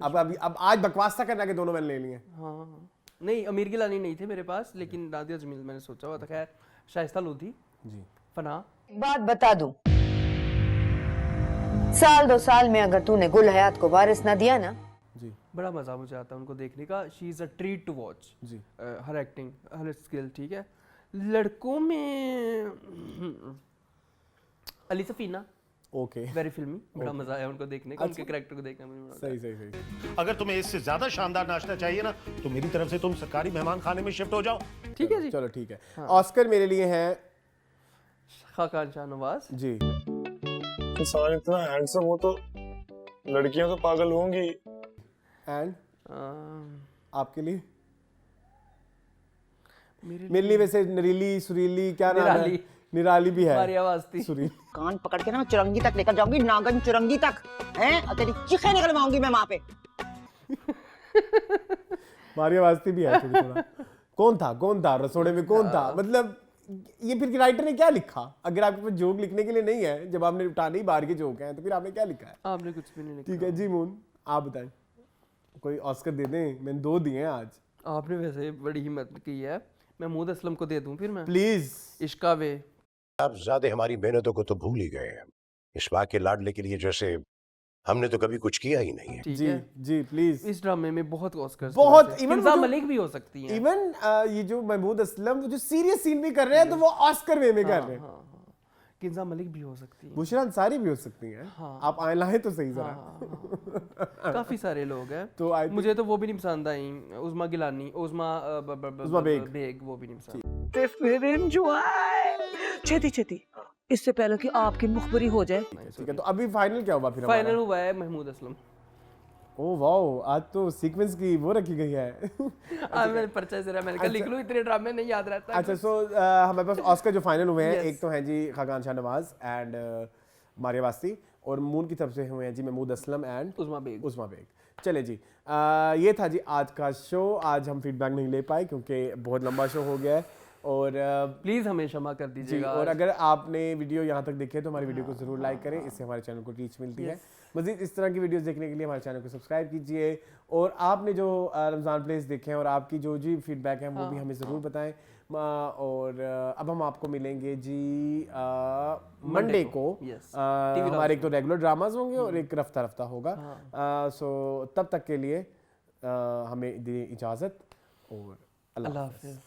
अब आज बकवास करना के दोनों मैंने ले लिए। हाँ, नहीं अमीर गिलानी नहीं थे मेरे पास, लेकिन नादिया जमील मैंने सोचा हुआ था। खैर, शाइस्ता लोधी जी। फना, बात बता दूं, साल 2 साल में अगर तूने गुलहयात को वारिस ना दिया ना, जी, बड़ा मजा मुझे आता है उनको देखने का। She is a treat to watch जी। हर एक्टिंग, हर स्किल, ठीक है। लड़कों में अली सफीना, ओके, वेरी फिल्मी, बड़ा मजा आया उनको देखने का, उनके कैरेक्टर को देखने में। सही। अगर तुम्हें इससे ज्यादा शानदार नाश्ता चाहिए ना, तो मेरी तरफ से तुम सरकारी मेहमान खाने में शिफ्ट हो जाओ। ठीक है जी, चलो ठीक है। ऑस्कर मेरे लिए है खाकान शाहनवाज जी। किसान इतना हैंडसम हो तो लड़कियां तो पागल होंगी। एंड आपके लिए? मेरे लिए वैसे नरीली, सुरीली, क्या नाम है? निराली भी है। मारिया वास्ती। सुरीली। कान पकड़ के ना मैं चुरंगी तक लेकर जाऊंगी, नागन चुरंगी तक, हैं? और तेरी चीखें निकलवाऊंगी मैं वहां पे। मारिया वास्ती भी है थोड़ा। कौन था रसोड़े में, कौन था? मतलब ये फिर राइटर ने क्या लिखा? अगर आपके पास जोक लिखने के लिए नहीं है, जब आपने उठाने ही बाहर के जोक हैं, तो फिर आपने क्या लिखा है? आपने कुछ भी नहीं लिखा। ठीक है जी मून, आप बताएं, कोई ऑस्कर दे दें? मैंने 2 दिए हैं आज। आपने वैसे बड़ी हिम्मत की है। मैं महमूद असलम को दे दूं फिर मैं? प्लीज। इश्का वे। आप ज्यादा हमारी मेहनतों को तो भूल ही गए हैं। इस बात के लाडले के लिए जैसे हमने तो कभी कुछ किया ही नहीं है। ठीक जी है जी प्लीज। इस ड्रामे में बहुत ऑस्कर्स बहुत इवन किंजा मलिक भी हो सकती हैं। इवन ये जो महमूद असलम जो सीरियस सीन भी कर रहे हैं तो वो ऑस्कर वे में कर रहे हैं। किंजा मलिक भी हो सकती है, बुशरा अंसारी भी हो सकती हैं। आप आए लाए तो सही जरा। काफी सारे लोग हैं। तो मुझे तो वो भी नहीं पसंद आई, उस्मा गिलानी, उस्मा बेग वो भी नहीं पसंद। फिर एंजॉय छेती छेती, इससे पहले कि आपकी मुखबरी हो जाए। ठीक है, तो अभी फाइनल क्या हुआ फिर? फाइनल हुआ है महमूद असलम। ओह वाओ, आज तो सीक्वेंस की वो रखी गई है। आज मैंने पर्चा जरा मैंने कहा लिख लूं, इतने ड्रामे नहीं याद रहता। अच्छा, सो हमारे पास ऑस्कर जो फाइनल हुए हैं, एक तो हैं जी खाकान शाह नवाज एंड मारिया वास्ती, और मून की तरफ से हुए हैं जी Mahmood Aslam and Usma bag. चले जी, ये था जी आज का शो। आज हम फीडबैक नहीं ले पाए क्योंकि बहुत लंबा शो हो गया है, और प्लीज़ हमें क्षमा कर दीजिएगा। और अगर आपने वीडियो यहाँ तक देखे तो हमारी वीडियो को जरूर लाइक करें, इससे हमारे चैनल को रीच मिलती है। मज़ीद इस तरह की वीडियोस देखने के लिए हमारे चैनल को सब्सक्राइब कीजिए, और आपने जो रमज़ान प्लेस देखे हैं और आपकी जो जी फीडबैक है वो भी हमें ज़रूर बताएं। और अब हम आपको मिलेंगे जी मंडे को। हमारे एक तो रेगुलर ड्रामाज होंगे और एक रफ्ता रफ्ता होगा। सो तब तक के लिए हमें दी इजाज़त और अल्लाह हाफ़िज़।